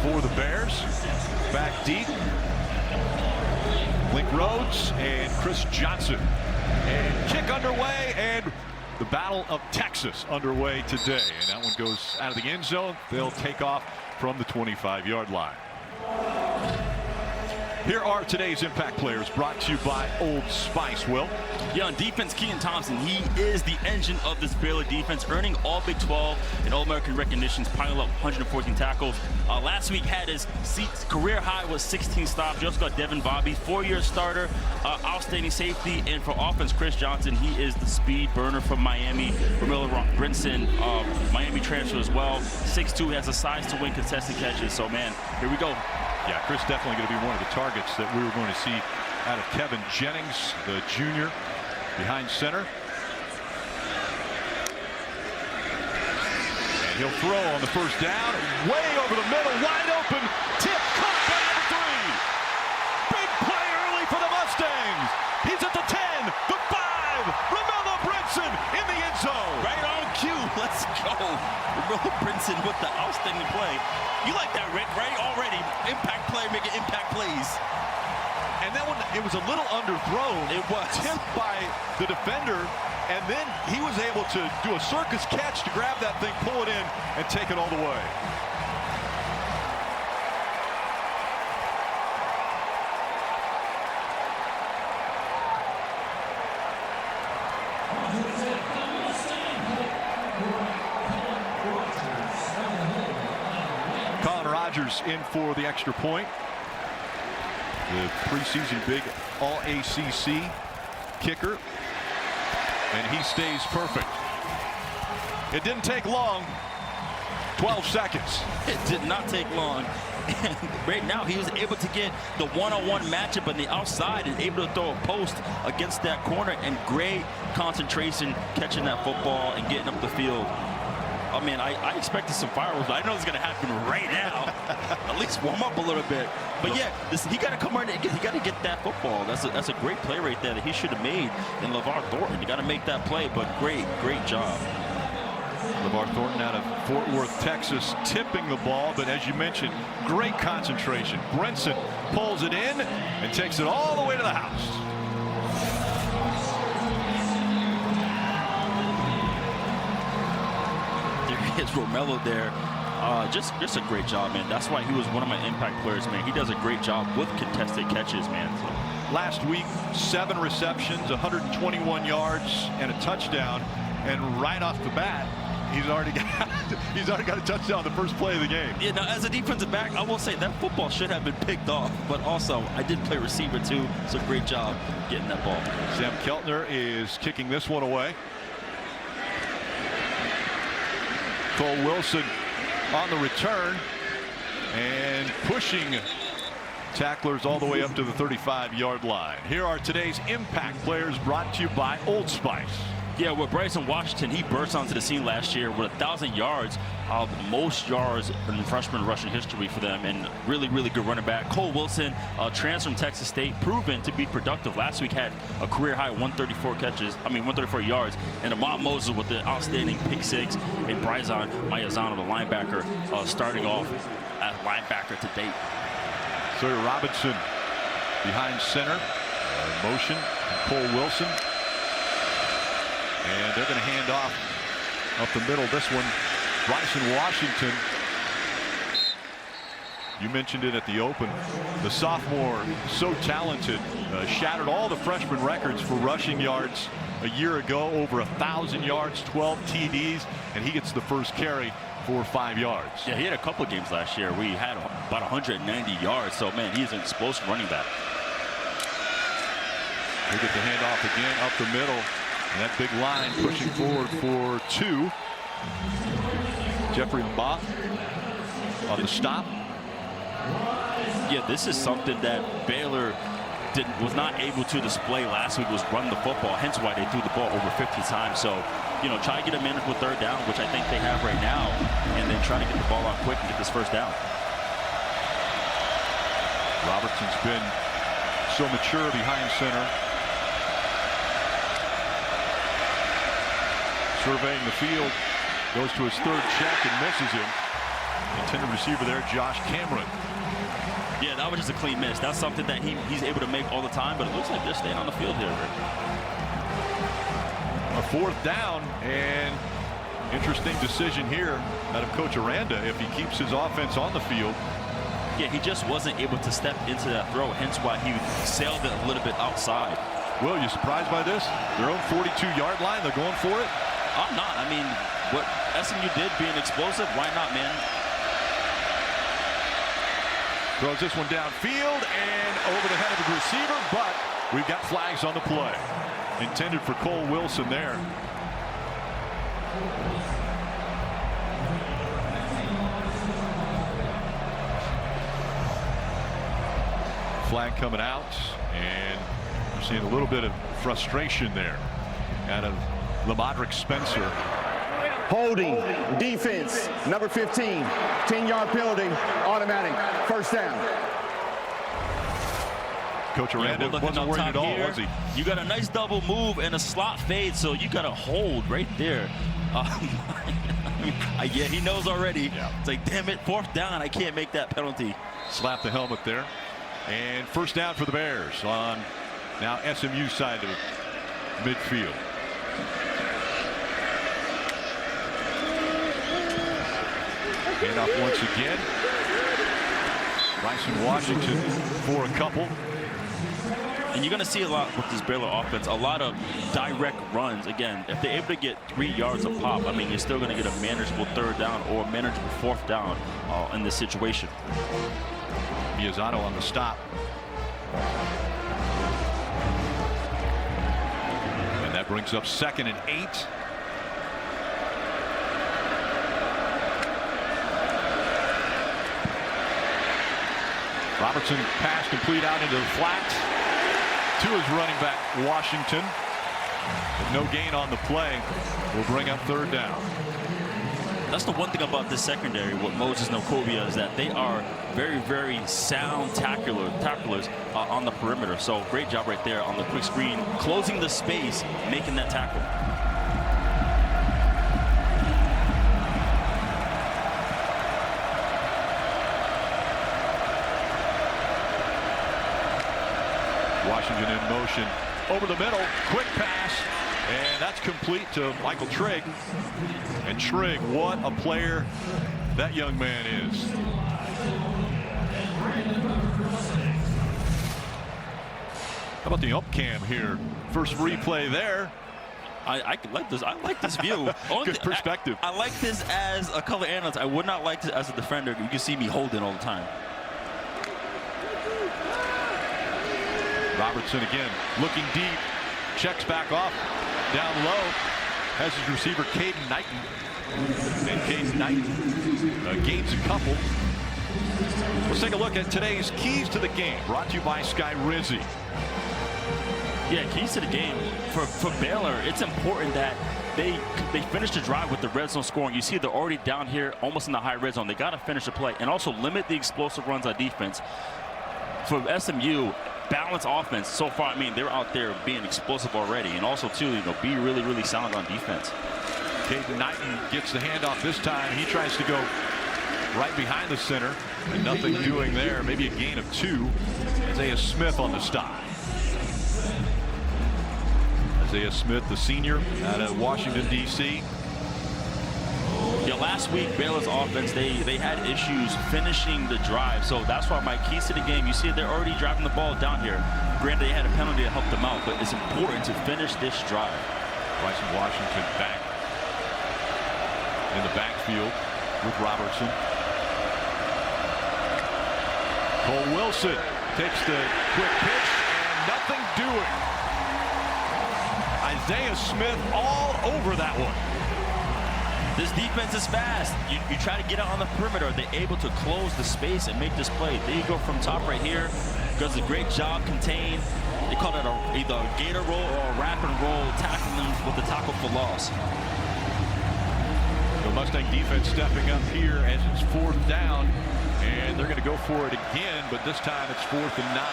for the Bears. Back deep. Link Rhodes and Chris Johnson. And kick underway, and the Battle of Texas underway today. And that one goes out of the end zone. They'll take off from the 25-yard line. Here are today's impact players, brought to you by Old Spice. Will? Yeah, on defense, Keaton Thompson, he is the engine of this Baylor defense, earning all Big 12 and All-American recognitions, piling up 114 tackles. Last week had his career high was 16 stops. You also got Devin Bobby, 4-year starter, outstanding safety. And for offense, Chris Johnson, he is the speed burner from Miami. Romello Brinson, Miami transfer as well. 6'2", has a size to win contested catches. So, man, here we go. Yeah, Chris definitely going to be one of the targets that we were going to see out of Kevin Jennings, the junior, behind center. And he'll throw on the first down, way over the middle, wide open, tip, caught by number 3. Big play early for the Mustangs. He's at the 10, the 5, Romello Brinson in the end zone. Right on cue, let's go. Romello Brinson with the outstanding play. You like that, Rick, right? Already, impact play, making impact plays. And that one, it was a little underthrown. It was. Tipped by the defender, and then he was able to do a circus catch to grab that thing, pull it in, and take it all the way. Rodgers in for the extra point. The preseason big all-ACC kicker. And he stays perfect. It didn't take long. 12 seconds. It did not take long. And right now he was able to get the one-on-one matchup on the outside and able to throw a post against that corner, and great concentration catching that football and getting up the field. I mean, I expected some fireworks, but I know it's going to happen right now. At least warm up a little bit. But yeah, he got to come right in. He got to get that football. That's a great play right there that he should have made in LeVar Thornton. You got to make that play, but great job. LeVar Thornton out of Fort Worth, Texas, tipping the ball, but as you mentioned, great concentration. Brinson pulls it in and takes it all the way to the house. There is Romello there. Just a great job, man. That's why he was one of my impact players, man. He does a great job with contested catches, man. So. Last week, 7 receptions, 121 yards, and a touchdown. And right off the bat, he's already got a touchdown the first play of the game. Yeah, now as a defensive back, I will say that football should have been picked off, but also I did play receiver too, so great job getting that ball. Sam Keltner is kicking this one away. Cole Wilson on the return and pushing tacklers all the way up to the 35-yard line. Here are today's impact players, brought to you by Old Spice. Yeah, with Bryson Washington, he burst onto the scene last year with 1,000 yards, the most yards in freshman rushing history for them, and really good running back. Cole Wilson, transfer from Texas State, proven to be productive. Last week had a career high 134 yards, and Ahmad Moses with the outstanding pick 6, and Bryson Mayazano, the linebacker, starting off at linebacker to date. Sawyer Robinson behind center, motion, Cole Wilson. And they're going to hand off up the middle. This one, Bryson Washington. You mentioned it at the open. The sophomore, so talented, shattered all the freshman records for rushing yards a year ago. Over 1,000 yards, 12 TDs, and he gets the first carry for 5 yards. Yeah, he had a couple of games last year where he had about 190 yards. So, man, he's an explosive running back. They get the handoff again up the middle. And that big line pushing forward for 2. Jeffrey Mba on the stop. Yeah, this is something that Baylor was not able to display last week, was run the football, hence why they threw the ball over 50 times. So, you know, try to get a minute with 3rd down, which I think they have right now, and then try to get the ball out quick and get this 1st down. Robertson's been so mature behind center. Surveying the field, goes to his 3rd check and misses him. Intended receiver there, Josh Cameron. Yeah, that was just a clean miss. That's something that he's able to make all the time, but it looks like they're staying on the field here. A 4th down, and interesting decision here out of Coach Aranda if he keeps his offense on the field. Yeah, he just wasn't able to step into that throw, hence why he sailed it a little bit outside. Will, you surprised by this? Their own 42-yard line, they're going for it? I'm not. I mean, what SMU did being explosive, why not, man? Throws this one downfield and over the head of the receiver, but we've got flags on the play. Intended for Cole Wilson there. Flag coming out, and we're seeing a little bit of frustration there out of Lamadrick Spencer. Holding, defense, number 15, 10-yard penalty, automatic, 1st down. Coach Aranda wasn't worried at all, was he? You got a nice double move and a slot fade, so you got a hold right there. Yeah, he knows already. Yeah. It's like, damn it, 4th down, I can't make that penalty. Slap the helmet there. And 1st down for the Bears on now SMU side of midfield. Handoff once again. Bryson Washington for a couple. And you're going to see a lot with this Baylor offense, a lot of direct runs. Again, if they're able to get 3 yards a pop, I mean, you're still going to get a manageable 3rd down or a manageable 4th down in this situation. Miyazato on the stop. And that brings up 2nd and 8. Robertson pass complete out into the flat to his running back Washington. But no gain on the play. Will bring up 3rd down. That's the one thing about this secondary with Moses Nwokobia is that they are very, very sound tacklers on the perimeter. So great job right there on the quick screen, closing the space, making that tackle. Washington in motion over the middle, quick pass, and that's complete to Michael Trigg. And Trigg, what a player that young man is. How about the up cam here? First replay there. I like this. I like this view. Good perspective. I like this as a color analyst. I would not like this as a defender. You can see me holding all the time. Robertson again looking deep, checks back off, down low, has his receiver Caden Knighton, and Caden Knighton gains a couple. Let's take a look at today's keys to the game, brought to you by Sky Rizzi. Yeah, keys to the game for Baylor. It's important that they finish the drive with the red zone scoring. You see they're already down here almost in the high red zone. They got to finish the play and also limit the explosive runs on defense. For SMU, balanced offense so far. I mean, they're out there being explosive already, and also too, you know, be really, really sound on defense. Caden Knighton gets the handoff this time. He tries to go right behind the center, and nothing doing there. Maybe a gain of 2. Isaiah Smith on the stop. Isaiah Smith, the senior out of Washington, D.C. Yeah, last week, Baylor's offense, they had issues finishing the drive. So that's why my keys to the game, you see they're already driving the ball down here. Granted, they had a penalty to help them out, but it's important to finish this drive. Bryson Washington back in the backfield with Robertson. Cole Wilson takes the quick pitch and nothing doing. Isaiah Smith all over that one. This defense is fast. You try to get out on the perimeter. They're able to close the space and make this play. There you go from top right here. Does a great job contained. They call it either a gator roll or a wrap and roll, tackling them with the tackle for loss. The Mustang defense stepping up here as it's 4th down. And they're going to go for it again, but this time it's 4th and 9.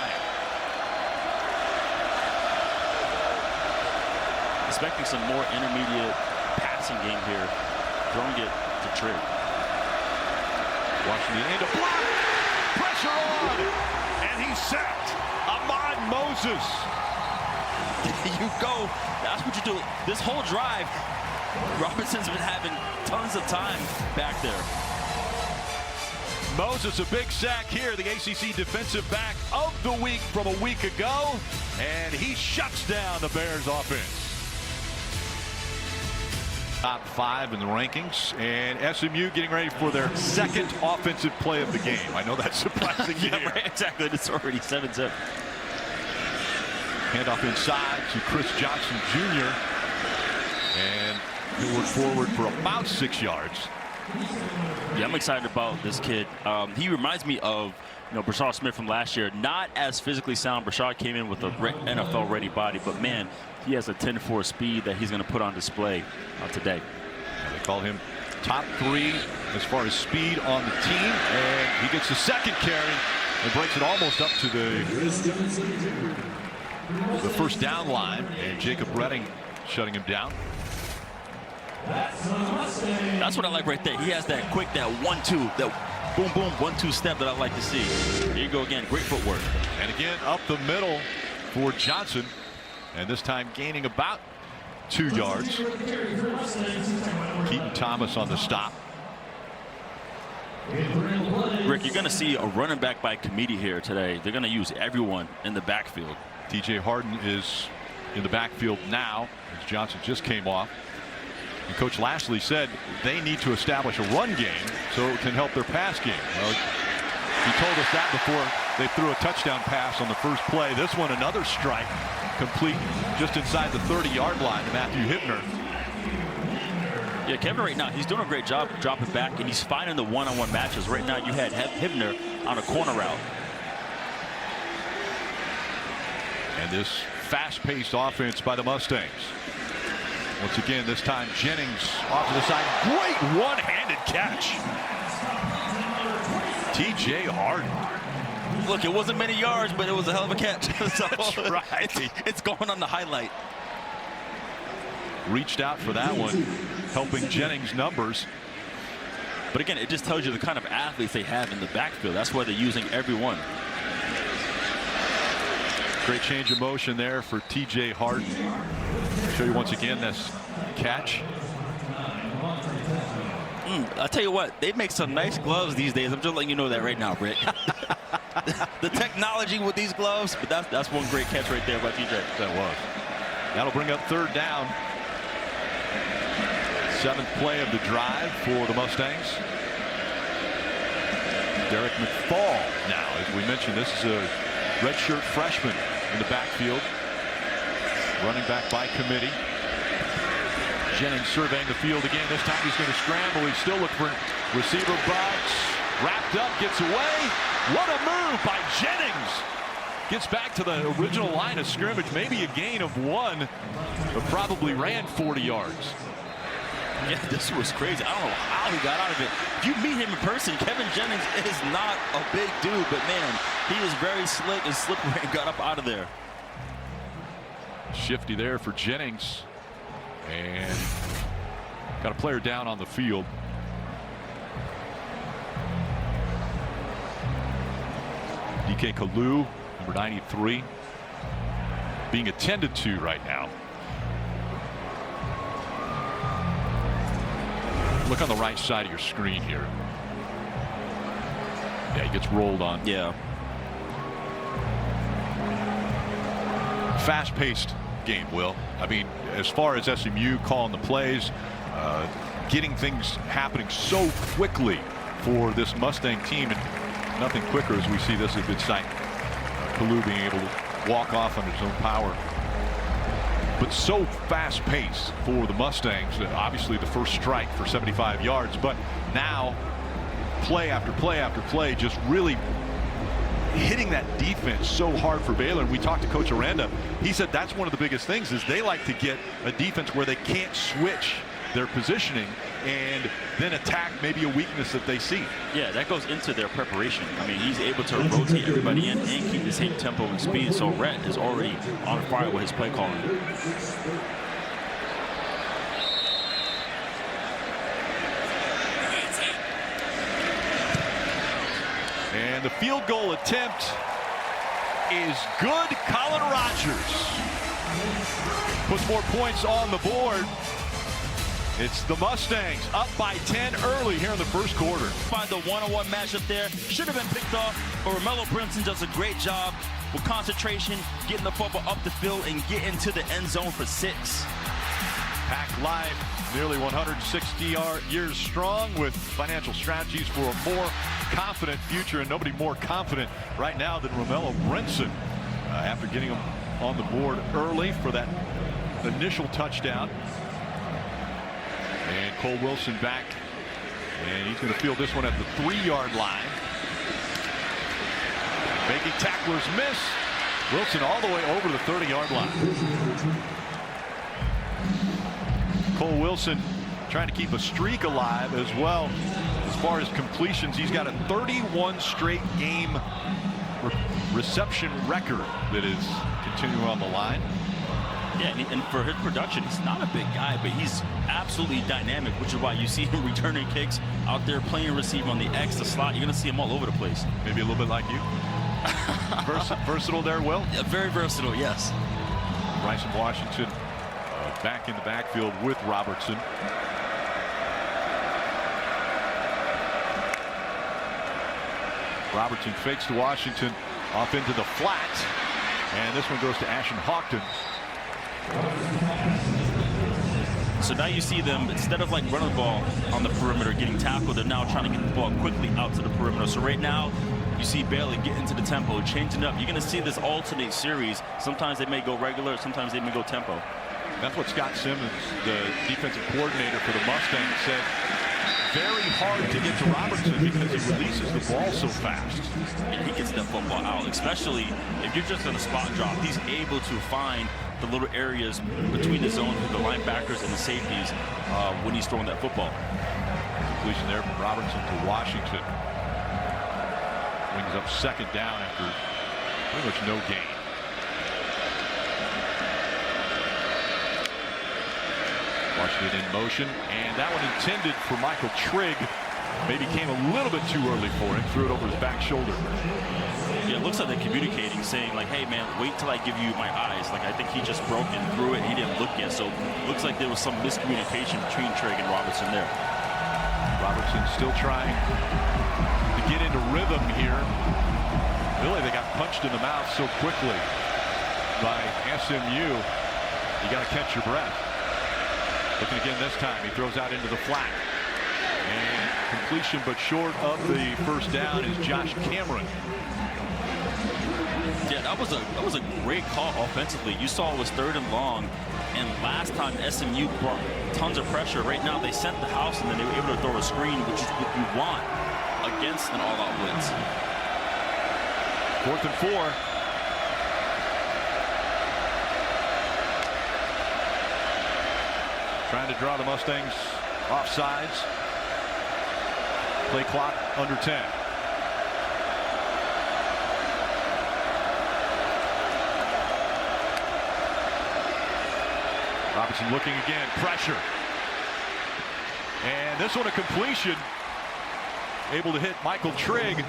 Expecting some more intermediate passing game here. Throwing it to Trigg. Washington into block. Pressure on. And he's sacked. Ahmad Moses. There you go. That's what you do. This whole drive, Robinson's been having tons of time back there. Moses, a big sack here, the ACC defensive back of the week from a week ago, and he shuts down the Bears offense. Top 5 in the rankings, and SMU getting ready for their second offensive play of the game. I know that's surprising. Yeah, right, exactly. It's already 7-zip. Handoff inside to Chris Johnson Jr. And he'll work forward for about 6 yards. Yeah, I'm excited about this kid. He reminds me of, Brashad Smith from last year. Not as physically sound. Brashad came in with a NFL-ready body, but man, he has a 10-4 speed that he's going to put on display today. They call him top 3 as far as speed on the team, and he gets the second carry and breaks it almost up to the first down line, and Jacob Redding shutting him down. That's what I like right there. He has that quick, that 1-2, that boom, boom, 1-2 step that I like to see. Here you go again. Great footwork. And again, up the middle for Johnson. And this time gaining about 2 yards. Keaton Thomas on the stop. Rick, you're going to see a running back by committee here today. They're going to use everyone in the backfield. TJ Harden is in the backfield now as Johnson just came off. And Coach Lashley said they need to establish a run game so it can help their pass game. Well, he told us that before they threw a touchdown pass on the first play. This one, another strike, complete just inside the 30-yard line to Matthew Hibner. Yeah, Kevin right now, he's doing a great job dropping back, and he's finding the one-on-one matches. Right now, you had Hibner on a corner route. And this fast-paced offense by the Mustangs. Once again, this time Jennings off to the side. Great one-handed catch. TJ Harden. Look, it wasn't many yards, but it was a hell of a catch. So that's right. It's going on the highlight. Reached out for that one, helping Jennings' numbers. But again, it just tells you the kind of athletes they have in the backfield. That's why they're using everyone. Great change of motion there for TJ Harden. I'll show you once again this catch. I'll tell you what, they make some nice gloves these days. I'm just letting you know that right now, Britt. The technology with these gloves, but that's one great catch right there by TJ. That was. That'll bring up 3rd down. 7th play of the drive for the Mustangs. Derek McFall now, as we mentioned, this is a redshirt freshman in the backfield. Running back by committee. Jennings surveying the field again. This time he's going to scramble. He's still looking for receiver, but wrapped up, gets away. What a move by Jennings. Gets back to the original line of scrimmage. Maybe a gain of 1, but probably ran 40 yards. Yeah, this was crazy. I don't know how he got out of it. If you meet him in person, Kevin Jennings is not a big dude, but man, he was very slick and slippery and got up out of there. Shifty there for Jennings. And got a player down on the field. DK Kalu, number 93, being attended to right now. Look on the right side of your screen here. Yeah, he gets rolled on. Yeah. Fast-paced game, Will. I mean, as far as SMU calling the plays, getting things happening so quickly for this Mustang team, and nothing quicker as we see this is a good sight. Kalu being able to walk off on his own power. But so fast-paced for the Mustangs. Obviously the first strike for 75 yards, but now play after play after play, just really hitting that defense so hard for Baylor. And we talked to Coach Aranda. He said that's one of the biggest things is they like to get a defense where they can't switch their positioning and then attack maybe a weakness that they see. Yeah, that goes into their preparation. I mean, he's able to rotate everybody in and keep the same tempo and speed. So Rhett is already on fire with his play calling. And the field goal attempt is good. Colin Rogers puts more points on the board. It's the Mustangs up by 10 early here in the first quarter. Find the one-on-one matchup there. Should have been picked off, but Romello Brinson does a great job with concentration, getting the football up the field and getting to the end zone for 6. Pack Live, nearly 160 years strong with financial strategies for a more confident future, and nobody more confident right now than Romello Brinson after getting him on the board early for that initial touchdown. And Cole Wilson back, and he's going to field this one at the 3-yard line. Making tacklers miss. Wilson all the way over the 30-yard line. Cole Wilson trying to keep a streak alive as well. As far as completions, he's got a 31 straight game reception record that is continuing on the line. Yeah, and for his production, he's not a big guy, but he's absolutely dynamic, which is why you see him returning kicks out there, playing receive on the X, the slot. You're going to see him all over the place. Maybe a little bit like you. Versatile there, Will? Yeah, very versatile, yes. Bryson Washington back in the backfield with Robertson. Robertson fakes to Washington, off into the flat, and this one goes to Ashton Hawkins. So now you see them, instead of like running the ball on the perimeter, getting tackled, they're now trying to get the ball quickly out to the perimeter. So right now, you see Baylor get into the tempo, changing up. You're going to see this alternate series. Sometimes they may go regular, sometimes they may go tempo. That's what Scott Simmons, the defensive coordinator for the Mustangs, said. Very hard to get to Robertson because he releases the ball so fast. And he gets that football out, especially if you're just in a spot drop. He's able to find the little areas between the zone, the linebackers and the safeties when he's throwing that football. Completion there from Robertson to Washington. Brings up 2nd down after pretty much no gain. Washington in motion, and that one intended for Michael Trigg. Maybe came a little bit too early for him. Threw it over his back shoulder. Yeah, it looks like they're communicating, saying like, hey man, wait till I give you my eyes. Like, I think he just broke and threw it. He didn't look yet. So it looks like there was some miscommunication between Trigg and Robertson there. Robertson still trying to get into rhythm here. Really, they got punched in the mouth so quickly by SMU. You got to catch your breath. Looking again this time, he throws out into the flat. And completion, but short of the first down, is Josh Cameron. Yeah, that was a great call offensively. You saw it was 3rd and long, and last time SMU brought tons of pressure. Right now they sent the house, and then they were able to throw a screen, which is what you want against an all-out blitz. 4th and 4. Trying to draw the Mustangs off sides. Play clock under 10. Robertson looking again. Pressure. And this one a completion. Able to hit Michael Trigg.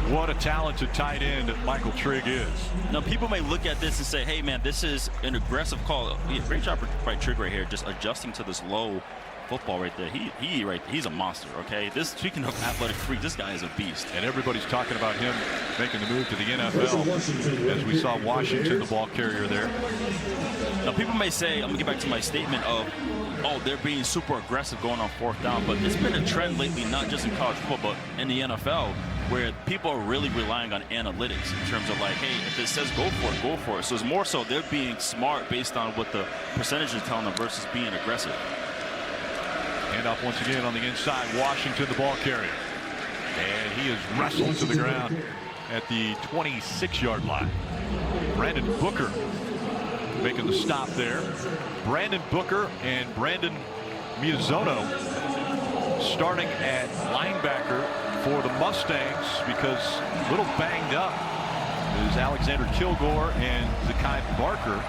What a talented tight end Michael Trigg is. Now, people may look at this and say, hey, man, this is an aggressive call. Yeah, great job by Trigg right here, just adjusting to this low football right there. He's a monster, okay? Speaking of athletic freak, this guy is a beast. And everybody's talking about him making the move to the NFL, as we saw Washington, the ball carrier there. Now, people may say, I'm going to get back to my statement of, oh, they're being super aggressive going on 4th down, but it's been a trend lately, not just in college football, but in the NFL, where people are really relying on analytics in terms of like, hey, if it says go for it, go for it. So it's more so they're being smart based on what the percentage is telling them versus being aggressive. Hand off once again on the inside. Washington, the ball carrier. And he is wrestled to the ground at the 26-yard line. Brandon Booker making the stop there. Brandon Booker and Brandon Miyazono starting at linebacker for the Mustangs, because a little banged up is Alexander Kilgore and Zakai Barker,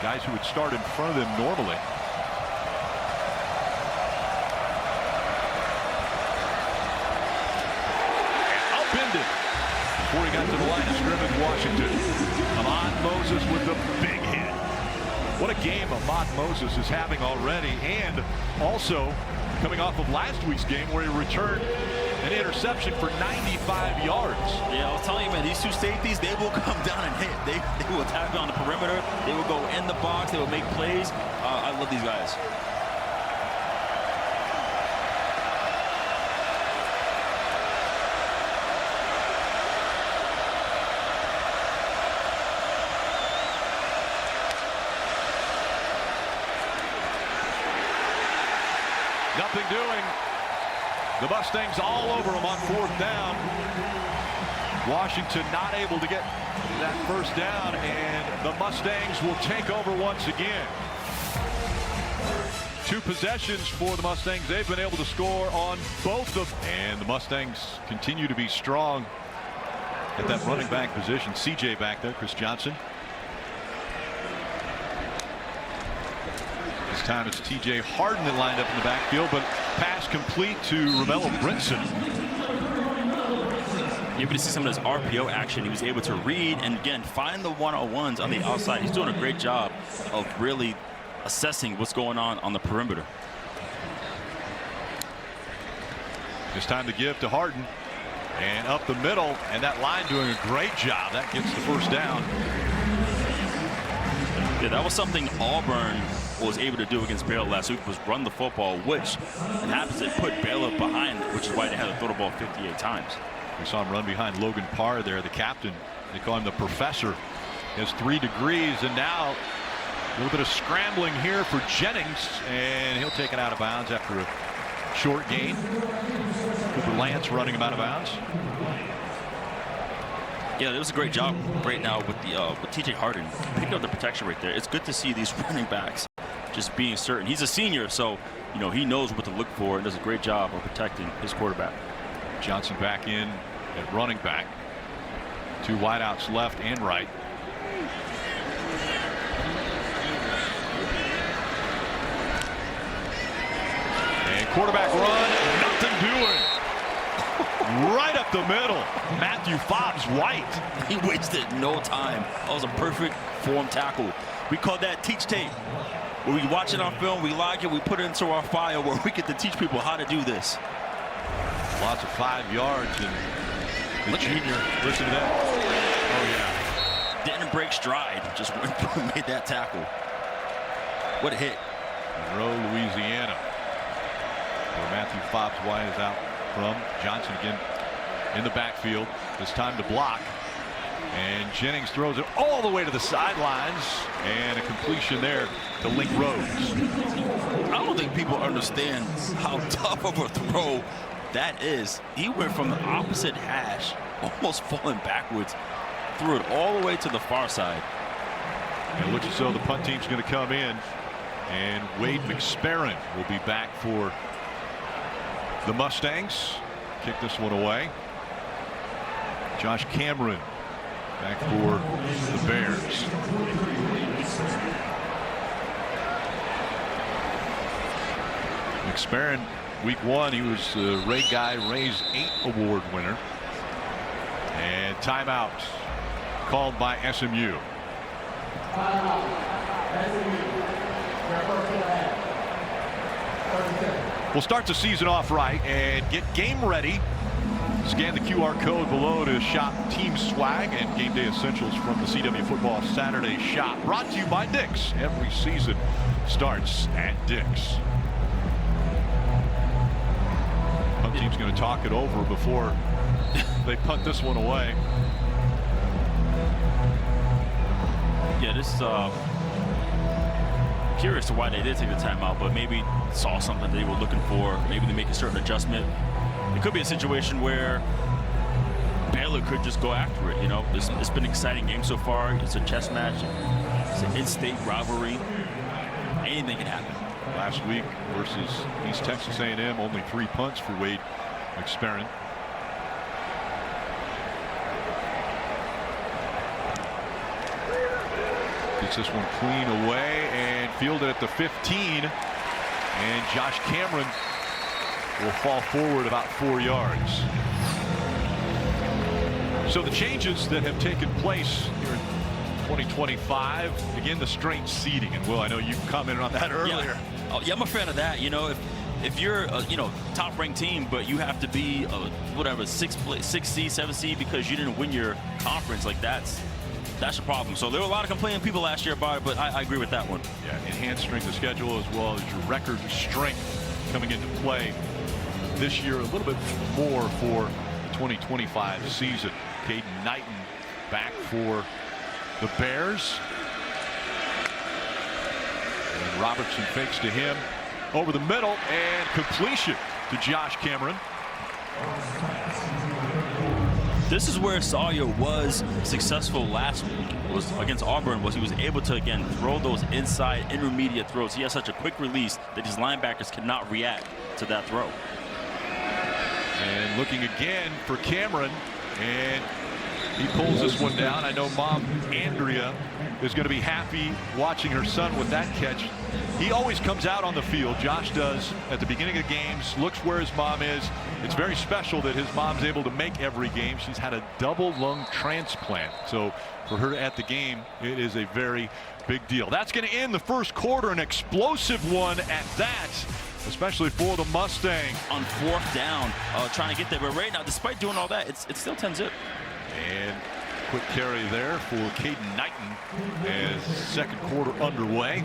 guys who would start in front of them normally. Upended before he got to the line of scrimmage. Washington. Ahmad Moses with the big hit. What a game Ahmad Moses is having already, and also coming off of last week's game where he returned an interception for 95 yards. Yeah, I was telling you, man, these two safeties, they will come down and hit. They will attack on the perimeter. They will go in the box. They will make plays. I love these guys. Nothing doing. The Mustangs all over them on 4th down. Washington not able to get that first down, and the Mustangs will take over once again. 2 possessions for the Mustangs. They've been able to score on both of them. And the Mustangs continue to be strong at that running back position. CJ back there, Chris Johnson. This time it's TJ Harden that lined up in the backfield, but pass complete to Romello Brinson. You're able to see some of this RPO action. He was able to read and again find the one-on-ones on the outside. He's doing a great job of really assessing what's going on the perimeter. It's time to give to Harden, and up the middle, and that line doing a great job. That gets the first down. Yeah, that was something Auburn was able to do against Baylor last week, was run the football, which it happens to put Baylor behind, which is why they had to throw the ball 58 times. We saw him run behind Logan Parr there, the captain. They call him the professor. He has 3 degrees, and now a little bit of scrambling here for Jennings, and he'll take it out of bounds after a short gain. Cooper Lance running him out of bounds. Yeah, it was a great job right now with TJ Harden picking up the protection right there. It's good to see these running backs just being certain. He's a senior, so he knows what to look for and does a great job of protecting his quarterback. Johnson back in at running back. 2 wideouts left and right. And quarterback run, nothing doing. Right up the middle. Matthew Fobbs-White. He wasted no time. That was a perfect form tackle. We call that teach tape. When we watch it on film, we like it, we put it into our file where we get to teach people how to do this. Lots of 5 yards, and the junior, listen to that. Oh, yeah. Didn't break stride, just went through and made that tackle. What a hit. Monroe, Louisiana. Where Matthew Fobbs-White is out from. Johnson again in the backfield. This time to block. And Jennings throws it all the way to the sidelines, and a completion there to Link Rhodes. I don't think people understand how tough of a throw that is. He went from the opposite hash, almost falling backwards, threw it all the way to the far side. And it looks as though the punt team's going to come in, and Wade McSparron will be back for the Mustangs. Kick this one away. Josh Cameron back for the Bears. McSparron, week 1, he was the Ray Guy Ray's 8 award winner. And timeout called by SMU. We'll start the season off right and get game ready. Scan the QR code below to shop team swag and game day essentials from the CW Football Saturday shop. Brought to you by Dick's. Every season starts at Dick's. Punt team's going to talk it over before they punt this one away. Yeah, this curious to why they did take the timeout, but maybe saw something they were looking for. Maybe they make a certain adjustment. It could be a situation where Baylor could just go after it. It's been an exciting game so far. It's a chess match. It's an in-state rivalry. Anything can happen. Last week versus East Texas A&M, only 3 punts for Wade McSparron. Gets this one clean away and fielded at the 15. And Josh Cameron will fall forward about 4 yards. So the changes that have taken place here in 2025, again, the strange seeding. And Will, I know you commented on that earlier. Yeah. Oh, yeah, I'm a fan of that. You know, if you're a top-ranked team, but you have to be whatever 6 seed, 7 seed because you didn't win your conference, like that's a problem. So there were a lot of complaining people last year about it, but I agree with that one. Yeah, enhanced strength of schedule as well as your record strength coming into play this year. A little bit more for the 2025 season. Caden Knighton back for the Bears. And Robertson fakes to him over the middle and completion to Josh Cameron. This is where Sawyer was successful last week, was against Auburn, was he was able to, again, throw those inside intermediate throws. He has such a quick release that his linebackers cannot react to that throw. And looking again for Cameron, and he pulls this one down. I know Mom Andrea is going to be happy watching her son with that catch. He always comes out on the field, Josh does, at the beginning of games, looks where his mom is. It's very special that his mom's able to make every game. She's had a double lung transplant. So for her at the game, it is a very big deal. That's going to end the first quarter, an explosive one at that, especially for the Mustangs. On 4th down, trying to get there. But right now, despite doing all that, it's still 10-zip. And quick carry there for Caden Knighton as second quarter underway.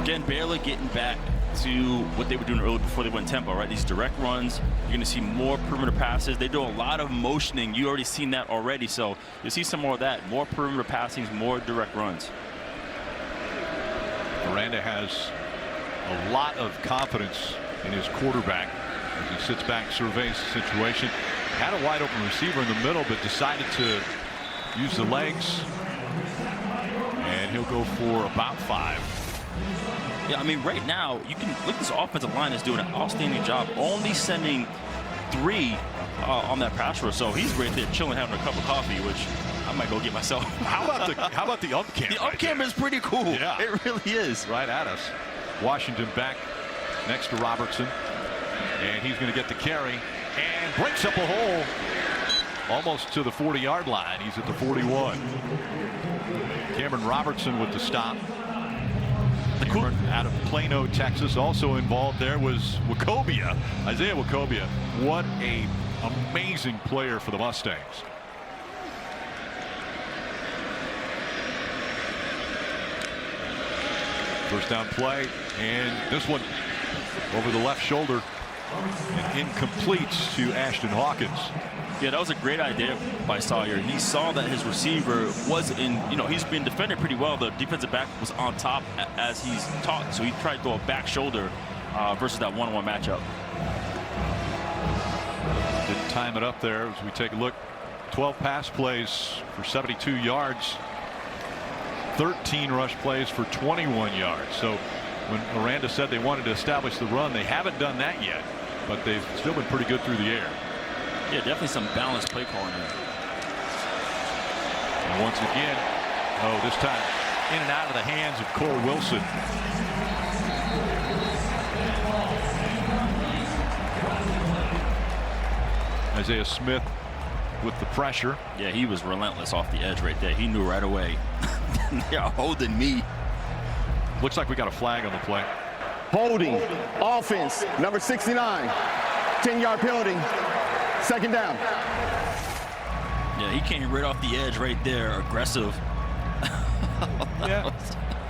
Again, Baylor getting back to what they were doing earlier before they went tempo, right? These direct runs. You're going to see more perimeter passes. They do a lot of motioning. You already seen that already, so you'll see some more of that. More perimeter passings, more direct runs. Miranda has a lot of confidence in his quarterback as he sits back, surveys the situation. Had a wide open receiver in the middle, but decided to use the legs, and he'll go for about 5. Yeah, I mean, right now, you can look, this offensive line is doing an outstanding job, only sending 3 on that pass rush. So he's right there chilling, having a cup of coffee, which I might go get myself. How about the ump cam? The ump cam is pretty cool. Yeah, it really is. Right at us. Washington back next to Robertson, and he's going to get the carry and breaks up a hole almost to the 40-yard line. He's at the 41. Cameron Robertson with the stop. Cameron out of Plano, Texas. Also involved there was Nwokobia, Isaiah Nwokobia. What a amazing player for the Mustangs. First down play, and this one over the left shoulder and incomplete to Ashton Hawkins. Yeah, that was a great idea by Sawyer. He saw that his receiver was in, he's been defended pretty well. The defensive back was on top as he's taught, so he tried to throw a back shoulder versus that one-on-one matchup. Didn't time it up there as we take a look. 12 pass plays for 72 yards. 13 rush plays for 21 yards. So when Miranda said they wanted to establish the run, they haven't done that yet, but they've still been pretty good through the air. Yeah, definitely some balanced play calling there. And once again, this time in and out of the hands of Cole Wilson. Isaiah Smith with the pressure. Yeah, he was relentless off the edge right there. He knew right away. They're holding me. Looks like we got a flag on the play. Holding, offense, number 69, 10-yard penalty, second down. Yeah, he came right off the edge right there, aggressive. Yeah,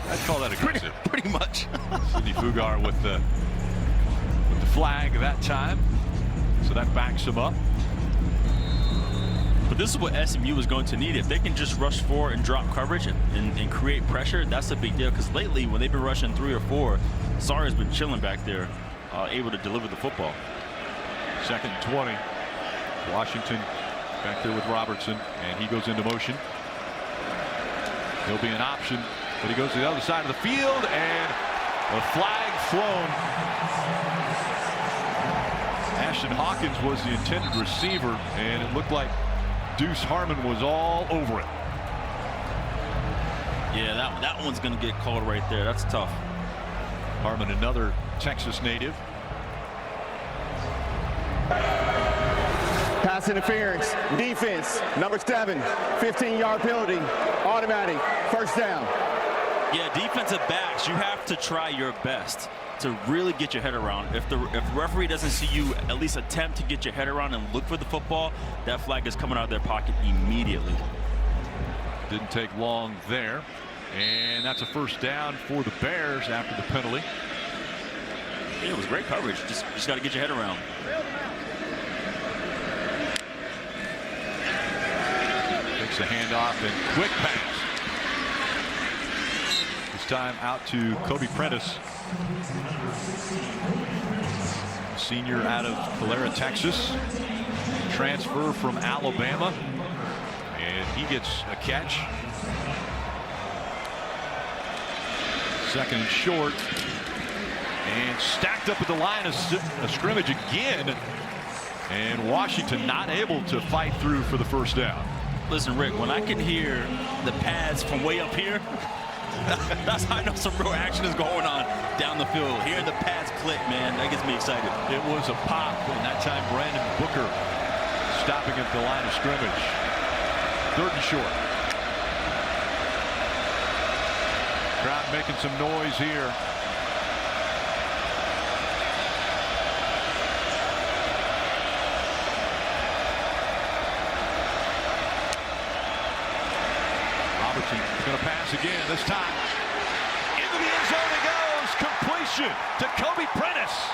I'd call that aggressive. Pretty much. Sidney Fugar with the flag that time, so that backs him up. But this is what SMU is going to need. If they can just rush 4 and drop coverage and create pressure, that's a big deal. Because lately, when they've been rushing 3 or 4, Sawyer's been chilling back there, able to deliver the football. Second and 20. Washington back there with Robertson, and he goes into motion. He'll be an option, but he goes to the other side of the field, and a flag flown. Ashton Hawkins was the intended receiver, and it looked like Deuce Harmon was all over it. Yeah, that one's going to get called right there. That's tough. Harmon, another Texas native. Pass interference. Defense. Number 7. 15-yard penalty. Automatic. First down. Yeah, defensive backs, you have to try your best to really get your head around. If the referee doesn't see you at least attempt to get your head around and look for the football, that flag is coming out of their pocket immediately. Didn't take long there. And that's a first down for the Bears after the penalty. Yeah, it was great coverage. Just got to get your head around. Takes the handoff and quick pass. This time out to Kobe Prentice. Senior out of Calera, Texas. Transfer from Alabama. And he gets a catch. Second and short. And stacked up at the line of scrimmage again. And Washington not able to fight through for the first down. Listen, Rick, when I can hear the pads from way up here, that's how I know some real action is going on down the field. Hearing the pads click, man, that gets me excited. It was a pop, and that time Brandon Booker stopping at the line of scrimmage. Third and short. Crowd making some noise here. Going to pass again, this time into the end zone it goes. Completion to Kobe Prentice.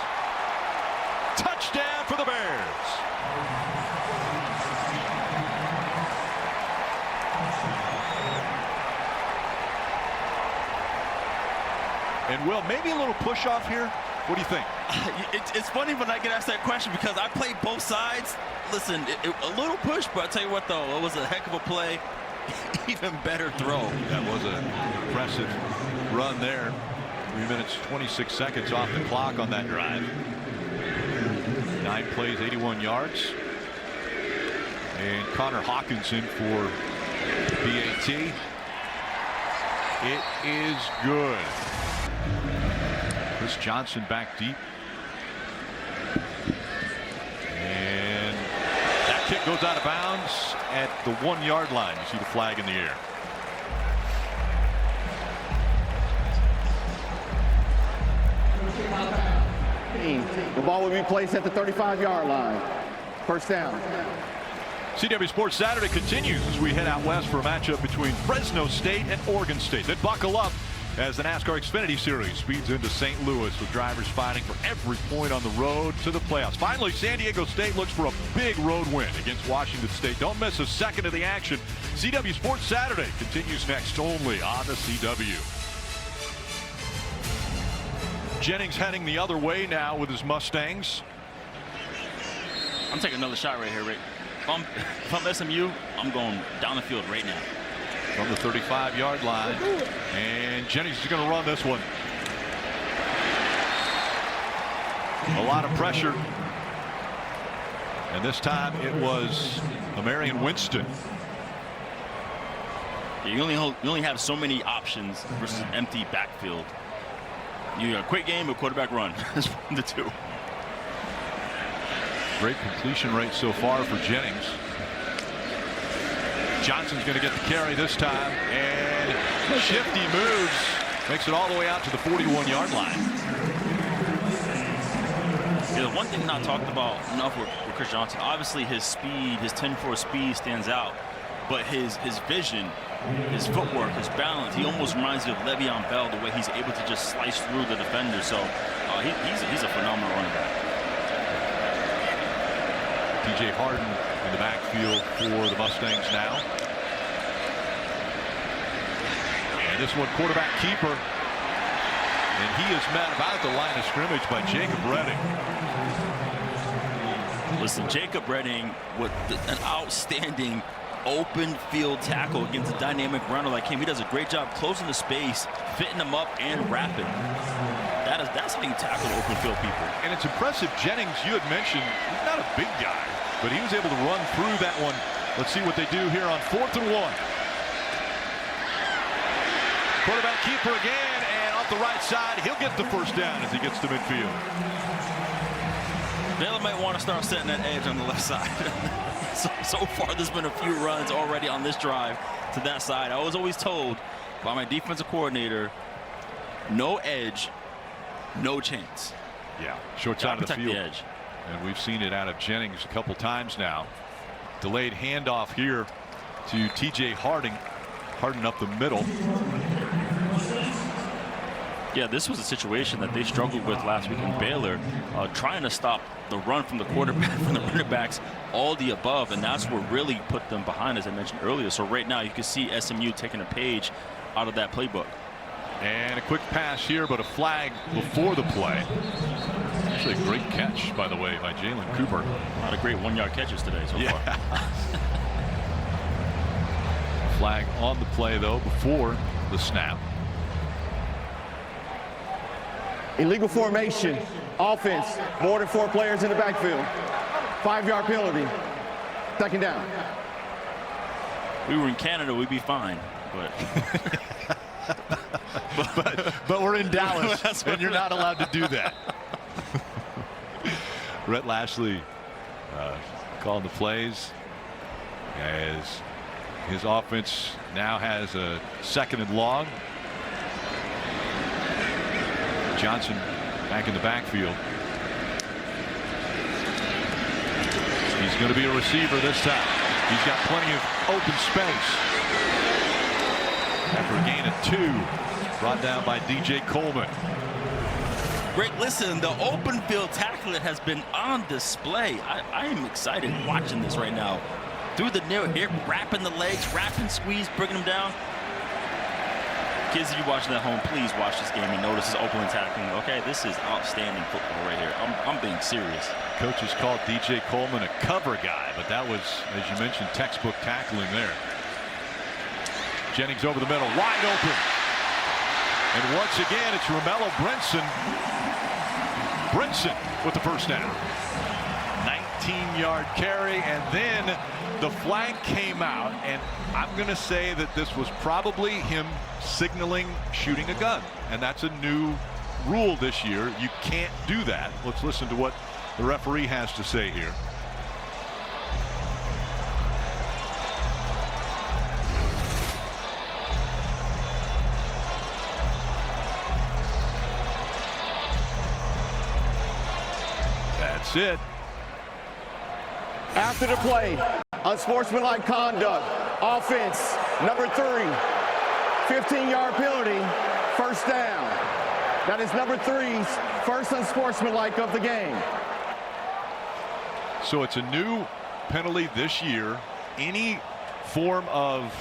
Touchdown for the Bears. And Will, maybe a little push off here. What do you think? It's funny when I get asked that question because I played both sides. Listen, a little push, but I tell you what, though, it was a heck of a play. Even better throw. That was an impressive run there. 3 minutes, 26 seconds off the clock on that drive. 9 plays, 81 yards. And Connor Hawkinson for BAT. It is good. Chris Johnson back deep. And that kick goes out of bounds at the 1-yard line. You see the flag in the air. The ball will be placed at the 35-yard line. First down. CW Sports Saturday continues as we head out west for a matchup between Fresno State and Oregon State. Then buckle up as the NASCAR Xfinity Series speeds into St. Louis with drivers fighting for every point on the road to the playoffs. Finally, San Diego State looks for a big road win against Washington State. Don't miss a second of the action. CW Sports Saturday continues next only on the CW. Jennings heading the other way now with his Mustangs. I'm taking another shot right here, Rick. If I'm SMU, I'm going down the field right now. From the 35-yard line. And Jennings is going to run this one. A lot of pressure. And this time it was Marion Winston. Yeah, you only have so many options versus an empty backfield. You got a quick game or quarterback run. That's 1 to 2. Great completion rate so far for Jennings. Johnson's going to get the carry this time, and shifty moves, makes it all the way out to the 41-yard line. Yeah, the one thing not talked about enough with Chris Johnson, obviously his speed, his 10-4 speed stands out, but his vision, his footwork, his balance, he almost reminds you of Le'Veon Bell, the way he's able to just slice through the defender. So he's a phenomenal running back. TJ Harden in the backfield for the Mustangs now. And this one quarterback keeper. And he is met about the line of scrimmage by Jacob Redding. Listen, Jacob Redding with an outstanding open field tackle against a dynamic runner like him. He does a great job closing the space, fitting them up, and wrapping. That's how you tackle open field people. And it's impressive. Jennings, you had mentioned, he's not a big guy, but he was able to run through that one. Let's see what they do here on 4th and 1. Quarterback keeper again, and off the right side, he'll get the first down as he gets to midfield. Baylor might want to start setting that edge on the left side. so far, there's been a few runs already on this drive to that side. I was always told by my defensive coordinator, no edge, no chance. Yeah, short side of the field. The edge. And we've seen it out of Jennings a couple times now. Delayed handoff here to TJ Harden. Harden up the middle. Yeah, this was a situation that they struggled with last week in Baylor, trying to stop the run from the quarterback, from the running backs, all the above, and that's what really put them behind, as I mentioned earlier. So right now you can see SMU taking a page out of that playbook. And a quick pass here, but a flag before the play. Actually a great catch, by the way, by Jalen Cooper. A lot of great one-yard catches today so far. Flag on the play, though, before the snap. Illegal formation. Offense. More than 4 players in the backfield. 5-yard penalty. Second down. We were in Canada, we'd be fine. But we're in Dallas, and you're not allowed to do that. Rhett Lashley calling the plays as his offense now has a 2nd and long. Johnson back in the backfield. He's going to be a receiver this time. He's got plenty of open space. After a gain of 2, brought down by DJ Coleman. Rick, listen, the open field tackle has been on display. I am excited watching this right now. Through the near hip, wrapping the legs, wrapping, squeeze, bringing them down. Kids, if you're watching at home, please watch this game and notice his open tackling. Okay, this is outstanding football right here. I'm being serious. Coaches called DJ Coleman a cover guy, but that was, as you mentioned, textbook tackling there. Jennings over the middle, wide open. And once again, it's Romello Brinson. Brinson with the first down. 19-yard carry, and then the flag came out, and I'm going to say that this was probably him signaling shooting a gun, and that's a new rule this year. You can't do that. Let's listen to what the referee has to say here. That's it. After the play, unsportsmanlike conduct. Offense, number 3. 15-yard penalty, first down. That is number 3's first unsportsmanlike of the game. So it's a new penalty this year. Any form of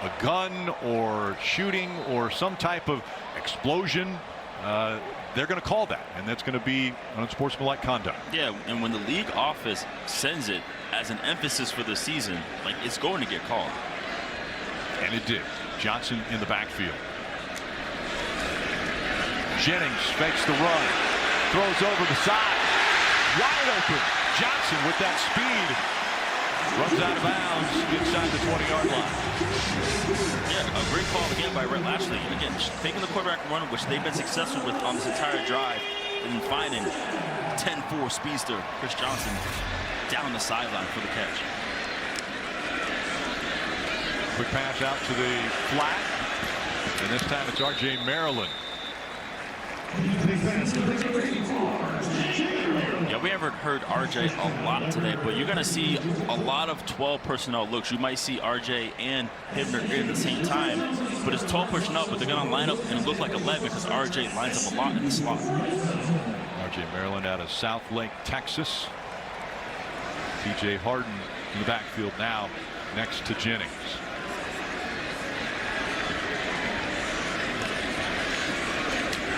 a gun or shooting or some type of explosion, they're going to call that, and that's going to be unsportsmanlike conduct. Yeah, and when the league office sends it as an emphasis for the season, like, it's going to get called. And it did. Johnson in the backfield. Jennings fakes the run, throws over the side, wide open. Johnson with that speed runs out of bounds inside the 20-yard line. Yeah, a great call again by Rhett Lashley. Again, taking the quarterback run, which they've been successful with on this entire drive, and finding 10-4 speedster Chris Johnson down the sideline for the catch. Quick pass out to the flat, and this time it's R.J. Maryland. Yeah, we haven't heard RJ a lot today, but you're going to see a lot of 12 personnel looks. You might see RJ and Hibner in at the same time, but it's 12 personnel, but they're going to line up and look like 11 because RJ lines up a lot in the slot. RJ Maryland out of South Lake, Texas. TJ Harden in the backfield now next to Jennings.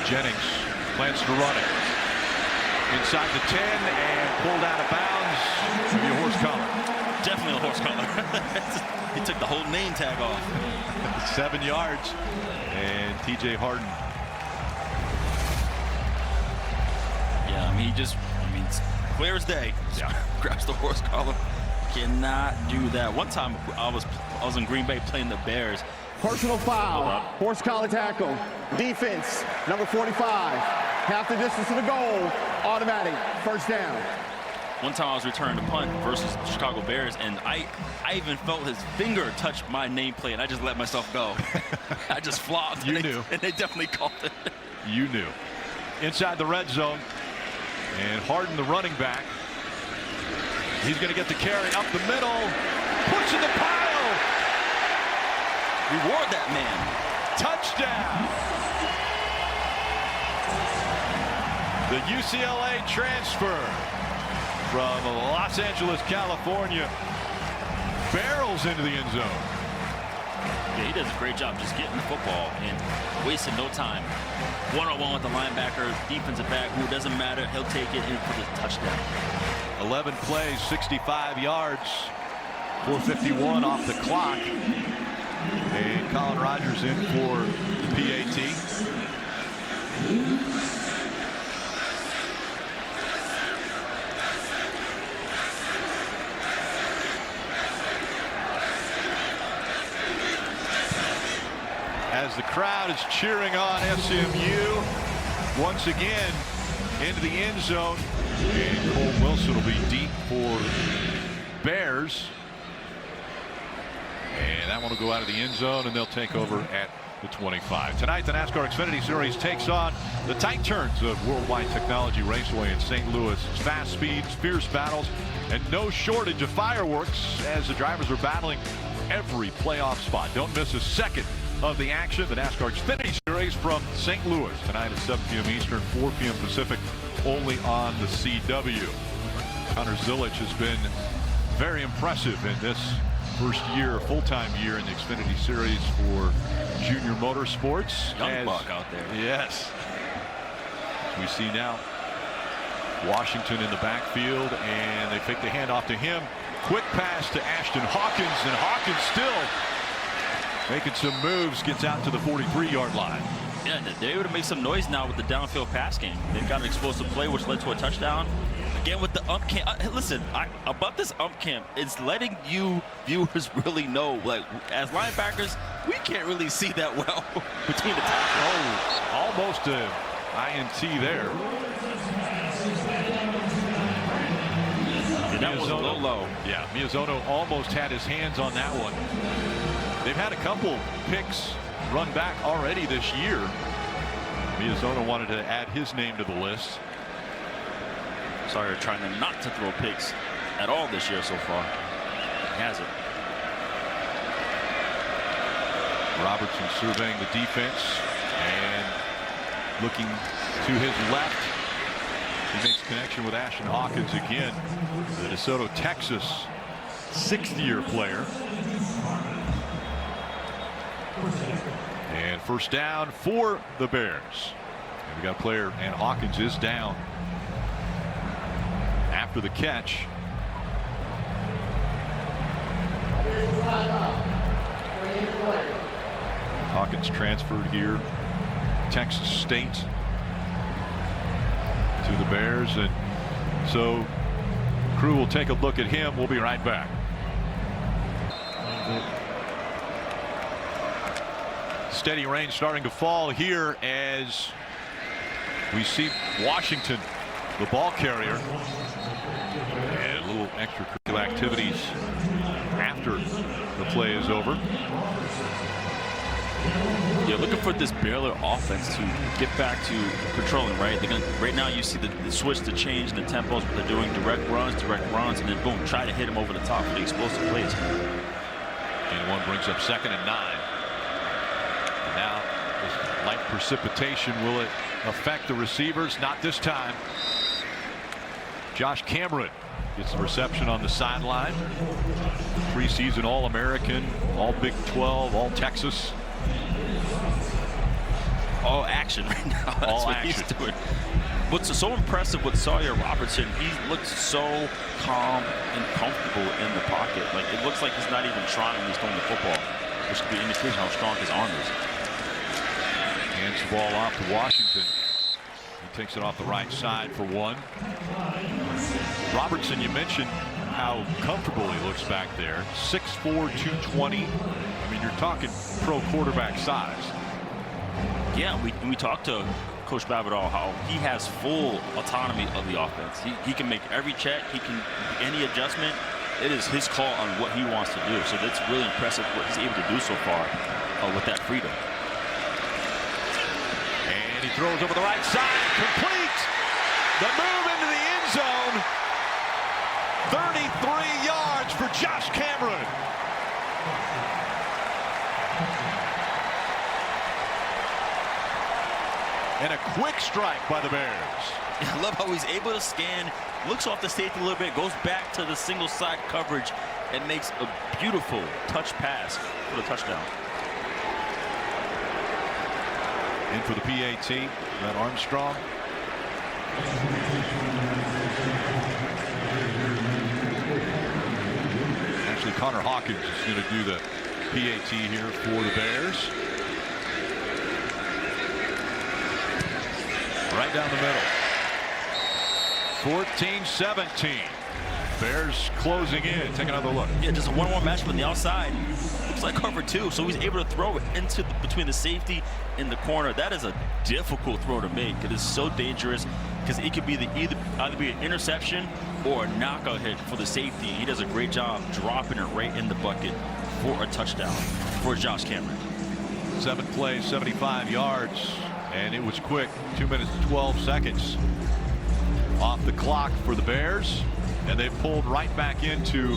Jennings plans to run it inside the 10 and pulled out of bounds. Maybe a horse collar. Definitely a horse collar. He took the whole name tag off. 7 yards, and TJ Harden. Yeah, I mean, it's clear as day. Yeah. Grabs the horse collar. Cannot do that. One time I was in Green Bay playing the Bears. Personal foul, horse collar tackle. Defense, number 45. Half the distance to the goal. Automatic. First down. One time I was returning a punt versus the Chicago Bears, and I even felt his finger touch my nameplate, and I just let myself go. I just flopped. You knew. And they definitely called it. You knew. Inside the red zone, and Harden, the running back. He's going to get the carry up the middle. Puts in the pile. Reward that man. Touchdown. The UCLA transfer from Los Angeles, California, barrels into the end zone. Yeah, he does a great job just getting the football and wasting no time. One-on-one with the linebacker, defensive back, who doesn't matter. He'll take it in for the touchdown. 11 plays, 65 yards, 4:51 off the clock. And Colin Rogers in for the PAT. As the crowd is cheering on SMU once again into the end zone, and Cole Wilson will be deep for Bears, and that one will go out of the end zone, and they'll take over at the 25. Tonight, the NASCAR Xfinity Series takes on the tight turns of Worldwide Technology Raceway in St. Louis. It's fast speeds, fierce battles, and no shortage of fireworks as the drivers are battling every playoff spot. Don't miss a second of the action. The NASCAR Xfinity Series from St. Louis tonight at 7 p.m. Eastern, 4 p.m. Pacific, only on the CW. Connor Zilic has been very impressive in this first year, full-time year in the Xfinity Series for Junior Motorsports. Young buck out there. Yes. We see now Washington in the backfield, and they fake the handoff to him. Quick pass to Ashton Hawkins, and Hawkins still making some moves, gets out to the 43-yard line. Yeah, they're able to make some noise now with the downfield pass game. They've got an explosive play, which led to a touchdown. Again, with the ump cam, listen, about this ump cam, it's letting you viewers really know, like, as linebackers, we can't really see that well between the tackles. Oh, almost a INT there. And that was a little low. Yeah, Miyazono almost had his hands on that one. They've had a couple picks run back already this year. Miyazono wanted to add his name to the list. Sorry, trying to not to throw picks at all this year so far. He hasn't. Robertson surveying the defense and looking to his left. He makes connection with Ashton Hawkins again, the DeSoto, Texas 6th-year player. And first down for the Bears. And we got a player, and Hawkins is down after the catch. Hawkins transferred here, Texas State, to the Bears, and so crew will take a look at him. We'll be right back. Steady rain starting to fall here as we see Washington, the ball carrier, and a little extracurricular activities after the play is over. Yeah, looking for this Baylor offense to get back to controlling, right? They're gonna, right now you see the switch, the change in the tempos, but they're doing direct runs, and then boom, try to hit him over the top for the explosive plays. And one brings up 2nd and 9. And now this light precipitation, will it affect the receivers? Not this time. Josh Cameron gets the reception on the sideline. Preseason All-American, all Big 12, all Texas. All action right now. That's all what action. He's doing. What's so impressive with Sawyer Robertson, he looks so calm and comfortable in the pocket. Like, it looks like he's not even trying when he's throwing the football, which could be an indication how strong his arm is. Hands the ball off to Washington. He takes it off the right side for one. Robertson, you mentioned how comfortable he looks back there. 6'4", 220. I mean, you're talking pro quarterback size. Yeah, we talked to Coach Babidal how he has full autonomy of the offense. He can make every check. He can any adjustment. It is his call on what he wants to do. So that's really impressive what he's able to do so far with that freedom. And he throws over the right side, complete. The move into the end zone. 33 yards for Josh Cameron. And a quick strike by the Bears. I love how he's able to scan, looks off the safety a little bit, goes back to the single side coverage, and makes a beautiful touch pass for the touchdown. In for the PAT, Red Armstrong. Actually, Connor Hawkins is going to do the PAT here for the Bears. Right down the middle. 14-17. Bears closing in. Take another look. Yeah, just a one-on-one matchup on the outside. Looks like cover two, so he's able to throw it into between the safety and the corner. That is a difficult throw to make. It is so dangerous because it could be either be an interception or a knockout hit for the safety. He does a great job dropping it right in the bucket for a touchdown for Josh Cameron. 7 plays, 75 yards, and it was quick. 2 minutes and 12 seconds off the clock for the Bears, and they pulled right back into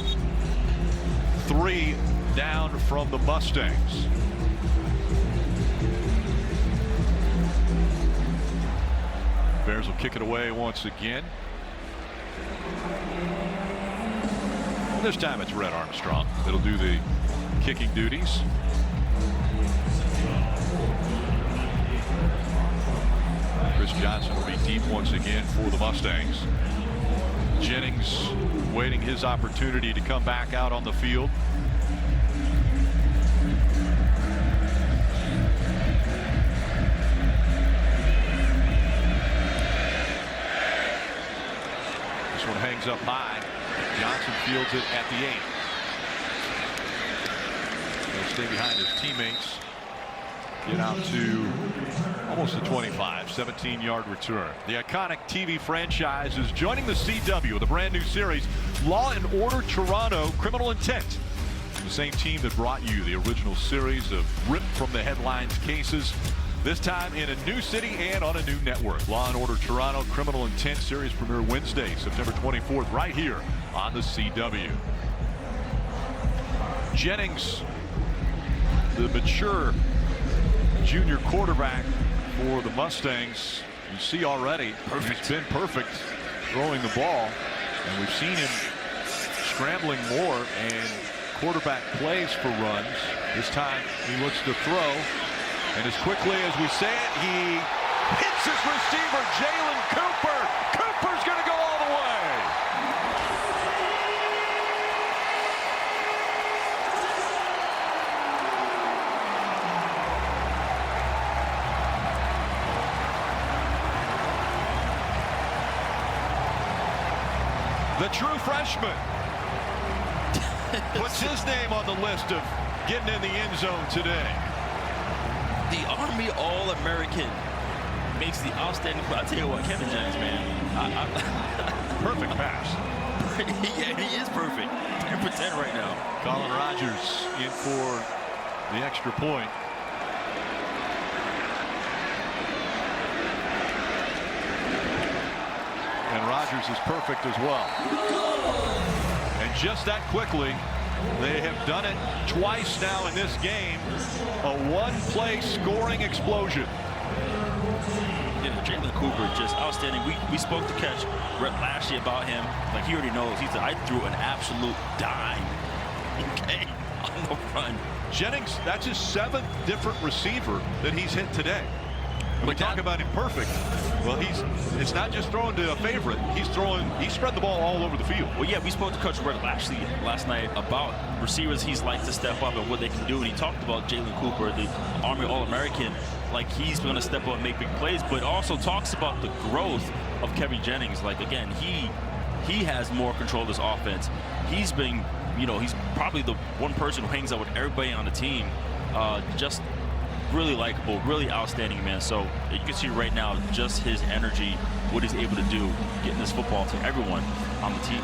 3 down from the Mustangs. Bears will kick it away once again. And this time it's Red Armstrong that'll do the kicking duties. Chris Johnson will be deep once again for the Mustangs. Jennings waiting his opportunity to come back out on the field. This one hangs up high. Johnson fields it at the 8. He'll stay behind his teammates. Get out to almost the 25, 17-yard return. The iconic TV franchise is joining the CW with a brand new series, Law and Order Toronto: Criminal Intent. The same team that brought you the original series of ripped from the headlines cases, this time in a new city and on a new network. Law and Order Toronto: Criminal Intent series premiere Wednesday, September 24th, right here on the CW. Jennings, the mature junior quarterback for the Mustangs, you see already he's been perfect throwing the ball, and we've seen him scrambling more and quarterback plays for runs. This time he looks to throw, and as quickly as we say it, he hits his receiver, Jalen Cooper. Cooper's going to go all the way. The true freshman puts his name on the list of getting in the end zone today. The Army All-American makes the outstanding play. I'll tell you what, Kevin Jennings, man. Perfect pass. Yeah, he is perfect. 10 for 10 right now. Colin Rogers in for the extra point. And Rogers is perfect as well. And just that quickly, they have done it twice now in this game. A one-play scoring explosion. Yeah, Jalen Cooper, just outstanding. We spoke to Catch Brett Lashley about him. Like, he already knows. He said, I threw an absolute dime. Okay, on the run. Jennings, that's his 7th different receiver that he's hit today. And we talk about him perfect. Well, it's not just throwing to a favorite. He spread the ball all over the field. Well, yeah, we spoke to Coach Brett Lashley last night about receivers he's like to step up and what they can do. And he talked about Jalen Cooper, the Army All-American, like he's going to step up and make big plays, but also talks about the growth of Kevin Jennings. Like, again, he has more control of this offense. He's been, he's probably the one person who hangs out with everybody on the team. Just really likable, really outstanding man. So you can see right now just his energy, what he's able to do, getting this football to everyone on the team.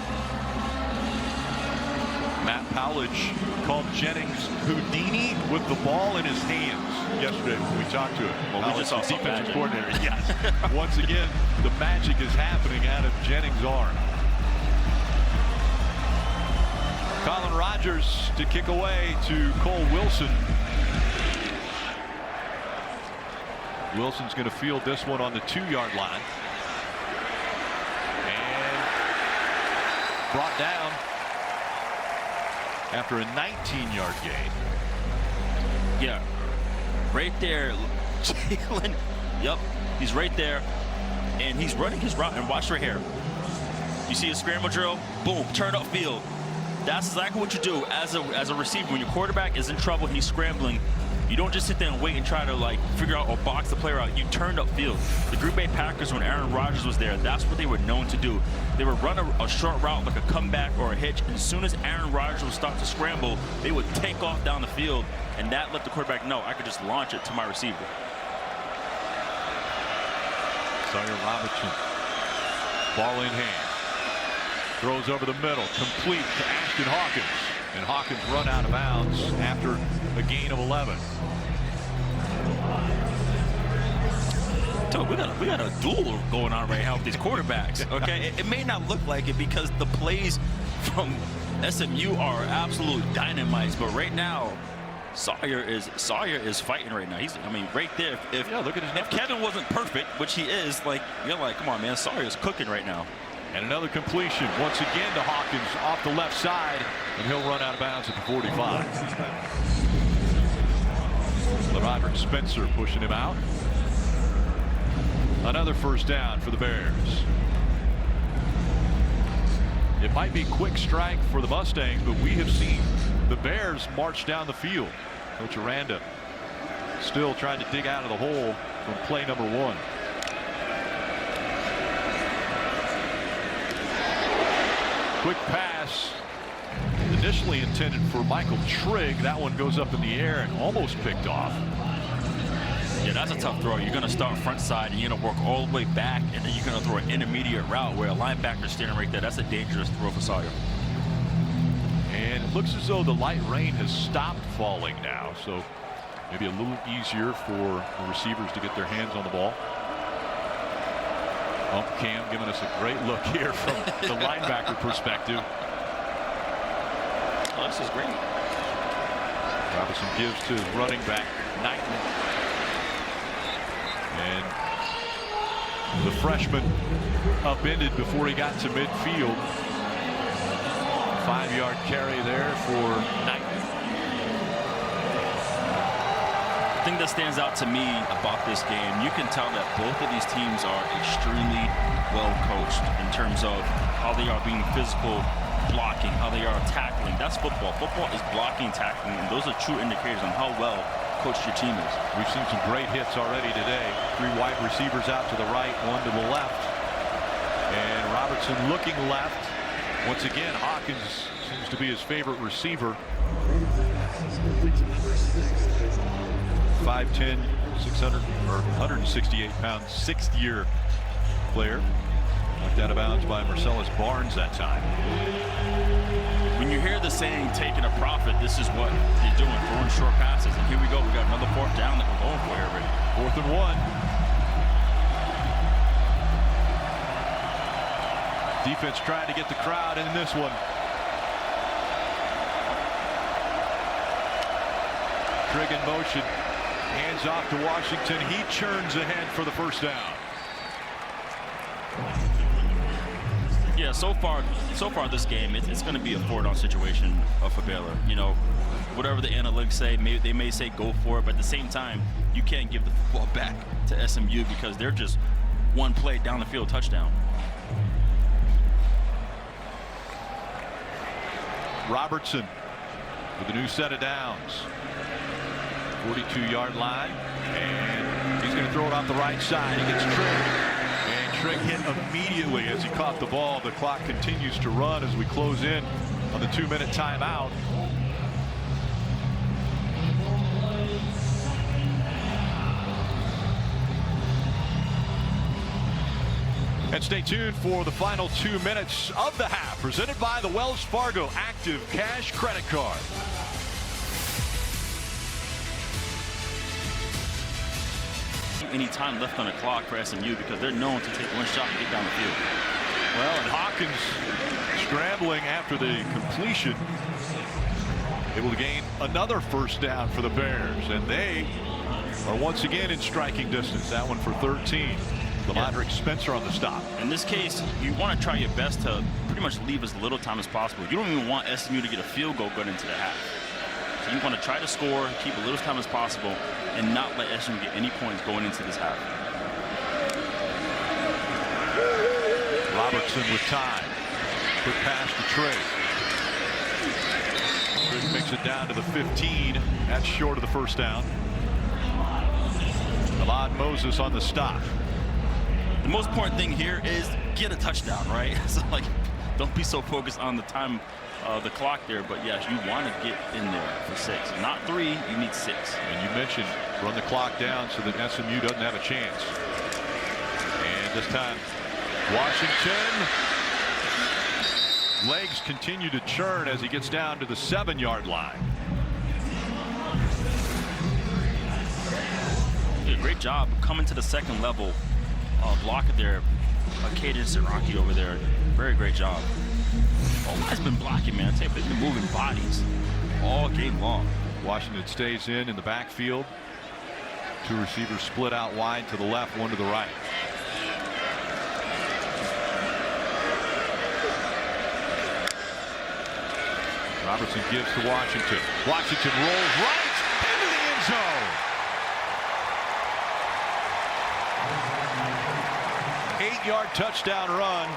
Matt Powledge called Jennings Houdini with the ball in his hands yesterday when we talked to him. Well, we just saw some defensive magic. coordinator. Yes. Once again, the magic is happening out of Jennings' arm. Colin Rogers to kick away to Cole Wilson. Wilson's going to field this one on the 2-yard line. And brought down after a 19-yard gain. Yeah, right there, Jalen. Yep, he's right there, and he's running his route. And watch right here. You see a scramble drill? Boom, turn up field. That's exactly what you do as a receiver. When your quarterback is in trouble, he's scrambling. You don't just sit there and wait and try to like figure out or box the player out. You turned up field. The Green Bay Packers, when Aaron Rodgers was there, that's what they were known to do. They would run a short route like a comeback or a hitch. And as soon as Aaron Rodgers would start to scramble, they would take off down the field, and that let the quarterback know I could just launch it to my receiver. Sawyer Robertson, ball in hand. Throws over the middle, complete to Ashton Hawkins. And Hawkins run out of bounds after a gain of 11. Dude, we got a duel going on right now with these quarterbacks. Okay, it may not look like it because the plays from SMU are absolute dynamites, but right now Sawyer is fighting right now. I mean, right there. If look at his if Kevin wasn't perfect, which he is, like you're like, come on, man, Sawyer's cooking right now. And another completion once again to Hawkins off the left side, and he'll run out of bounds at the 45. LeRobert Spencer pushing him out. Another first down for the Bears. It might be quick strike for the Mustangs, but we have seen the Bears march down the field. Coach Aranda still trying to dig out of the hole from play number 1. Quick pass initially intended for Michael Trigg. That one goes up in the air and almost picked off. Yeah, that's a tough throw. You're going to start front side and you're going to work all the way back, and then you're going to throw an intermediate route where a linebacker's standing right there. That's a dangerous throw for Sawyer. And it looks as though the light rain has stopped falling now, so maybe a little easier for the receivers to get their hands on the ball. Ump Cam giving us a great look here from the linebacker perspective. Oh, this is great. Robinson gives to his running back, Knighton. And the freshman upended before he got to midfield. 5-yard carry there for Knighton. The thing that stands out to me about this game, you can tell that both of these teams are extremely well coached in terms of how they are being physical, blocking, how they are tackling. That's football. Football is blocking, tackling, and those are true indicators on how well coached your team is. We've seen some great hits already today. 3 wide receivers out to the right, 1 to the left. And Robertson looking left. Once again, Hawkins seems to be his favorite receiver. 5'10", 168-pound, 6th-year player. Knocked out of bounds by Marcellus Barnes that time. When you hear the saying, taking a profit, this is what you're doing, throwing short passes. And here we go. We got another 4th down that we're going for here already. 4th and 1. Defense trying to get the crowd in this one. Trigg in motion. Hands off to Washington. He churns ahead for the first down. Yeah, so far this game, it's going to be a 4-down situation for Baylor. You know, whatever the analytics say, they may say go for it, but at the same time, you can't give the football back to SMU because they're just one play down the field touchdown. Robertson with a new set of downs. 42-yard line, and he's going to throw it off the right side. He gets Trigg, and Trigg hit immediately as he caught the ball. The clock continues to run as we close in on the 2-minute timeout. And stay tuned for the final 2 minutes of the half, presented by the Wells Fargo Active Cash Credit Card. Any time left on the clock for SMU because they're known to take one shot and get down the field. Well, and Hawkins scrambling after the completion, able to gain another first down for the Bears, and they are once again in striking distance. That one for 13. Lamondrick Spencer on the stop. In this case, you want to try your best to pretty much leave as little time as possible. You don't even want SMU to get a field goal going into the half. So you want to try to score, keep a little time as possible, and not let SMU get any points going into this half. Robertson with time. Quick pass to Trey. Trey makes it down to the 15. That's short of the first down. Alon Moses on the stop. The most important thing here is get a touchdown, right? So, like, don't be so focused on the time, the clock there. But, yes, you want to get in there for 6. Not 3, you need 6. And you mentioned run the clock down so that SMU doesn't have a chance. And this time, Washington. Legs continue to churn as he gets down to the 7-yard line. Did a great job coming to the second level. Block it there. Caden Siraki over there. Very great job. O-line's been blocking, man. They've been moving bodies all game long. Washington stays in the backfield. 2 receivers split out wide to the left, 1 to the right. Robertson gives to Washington. Washington rolls right into the end zone. 8-yard touchdown run.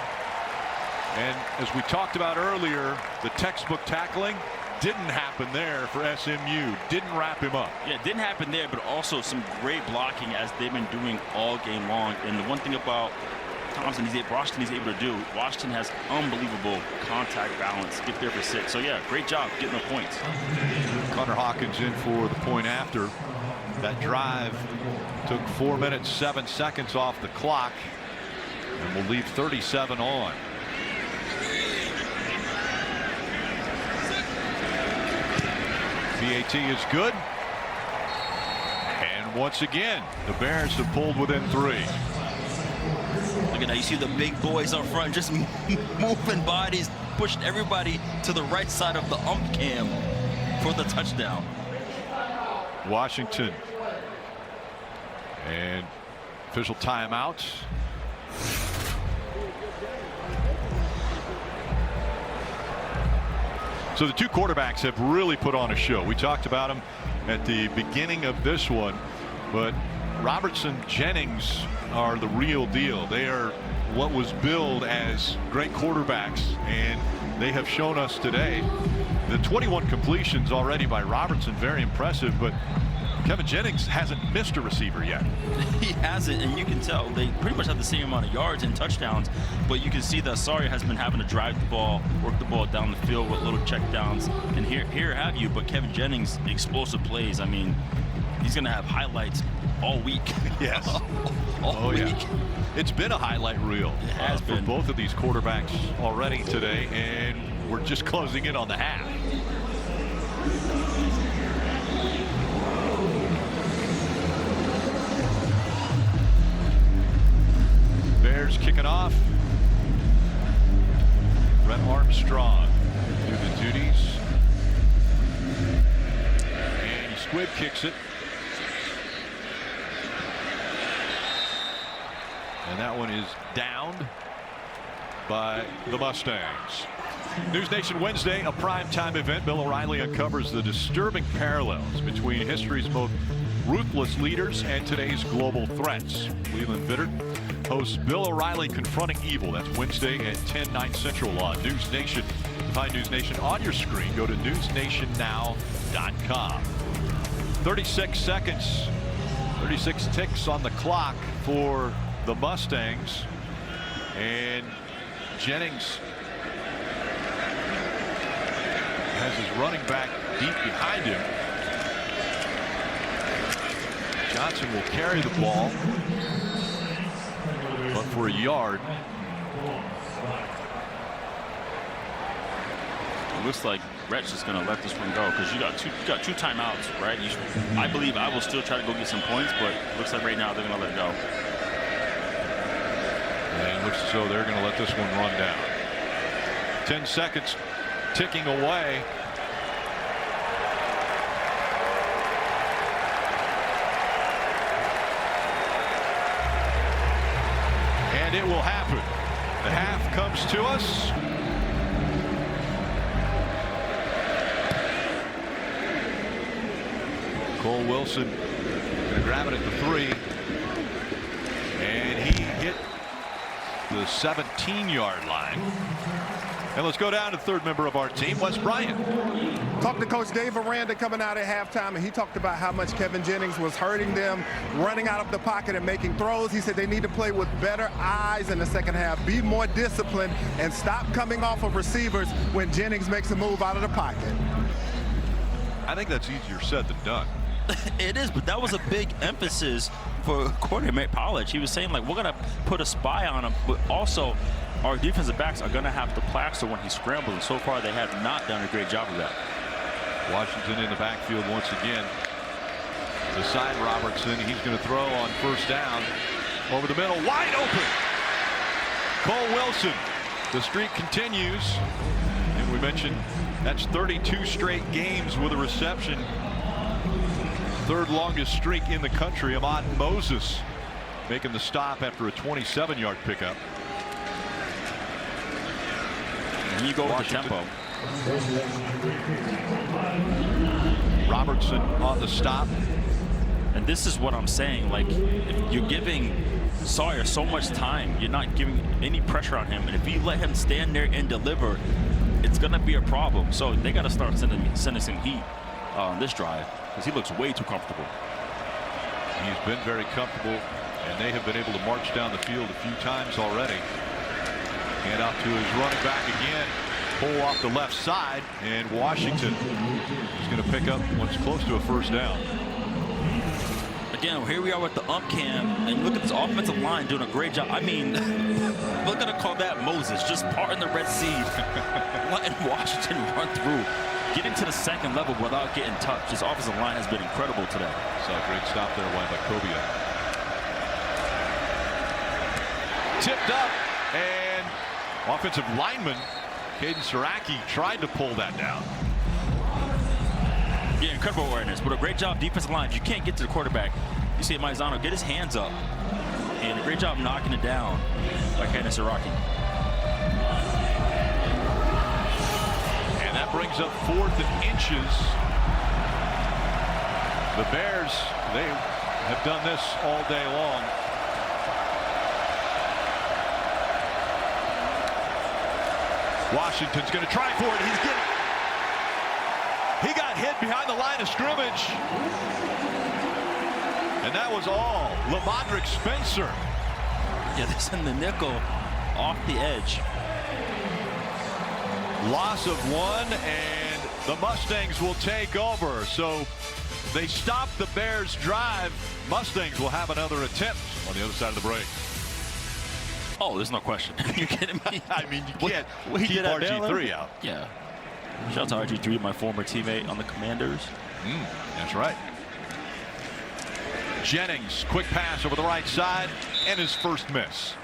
And as we talked about earlier, the textbook tackling didn't happen there for SMU. Didn't wrap him up. Yeah, it didn't happen there, but also some great blocking as they've been doing all game long. And the one thing about Washington is able to do, Washington has unbelievable contact balance. Get there for 6. So yeah, great job getting the points. Connor Hawkins in for the point after. That drive took 4 minutes 7 seconds off the clock and will leave 37 on. PAT is good. And once again, the Bears have pulled within 3. Look at that. You see the big boys up front just moving bodies, pushing everybody to the right side of the ump cam for the touchdown. Washington. And official timeout. So the 2 quarterbacks have really put on a show. We talked about them at the beginning of this one, but Robertson, Jennings are the real deal. They are what was billed as great quarterbacks, and they have shown us today. The 21 completions already by Robertson, very impressive, but Kevin Jennings hasn't missed a receiver yet. He hasn't, and you can tell they pretty much have the same amount of yards and touchdowns, but you can see that Sawyer has been having to drive the ball, work the ball down the field with little check downs, and here have you, but Kevin Jennings, explosive plays. I mean, he's going to have highlights all week. Yes. all week. Yeah. It's been a highlight reel for both of these quarterbacks already today, and we're just closing in on the half. Bears kicking off. Brett Armstrong do the duties. And he squib kicks it. And that one is downed by the Mustangs. News Nation Wednesday, a primetime event. Bill O'Reilly uncovers the disturbing parallels between history's most ruthless leaders and today's global threats. Leland Bittert hosts Bill O'Reilly Confronting Evil. That's Wednesday at 10, 9 Central on News Nation. To find News Nation on your screen, go to newsnationnow.com. 36 seconds, 36 ticks on the clock for the Mustangs, and Jennings has his running back deep behind him. Johnson will carry the ball. but for a yard. It looks like Rhett's just going to let this one go because you got two timeouts, right? I believe I will still try to go get some points, but it looks like right now they're going to let it go. And it looks as though they're going to let this one run down. 10 seconds ticking away. And it will happen. The half comes to us. Cole Wilson going to grab it at the 3. And he hit the 17-yard line. And let's go down to the third member of our team, Wes Bryant. Talked to Coach Dave Aranda coming out at halftime, and he talked about how much Kevin Jennings was hurting them, running out of the pocket and making throws. He said they need to play with better eyes in the second half, be more disciplined, and stop coming off of receivers when Jennings makes a move out of the pocket. I think that's easier said than done. It is, but that was a big emphasis for coordinator Pollard. He was saying, like, we're going to put a spy on him, but also our defensive backs are going to have to plaster when he scrambles, and so far they have not done a great job of that. Washington in the backfield once again. Beside Robertson, he's going to throw on first down. Over the middle, wide open. Cole Wilson. The streak continues. And we mentioned that's 32 straight games with a reception. Third longest streak in the country. Ahmad Moses making the stop after a 27-yard pickup. And you go with the tempo. Robertson on the stop. And this is what I'm saying. Like, if you're giving Sawyer so much time, you're not giving any pressure on him. And if you let him stand there and deliver, it's going to be a problem. So they got to start sending some heat on this drive because he looks way too comfortable. He's been very comfortable, and they have been able to march down the field a few times already. Hand out to his running back again. Pull off the left side, and Washington is going to pick up what's close to a first down. Again, here we are with the ump cam, and look at this offensive line doing a great job. I mean, we're going to call that Moses, just parting the Red Sea, letting Washington run through, getting to the second level without getting touched. This offensive line has been incredible today. So a great stop there by Nwokobia. Tipped up, and offensive lineman Caden Siraki tried to pull that down. Yeah, incredible awareness, but a great job defensive line. If you can't get to the quarterback, you see Maizano get his hands up, and a great job knocking it down by Caden Siraki. And that brings up 4th and inches. The Bears, they have done this all day long. Washington's going to try for it. He got hit behind the line of scrimmage. And that was all. Lamadrick Spencer. Yeah, they send the nickel off the edge. Loss of 1, and the Mustangs will take over. So they stop the Bears' drive. Mustangs will have another attempt on the other side of the break. Oh, there's no question. You're kidding me? I mean, you can't keep RG3 out. Yeah. Shout out to RG3, my former teammate on the Commanders. That's right. Jennings, quick pass over the right side, and his first miss.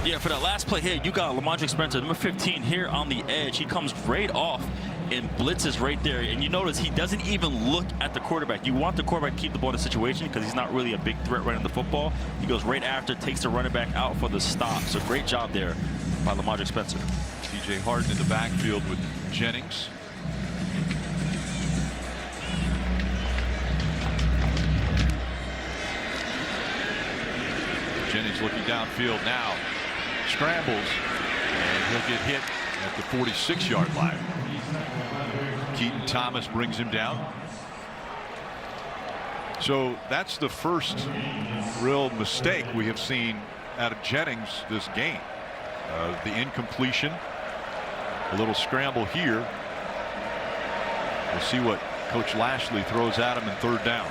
Yeah, for that last play here, you got Lamadrick Spencer, number 15, here on the edge. He comes right off and blitzes right there. And you notice he doesn't even look at the quarterback. You want the quarterback to keep the ball in the situation because he's not really a big threat running the football. He goes right after, takes the running back out for the stop. So great job there by Lamadrick Spencer. TJ Harden in the backfield with Jennings. Jennings looking downfield now. Scrambles, and he'll get hit at the 46-yard line. Keaton Thomas brings him down. So that's the first real mistake we have seen out of Jennings this game. The incompletion, a little scramble here. We'll see what Coach Lashley throws at him in 3rd down.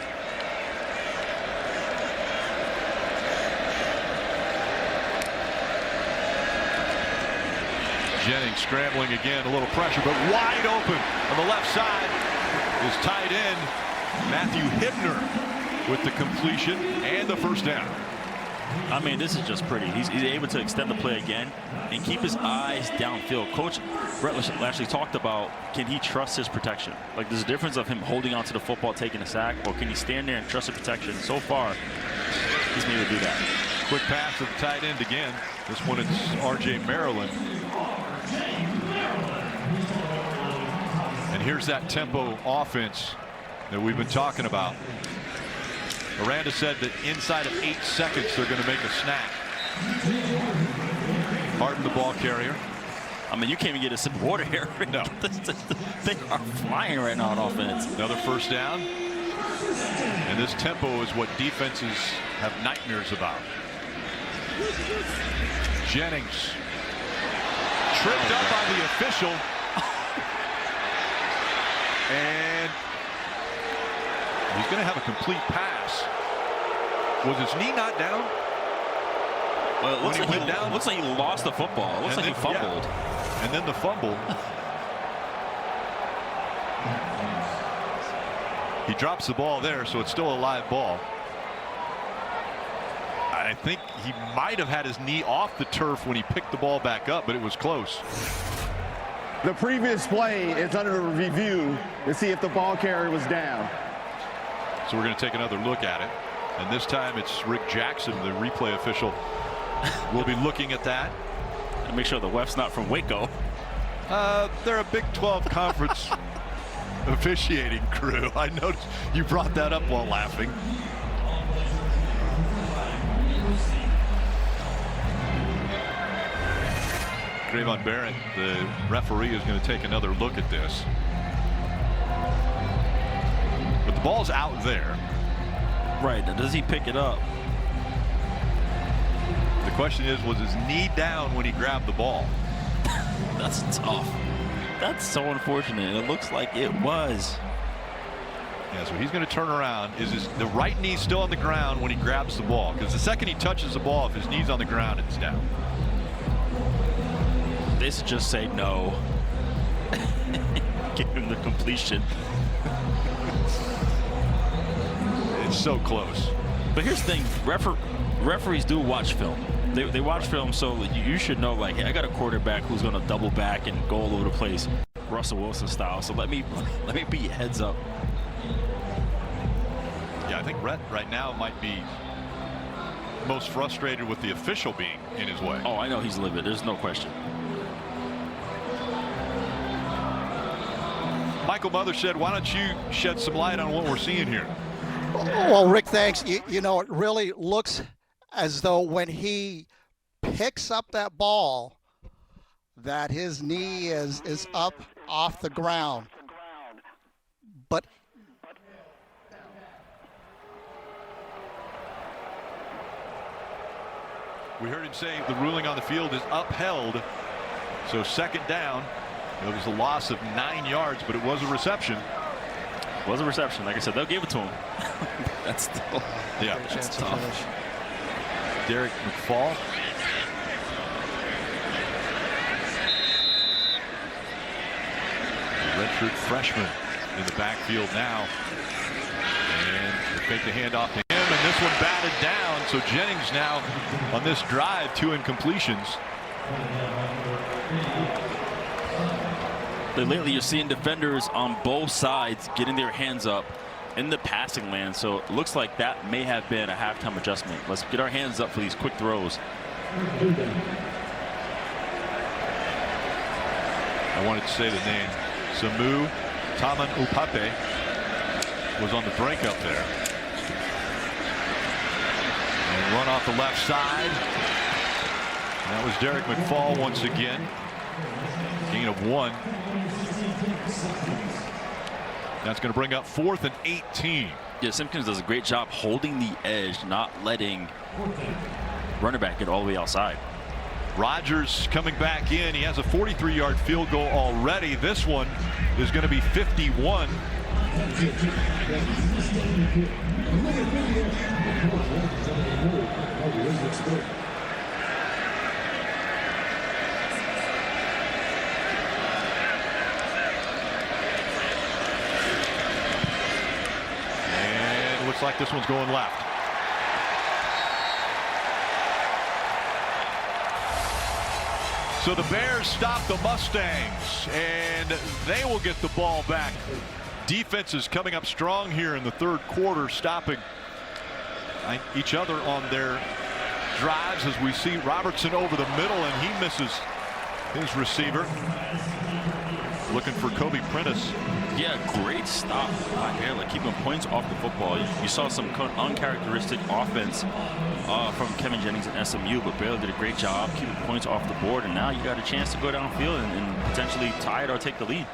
Jennings scrambling again, a little pressure, but wide open on the left side is tight end Matthew Hibner with the completion and the first down. I mean, this is just pretty. He's able to extend the play again and keep his eyes downfield. Coach Brett actually talked about, can he trust his protection? Like, there's a difference of him holding onto the football, taking a sack, or can he stand there and trust the protection? So far, he's been able to do that. Quick pass to the tight end again. This one is R.J. Maryland. And here's that tempo offense that we've been talking about. Aranda said that inside of 8 seconds they're going to make a snap. Harden, the ball carrier. I mean, you can't even get a sip of water here. No. They are flying right now on offense. Another first down. And this tempo is what defenses have nightmares about. Jennings tripped up by the official. And he's going to have a complete pass. Was his knee not down? Well, it looks when like he went down. Looks like he lost the football. It looks like he fumbled. Yeah. And then the fumble. He drops the ball there, so it's still a live ball. I think he might have had his knee off the turf when he picked the ball back up, but it was close. The previous play is under review to see if the ball carrier was down. So we're going to take another look at it. And this time it's Rick Jackson, the replay official, will be looking at that. And make sure the ref's not from Waco. They're a Big 12 conference officiating crew. I noticed you brought that up while laughing. Trayvon Barrett, the referee, is going to take another look at this. But the ball's out there. Right. Now, does he pick it up? The question is, was his knee down when he grabbed the ball? That's tough. That's so unfortunate. It looks like it was. Yeah, so he's going to turn around. Is the right knee still on the ground when he grabs the ball? Because the second he touches the ball, if his knee's on the ground, it's down. They should just say no. Give him the completion. It's so close. But here's the thing, referees do watch film. They watch film, so you should know, like, hey, I got a quarterback who's going to double back and go all over the place, Russell Wilson style. So let me be heads up. Yeah, I think Rhett right now might be most frustrated with the official being in his way. Oh, I know he's livid. There's no question. Michael Mothershed, why don't you shed some light on what we're seeing here? Well, Rick, thanks. You know, it really looks as though when he picks up that ball, that his knee is up off the ground. But we heard him say the ruling on the field is upheld. So second down. It was a loss of 9 yards, but it was a reception. It was a reception. Like I said, they'll give it to him. That's still, yeah, that's tough. Derek McFall. Redshirt freshman in the backfield now. And they fake the handoff to him, and this one batted down. So Jennings now on this drive, 2 incompletions. Lately, you're seeing defenders on both sides getting their hands up in the passing lane. So it looks like that may have been a halftime adjustment. Let's get our hands up for these quick throws. I wanted to say the name. SMU Mustangs was on the break up there. And run off the left side. And that was Derek McFall once again. Gain of 1. That's going to bring up 4th and 18. Yeah, Simpkins does a great job holding the edge, not letting running back get all the way outside. Rodgers coming back in. He has a 43-yard field goal already. This one is going to be 51. Looks like this one's going left. So the Bears stop the Mustangs, and they will get the ball back. Defense is coming up strong here in the third quarter, stopping each other on their drives as we see Robertson over the middle, and he misses his receiver. Looking for Kobe Prentice. Yeah, great stop by Baylor, keeping points off the football. You saw some uncharacteristic offense from Kevin Jennings and SMU, but Baylor did a great job keeping points off the board, and now you got a chance to go downfield and potentially tie it or take the lead.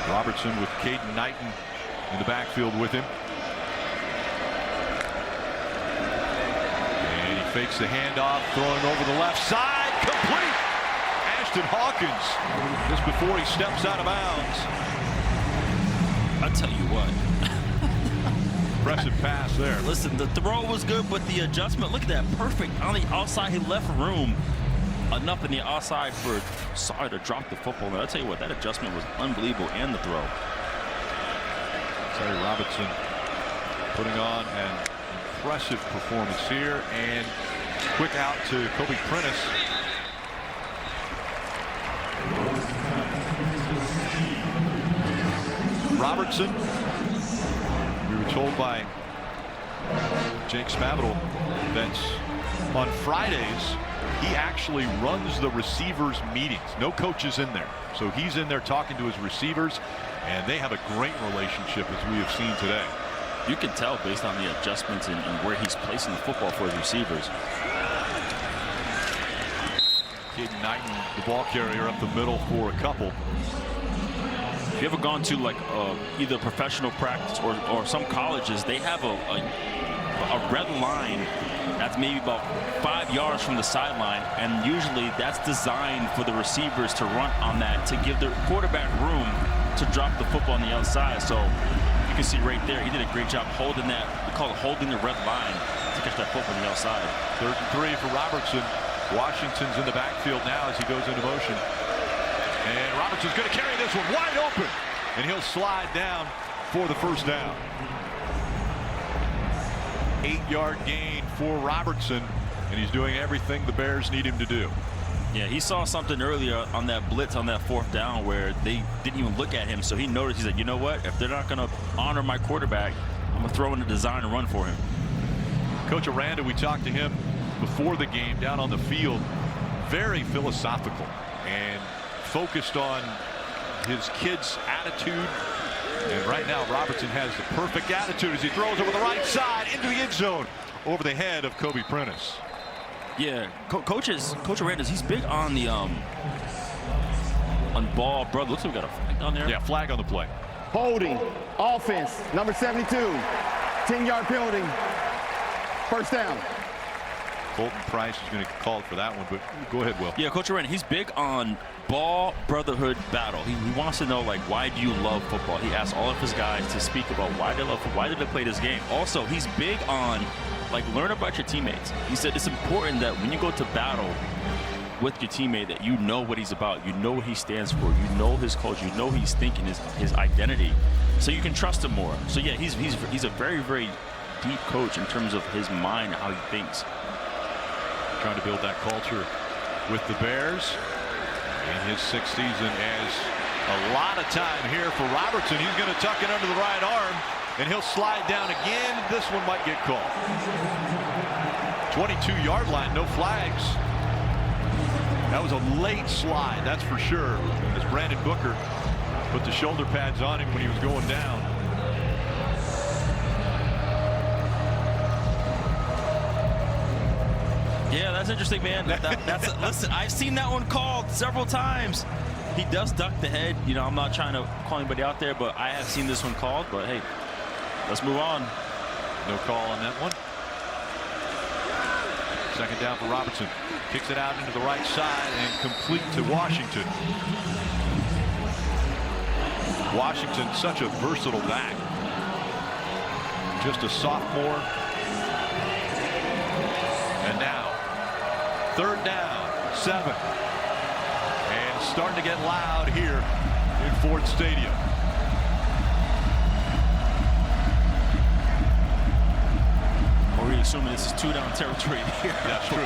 Robertson with Caden Knighton in the backfield with him. And he fakes the handoff, throwing over the left side, complete. Ashton Hawkins just before he steps out of bounds. I'll tell you what. Impressive pass there. Listen, the throw was good, but the adjustment, look at that, perfect on the outside. He left room enough in the outside for Sawyer to drop the football. And I'll tell you what, that adjustment was unbelievable, and the throw. Sorry, Robertson putting on an impressive performance here, and quick out to Kobe Prentice. Robertson, we were told by Jake Spavital that on Fridays he actually runs the receivers meetings. No coaches in there, so he's in there talking to his receivers, and they have a great relationship, as we have seen today. You can tell based on the adjustments and where he's placing the football for his receivers. Caden Knighton, the ball carrier, up the middle for a couple. If you ever gone to like either professional practice or some colleges, they have a red line that's maybe about 5 yards from the sideline, and usually that's designed for the receivers to run on that to give the quarterback room to drop the football on the outside. So you can see right there, he did a great job holding that. We call it holding the red line to catch that football on the outside. 3rd and 3 for Robertson. Washington's in the backfield now as he goes into motion. And Robertson's going to carry this one wide open, and he'll slide down for the first down. 8-yard gain for Robertson, and he's doing everything the Bears need him to do. Yeah, he saw something earlier on that blitz on that 4th down where they didn't even look at him, so he noticed. He said, you know what, if they're not going to honor my quarterback, I'm going to throw in a design and run for him. Coach Aranda, we talked to him before the game down on the field. Very philosophical and focused on his kids' attitude. And right now Robertson has the perfect attitude as he throws over the right side into the end zone over the head of Kobe Prentice. Yeah, Coach Aranda, he's big on the on ball. Brother, looks like we got a flag down there. Yeah, flag on the play. Holding, offense, number 72, 10-yard penalty, first down. Colton Price is going to call it for that one, but go ahead, Will. Yeah, Coach Aranda, he's big on ball brotherhood battle. He wants to know, like, why do you love football? He asks all of his guys to speak about why they love football, why did they play this game. Also, he's big on, like, learn about your teammates. He said it's important that when you go to battle with your teammate that you know what he's about, you know what he stands for, you know his culture, you know he's thinking, his identity, so you can trust him more. So yeah, he's a very, very deep coach in terms of his mind, how he thinks. Trying to build that culture with the Bears in his 6th season. As a lot of time here for Robertson. He's going to tuck it under the right arm, and he'll slide down again. This one might get called. 22-yard line, no flags. That was a late slide, that's for sure, as Brandon Booker put the shoulder pads on him when he was going down. Yeah, that's interesting, man. Listen, I've seen that one called several times. He does duck the head. You know, I'm not trying to call anybody out there, but I have seen this one called. But hey, let's move on. No call on that one. 2nd down for Robertson. Kicks it out into the right side and complete to Washington. Washington, such a versatile back. Just a sophomore. And now 3rd down, 7. And starting to get loud here in Ford Stadium. already assuming this is 2-down territory here. That's true. 3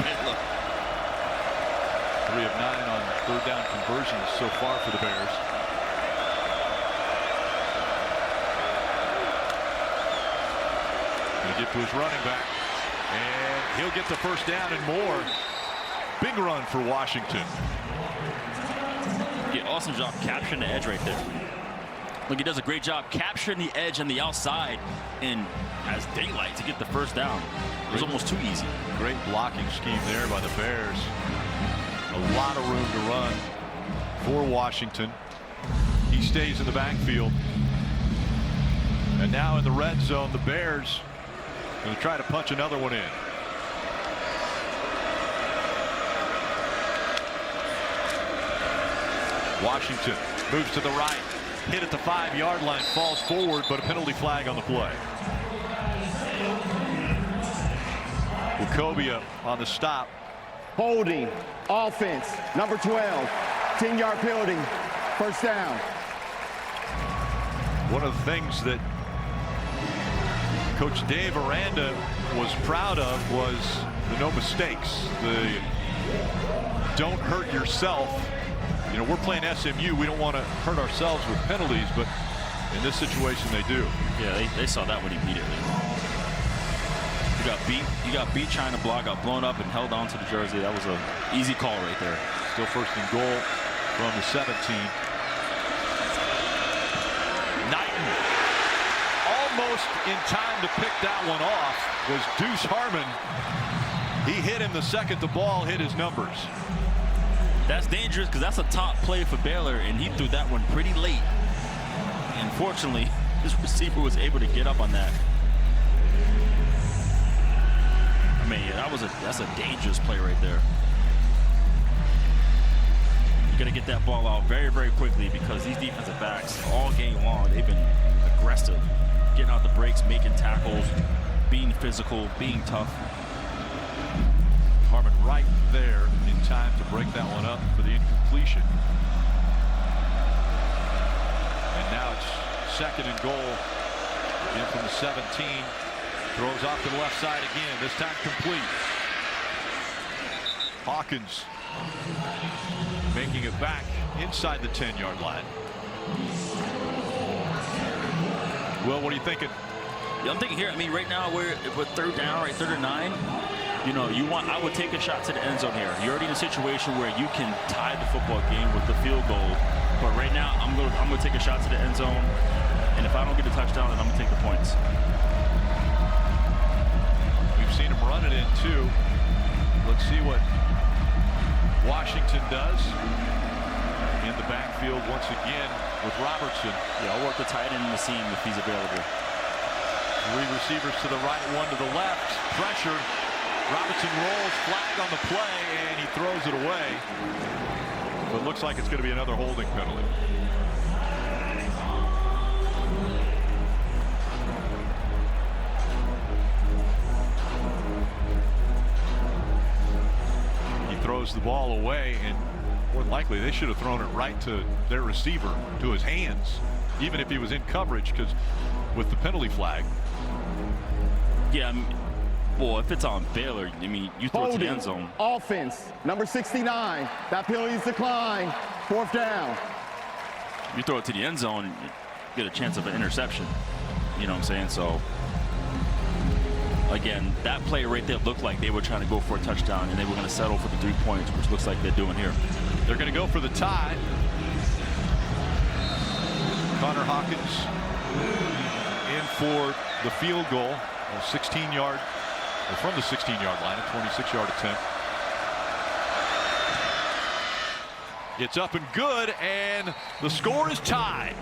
of 9 on third down conversions so far for the Bears. Gonna get to his running back, and he'll get the first down and more. Big run for Washington. Yeah, awesome job capturing the edge right there. Look, he does a great job capturing the edge on the outside and has daylight to get the first down. It was almost too easy. Great blocking scheme there by the Bears. A lot of room to run for Washington. He stays in the backfield. And now in the red zone, the Bears going to try to punch another one in. Washington moves to the right. Hit at the 5-yard line, falls forward, but a penalty flag on the play. Nwokobia on the stop. Holding, offense, number 12, 10-yard penalty, first down. One of the things that Coach Dave Aranda was proud of was the no mistakes. The don't hurt yourself. You know, we're playing SMU. We don't want to hurt ourselves with penalties, but in this situation they do. Yeah, they saw that one immediately. You got beat trying to block, got blown up and held on to the jersey. That was an easy call right there. Still first and goal from the 17. Knighton almost in time to pick that one off was Deuce Harmon. He hit him the second the ball hit his numbers. That's dangerous because that's a top play for Baylor, and he threw that one pretty late. Unfortunately, his receiver was able to get up on that. I mean, yeah, that's a dangerous play right there. You got to get that ball out very, very quickly because these defensive backs all game long, they've been aggressive, getting out the breaks, making tackles, being physical, being tough. Harmon right there in time to break that one up for the incompletion. And now it's second and goal. In from the 17. Throws off to the left side again. This time complete. Hawkins making it back inside the 10-yard line. Well, what are you thinking? Yeah, I'm thinking here, I mean, right now we're third down, right, 3rd and 9. You know, I would take a shot to the end zone here. You're already in a situation where you can tie the football game with the field goal. But right now, I'm going to take a shot to the end zone. And if I don't get a touchdown, then I'm going to take the points. We've seen him run it in, too. Let's see what Washington does in the backfield once again with Robertson. Yeah, I'll work the tight end in the seam if he's available. 3 receivers to the right, 1 to the left. Pressure. Robertson rolls, flag on the play, and he throws it away. But looks like it's going to be another holding penalty. He throws the ball away, and more than likely they should have thrown it right to their receiver, to his hands, even if he was in coverage, because with the penalty flag. Yeah, well, if it's on Baylor, I mean, you throw it to the end zone. Offense, number 69. That penalty is declined. 4th down. You throw it to the end zone, you get a chance of an interception. You know what I'm saying? So, again, that play right there looked like they were trying to go for a touchdown, and they were going to settle for the 3 points, which looks like they're doing here. They're going to go for the tie. Connor Hawkins in for the field goal, a 16-yard, or from the 16-yard line, a 26-yard attempt. It's up and good, and the score is tied.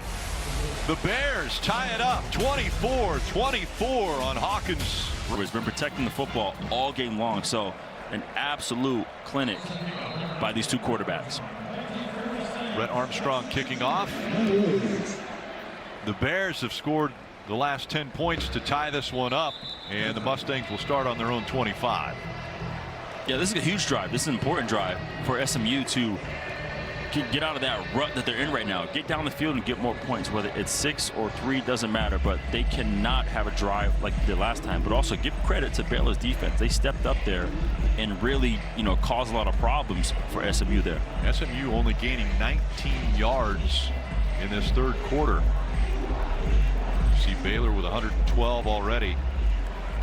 The Bears tie it up, 24-24 on Hawkins. He's been protecting the football all game long, so an absolute clinic by these 2 quarterbacks. Brett Armstrong kicking off. The Bears have scored the last 10 points to tie this one up, and the Mustangs will start on their own 25. Yeah, this is a huge drive. This is an important drive for SMU to get out of that rut that they're in right now. Get down the field and get more points, whether it's 6 or 3, doesn't matter. But they cannot have a drive like they did last time. But also give credit to Baylor's defense. They stepped up there and really, caused a lot of problems for SMU there. SMU only gaining 19 yards in this third quarter. You see Baylor with 112 already.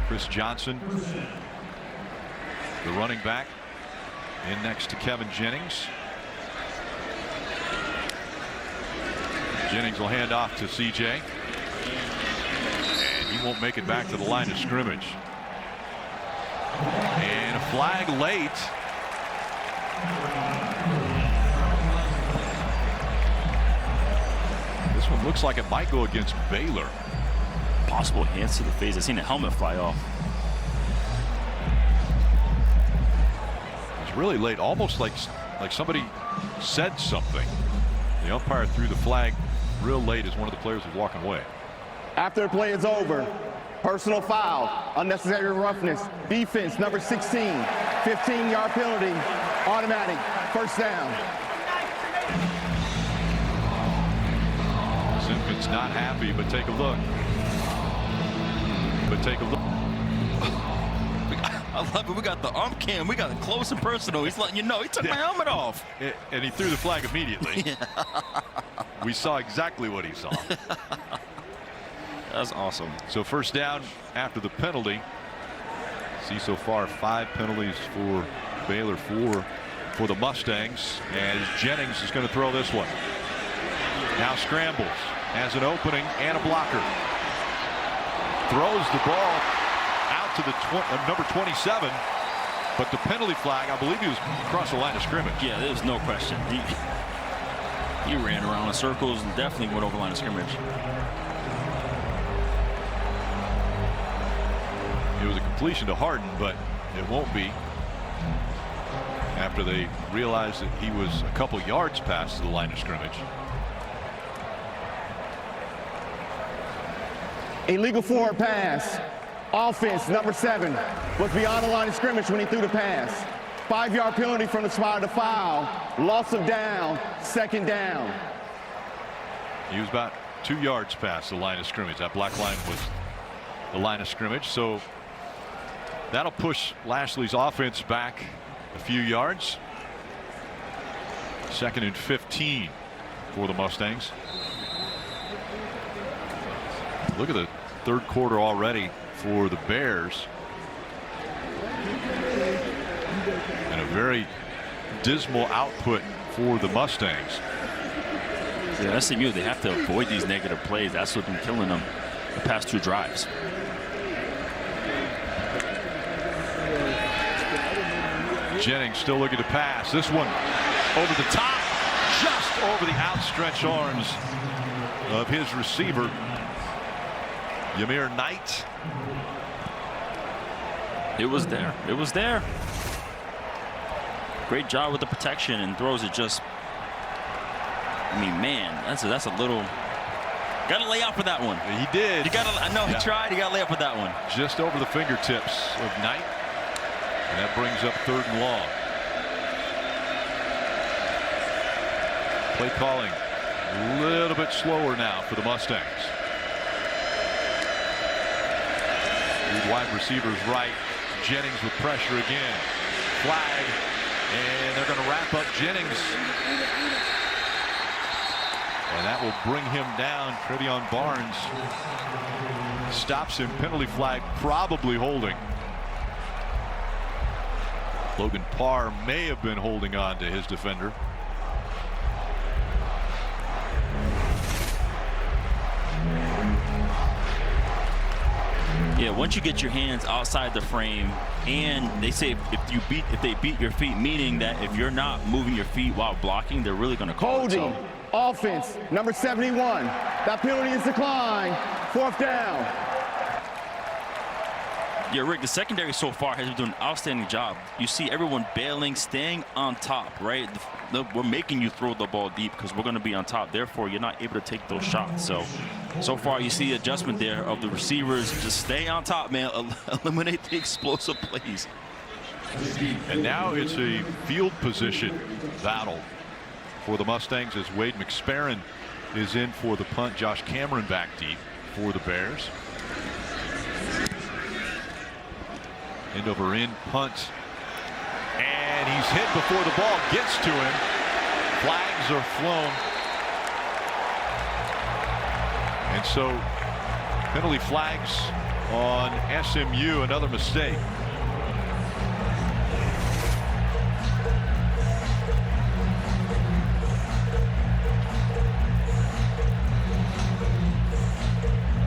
Chris Johnson, the running back, in next to Kevin Jennings. Jennings will hand off to CJ. And he won't make it back to the line of scrimmage. And a flag late. This one looks like it might go against Baylor. Possible hands to the face. I've seen a helmet fly off. It's really late, almost like somebody said something. The umpire threw the flag real late as one of the players was walking away. After the play is over, personal foul, unnecessary roughness, defense number 16, 15-yard penalty, automatic, first down. Simpkins not happy, but take a look. I love it. We got the ump cam. We got it close and personal. He's letting you know he took my helmet off. And he threw the flag immediately. Yeah. We saw exactly what he saw. That's awesome. So first down after the penalty. See so far 5 penalties for Baylor, 4 for the Mustangs. As Jennings is going to throw this one. Now scrambles, has an opening and a blocker. Throws the ball out to the number 27, but the penalty flag, I believe he was across the line of scrimmage. Yeah, there's no question. He ran around in circles and definitely went over the line of scrimmage. It was a completion to Harden, but it won't be after they realized that he was a couple yards past the line of scrimmage. Illegal forward pass. Offense, number 7, was beyond the line of scrimmage when he threw the pass. 5-yard penalty from the spot of the foul. Loss of down, second down. He was about 2 yards past the line of scrimmage. That black line was the line of scrimmage. So that'll push Lashley's offense back a few yards. 2nd and 15 for the Mustangs. Look at the third quarter already for the Bears. And a very dismal output for the Mustangs. Yeah, SMU, they have to avoid these negative plays. That's what's been killing them the past 2 drives. Jennings still looking to pass. This one over the top, just over the outstretched arms of his receiver, Yamir Knight. It was there. It was there. Great job with the protection and throws it just. I mean, man, that's a little. Got to lay out for that one. He did. You got to. I know he tried. You got to lay up with that one. Just over the fingertips of Knight, and that brings up 3rd and long. Play calling a little bit slower now for the Mustangs. Wide receivers right. Jennings with pressure again. Flag. And they're going to wrap up Jennings. And that will bring him down. Trevion Barnes stops him. Penalty flag, probably holding. Logan Parr may have been holding on to his defender. Yeah, once you get your hands outside the frame, and they say if they beat your feet, meaning that if you're not moving your feet while blocking, they're really going to call Holding. it. Offense, number 71. That penalty is declined. 4th down. Yeah, Rick, the secondary so far has been doing an outstanding job. You see everyone bailing, staying on top, right? We're making you throw the ball deep because we're going to be on top. Therefore, you're not able to take those shots. So far, you see the adjustment there of the receivers. Just stay on top, man. Eliminate the explosive plays. And now it's a field position battle for the Mustangs as Wade McSparron is in for the punt. Josh Cameron back deep for the Bears. End over end punt. And he's hit before the ball gets to him. Flags are flown. And so penalty flags on SMU, another mistake.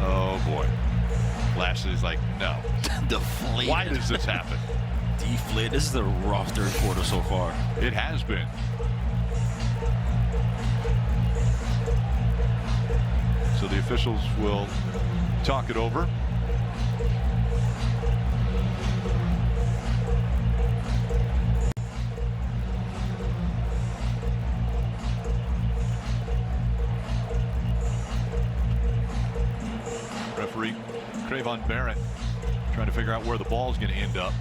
Oh boy. Lashley's like, no. Deflated. Why does this happen? Deflated. This is a rough third quarter so far. It has been. So the officials will talk it over. Referee Cravon Barrett trying to figure out where the ball is going to end up.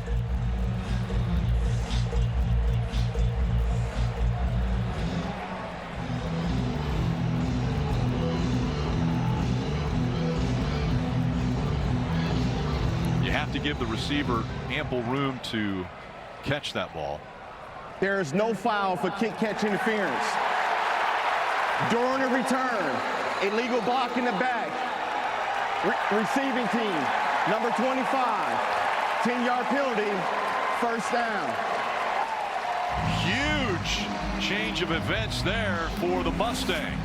To give the receiver ample room to catch that ball. There is no foul for kick catch interference. During a return, illegal block in the back. Receiving team, number 25, 10-yard penalty, first down. Huge change of events there for the Mustangs.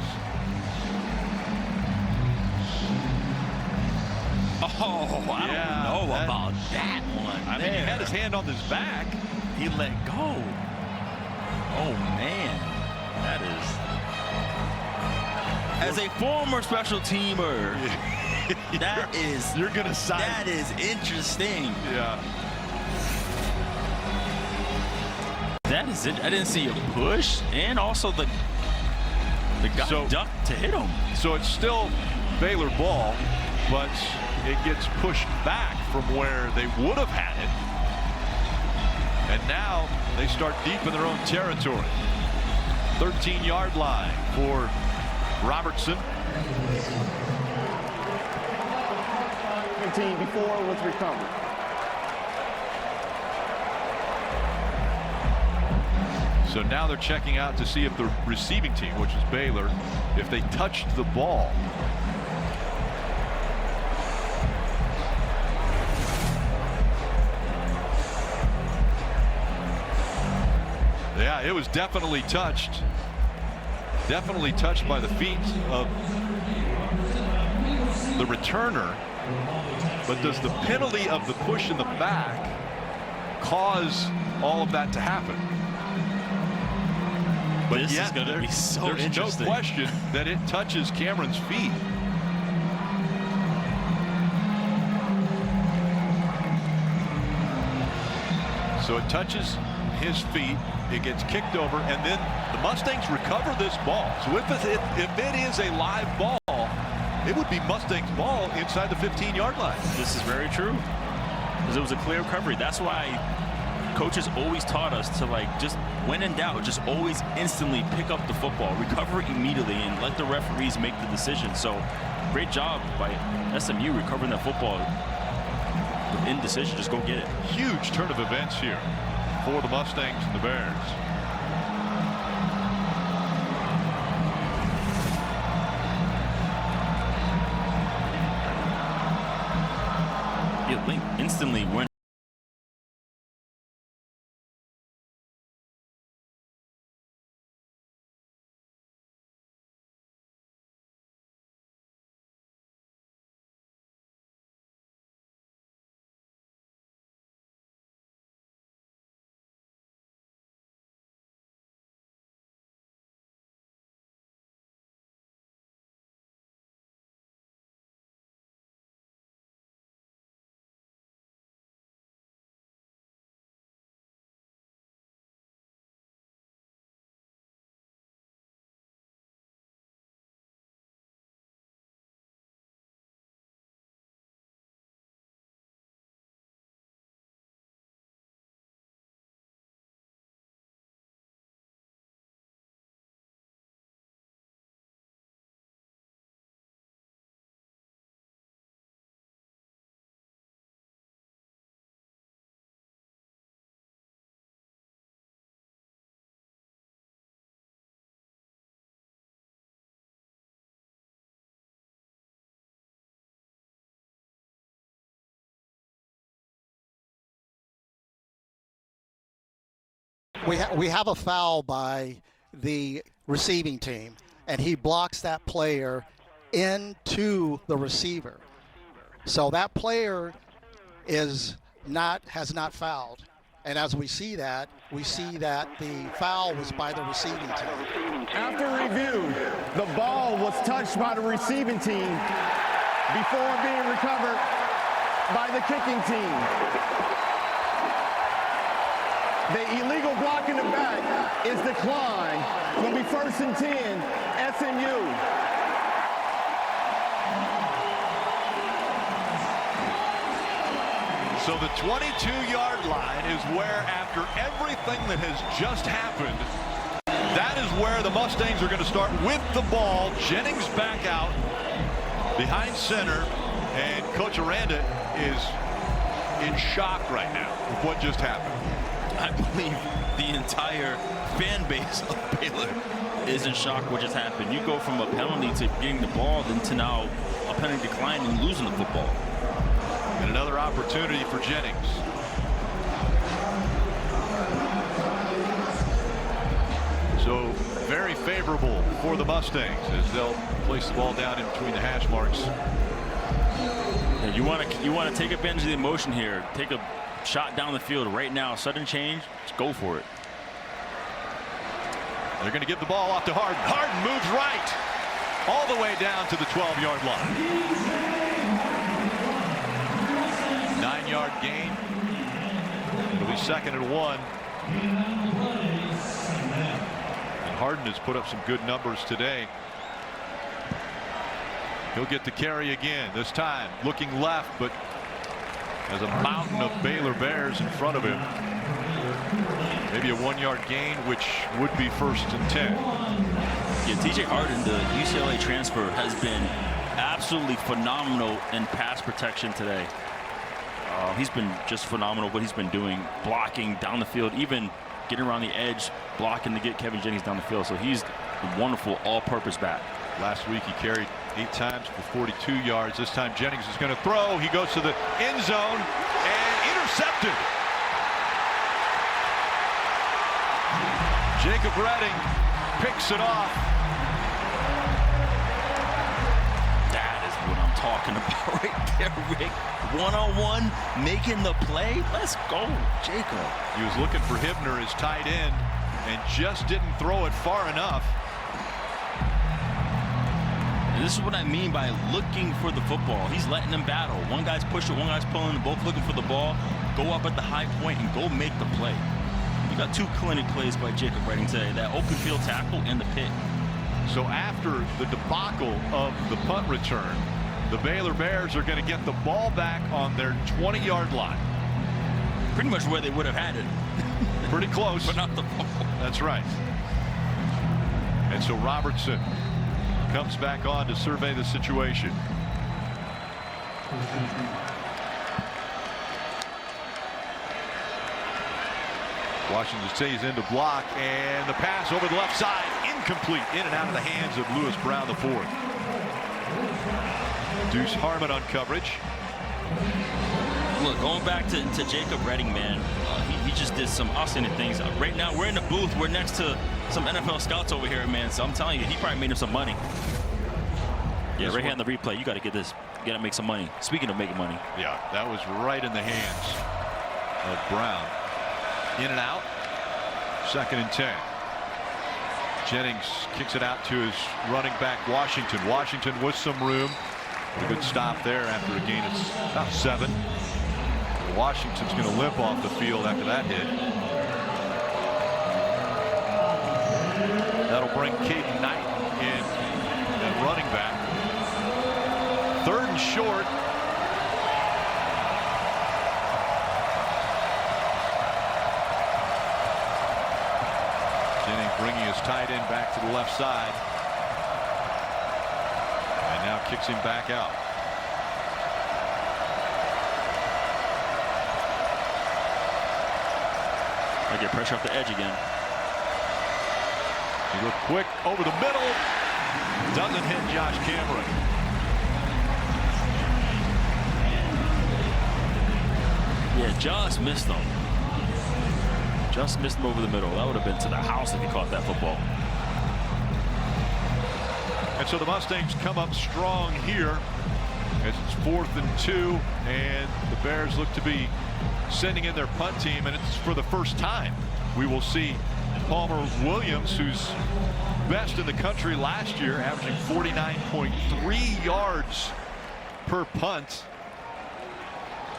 Oh, I don't know about that one. I mean, he had his hand on his back. He let go. Oh, man. That is... As a former special teamer, You're going to side. That is interesting. Yeah. That is it. I didn't see a push, and also the guy ducked to hit him. So it's still Baylor ball, but it gets pushed back from where they would have had it. And now they start deep in their own territory. 13-yard line for Robertson. 15 before was recovered. So now they're checking out to see if the receiving team, which is Baylor, if they touched the ball. Yeah, it was definitely touched. Definitely touched by the feet of the returner. But does the penalty of the push in the back cause all of that to happen? But this yet, is going to be so there's interesting. no question that it touches Cameron's feet. So it touches his feet, it gets kicked over, and then the Mustangs recover this ball. So if it is a live ball, it would be Mustangs ball inside the 15-yard line. This is very true, because it was a clear recovery. That's why coaches always taught us to, like, just when in doubt, just always instantly pick up the football, recover immediately, and let the referees make the decision. So great job by SMU recovering that football with indecision. Just go get it. Huge turn of events here for the Mustangs and the Bears. Link instantly went we have a foul by the receiving team, and he blocks that player into the receiver. So that player has not fouled. And as we see that the foul was by the receiving team. After review, the ball was touched by the receiving team before being recovered by the kicking team. The illegal block in the back is declined. It's going to be 1st and 10, SMU. So the 22-yard line is where, after everything that has just happened, that is where the Mustangs are going to start with the ball. Jennings back out behind center, and Coach Aranda is in shock right now with what just happened. I believe the entire fan base of Baylor is in shock what just happened. You go from a penalty to getting the ball, then to now a penalty decline and losing the football. And another opportunity for Jennings. So very favorable for the Mustangs as they'll place the ball down in between the hash marks. Yeah, you want to take advantage of the emotion here. Take a shot down the field right now. Sudden change. Just go for it. They're going to give the ball off to Harden. Harden moves right all the way down to the 12-yard line. 9-yard gain. It'll be 2nd and 1. And Harden has put up some good numbers today. He'll get the carry again, this time looking left, but has a mountain of Baylor Bears in front of him. Maybe a 1-yard gain, which would be 1st and 10. Yeah, TJ Harden, the UCLA transfer, has been absolutely phenomenal in pass protection today. He's been just phenomenal what he's been doing, blocking down the field, even getting around the edge, blocking to get Kevin Jennings down the field. So he's a wonderful all-purpose back. Last week he carried 8 times for 42 yards. This time Jennings is going to throw. He goes to the end zone and intercepted. Jacob Redding picks it off. That is what I'm talking about right there, Rick. One-on-one, making the play. Let's go, Jacob. He was looking for Hibner, his tight end, and just didn't throw it far enough. And this is what I mean by looking for the football. He's letting them battle. One guy's pushing, one guy's pulling, both looking for the ball. Go up at the high point and go make the play. You got 2 clinic plays by Jacob Redding today. That open field tackle and the pick. So after the debacle of the punt return, the Baylor Bears are going to get the ball back on their 20-yard line. Pretty much where they would have had it. Pretty close. But not the football. That's right. And so Robertson comes back on to survey the situation. Washington stays in to block, and the pass over the left side, incomplete, in and out of the hands of Lewis Brown IV. Deuce Harmon on coverage. Look, going back to Jacob Redding, man, he just did some outstanding things. Right now, we're in the booth. We're next to some NFL scouts over here, man. So I'm telling you, he probably made him some money. Yeah, right here on the replay, you got to get this. You got to make some money. Speaking of making money. Yeah, that was right in the hands of Brown. In and out. 2nd and 10. Jennings kicks it out to his running back, Washington. Washington with some room. A good stop there after a gain of about 7. Washington's going to limp off the field after that hit. That'll bring Caden Knight in at running back. 3rd and short. Jennings bringing his tight end back to the left side. And now kicks him back out. I get pressure off the edge again. He looked quick over the middle. Doesn't hit Josh Cameron. Yeah, Josh missed them. Just missed him over the middle. That would have been to the house if he caught that football. And so the Mustangs come up strong here as it's 4th and 2, and the Bears look to be sending in their punt team, and it's for the first time we will see Palmer Williams, who's best in the country last year, averaging 49.3 yards per punt.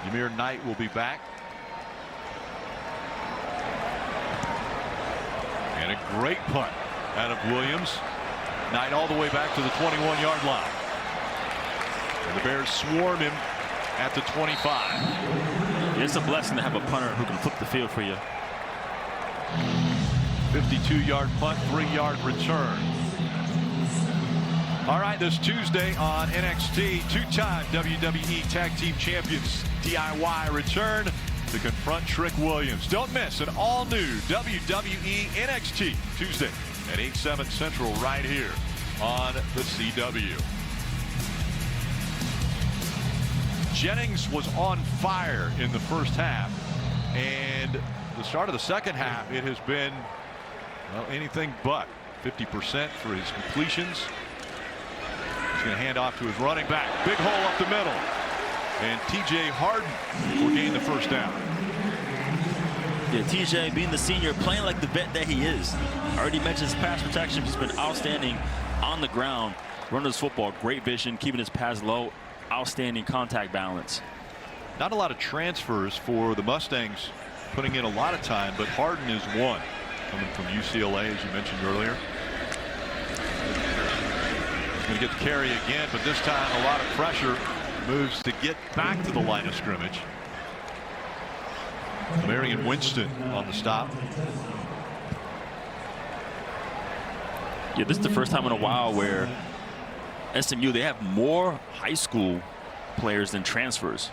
Ymir Knight will be back. And a great punt out of Williams. Knight all the way back to the 21-yard line. And the Bears swarm him at the 25. It's a blessing to have a punter who can flip the field for you. 52-yard punt, 3-yard return. All right, this Tuesday on NXT, two-time WWE Tag Team Champions DIY return to confront Trick Williams. Don't miss an all-new WWE NXT Tuesday at 8/7 Central right here on the CW. Jennings was on fire in the first half, and the start of the second half, it has been, well, anything but 50% for his completions. He's going to hand off to his running back. Big hole up the middle. And TJ Harden will gain the first down. Yeah, TJ, being the senior, playing like the vet that he is. I already mentioned his pass protection. He's been outstanding on the ground, running his football, great vision, keeping his pass low, outstanding contact balance. Not a lot of transfers for the Mustangs, putting in a lot of time, but Harden is one, coming from UCLA, as you mentioned earlier. He's going to get the carry again, but this time a lot of pressure. Moves to get back to the line of scrimmage. Marion Winston on the stop. Yeah, this is the first time in a while where SMU, they have more high school players than transfers.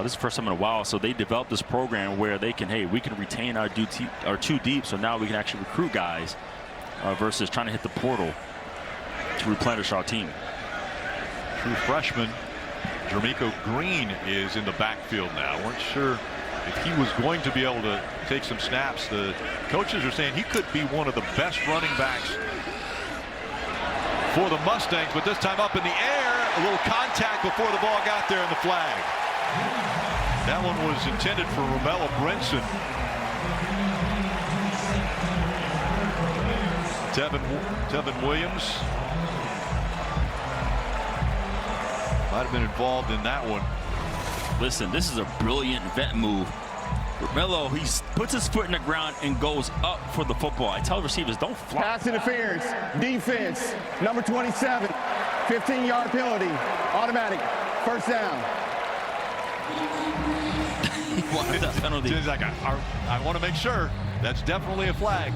This is the first time in a while, so they developed this program where they can, hey, we can retain our two deep, so now we can actually recruit guys versus trying to hit the portal to replenish our team. True freshman Jermico Green is in the backfield now. Weren't sure if he was going to be able to take some snaps. The coaches are saying he could be one of the best running backs for the Mustangs, but this time up in the air, a little contact before the ball got there, and the flag. That one was intended for Romello Brinson. Tevin Williams might have been involved in that one. Listen, this is a brilliant vet move. Romello, he puts his foot in the ground and goes up for the football. I tell receivers, don't flop. Pass interference, defense, number 27, 15-yard penalty, automatic, first down. That penalty. Like, I want to make sure that's definitely a flag.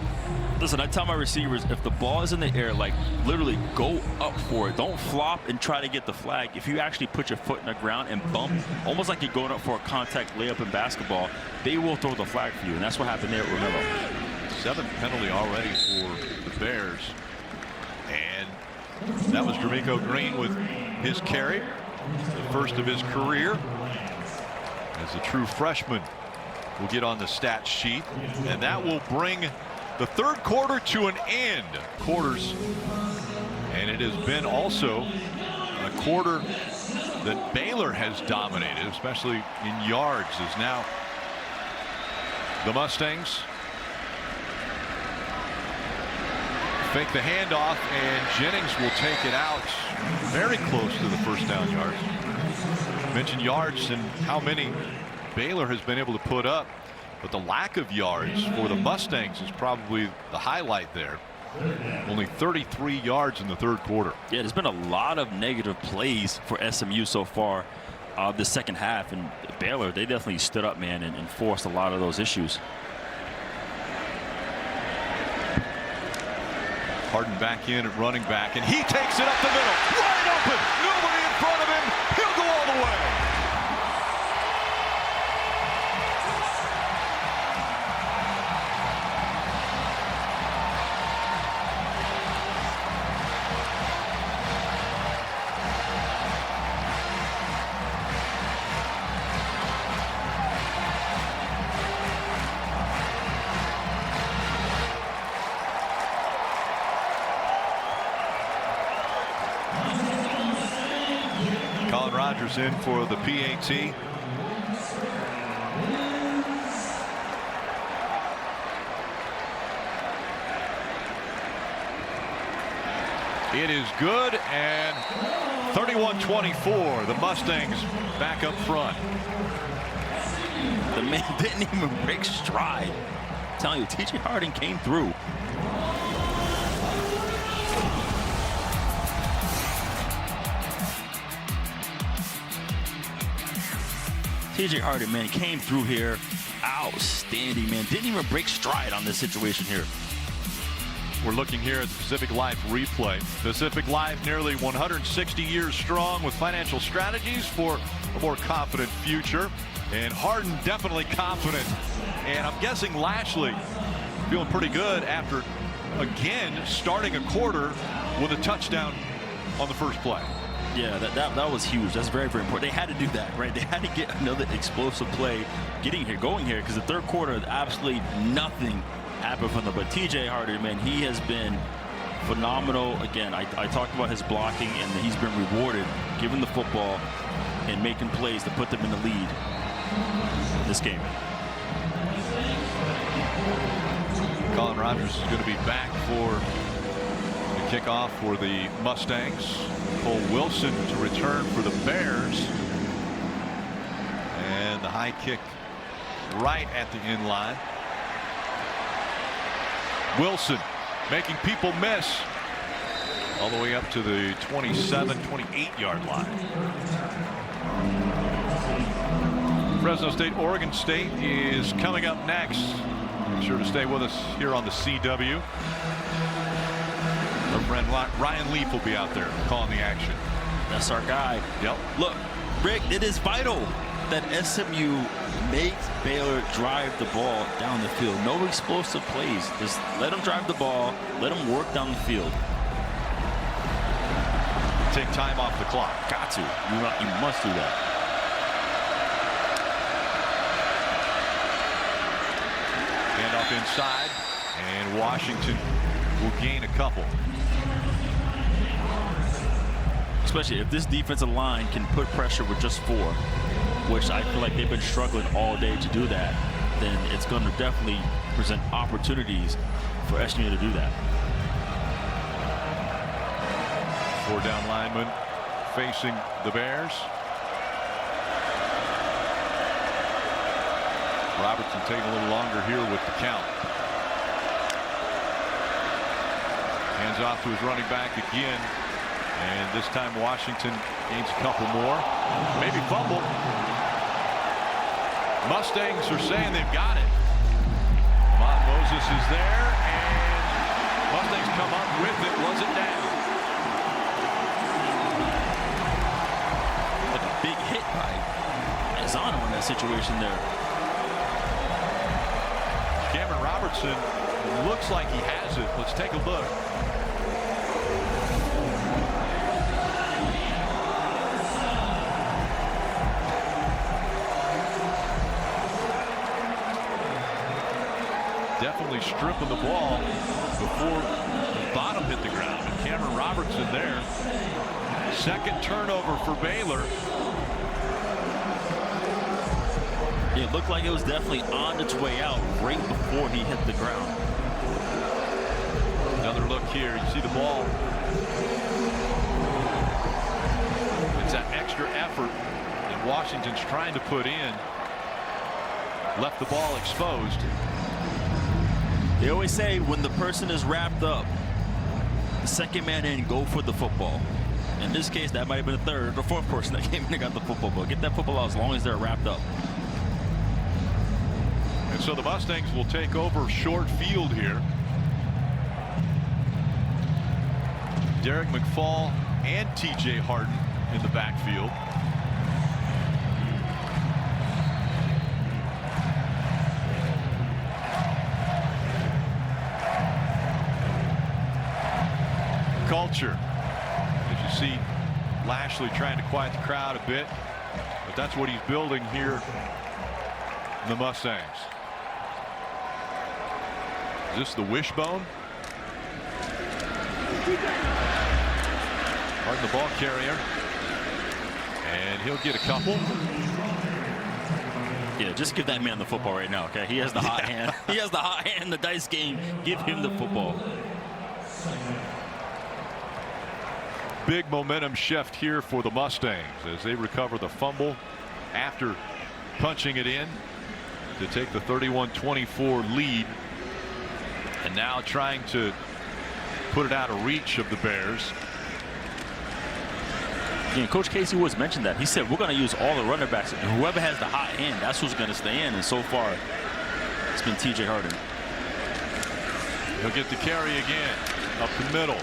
Listen, I tell my receivers, if the ball is in the air, like literally go up for it. Don't flop and try to get the flag. If you actually put your foot in the ground and bump, almost like you're going up for a contact layup in basketball, they will throw the flag for you. And that's what happened there at Romello. 7th penalty already for the Bears. And that was Jermico Green with his carry, the first of his career. As a true freshman will get on the stat sheet, and that will bring the third quarter to an end. Quarters, and it has been also a quarter that Baylor has dominated, especially in yards, as now the Mustangs fake the handoff, and Jennings will take it out very close to the first down yards. Mentioned yards and how many Baylor has been able to put up, but the lack of yards for the Mustangs is probably the highlight there. Only 33 yards in the third quarter. Yeah, there's been a lot of negative plays for SMU so far the second half, and Baylor, they definitely stood up, man, and forced a lot of those issues. Harden back in at running back, and he takes it up the middle, wide open, nobody in front of him, he'll go all the way. Colin Rogers in for the PAT. It is good, and 31-24. The Mustangs back up front. The man didn't even break stride. I'm telling you, TJ Harden came through. TJ Harden, man, came through here. Outstanding, man. Didn't even break stride on this situation here. We're looking here at the Pacific Life replay. Pacific Life, nearly 160 years strong with financial strategies for a more confident future. And Harden definitely confident. And I'm guessing Lashley feeling pretty good after, again, starting a quarter with a touchdown on the first play. Yeah, that was huge. That's very, very important. They had to do that, right? They had to get another explosive play going here, because the third quarter, absolutely nothing happened from them. But TJ Harden, man, he has been phenomenal. Again, I talked about his blocking, and he's been rewarded, given the football and making plays to put them in the lead in this game. Colin Rogers is going to be back for the kickoff for the Mustangs. Cole Wilson to return for the Bears. And the high kick right at the end line. Wilson making people miss all the way up to the 27, 28-yard line. Fresno State, Oregon State is coming up next. Be sure to stay with us here on the CW. Our friend Ryan Leaf will be out there calling the action. That's our guy. Yep. Look, Rick, it is vital that SMU makes Baylor drive the ball down the field. No explosive plays. Just let them drive the ball. Let them work down the field. Take time off the clock. Got to. You must do that. Hand off inside, and Washington will gain a couple. Especially if this defensive line can put pressure with just 4, which I feel like they've been struggling all day to do that, then it's going to definitely present opportunities for SMU to do that. 4 down linemen facing the Bears. Robertson taking a little longer here with the count. Hands off to his running back again. And this time Washington gains a couple more. Maybe fumble. Mustangs are saying they've got it. Moses is there, and Mustangs come up with it. Was it down? Like a big hit by Zano in that situation there. Cameron Robertson looks like he has it. Let's take a look. Definitely stripping the ball before the bottom hit the ground. And Cameron Robertson there. Second turnover for Baylor. It looked like it was definitely on its way out right before he hit the ground. Another look here. You see the ball. It's that extra effort that Washington's trying to put in. Left the ball exposed. They always say when the person is wrapped up, the second man in, go for the football. In this case, that might have been the third or fourth person that came in and got the football. But get that football out as long as they're wrapped up. And so the Mustangs will take over short field here. Derek McFall and TJ Harden in the backfield. Culture. As you see Lashley trying to quiet the crowd a bit, but that's what he's building here in the Mustangs. Is this the wishbone? Harden the ball carrier. And he'll get a couple. Yeah, just give that man the football right now, okay? He has the hot hand. He has the hot hand in the dice game. Give him the football. Big momentum shift here for the Mustangs as they recover the fumble after punching it in to take the 31-24 lead, and now trying to put it out of reach of the Bears. Yeah, Coach Casey Woods mentioned that. He said we're going to use all the running backs, and whoever has the hot hand, that's who's going to stay in. And so far, it's been TJ Harden. He'll get the carry again up the middle.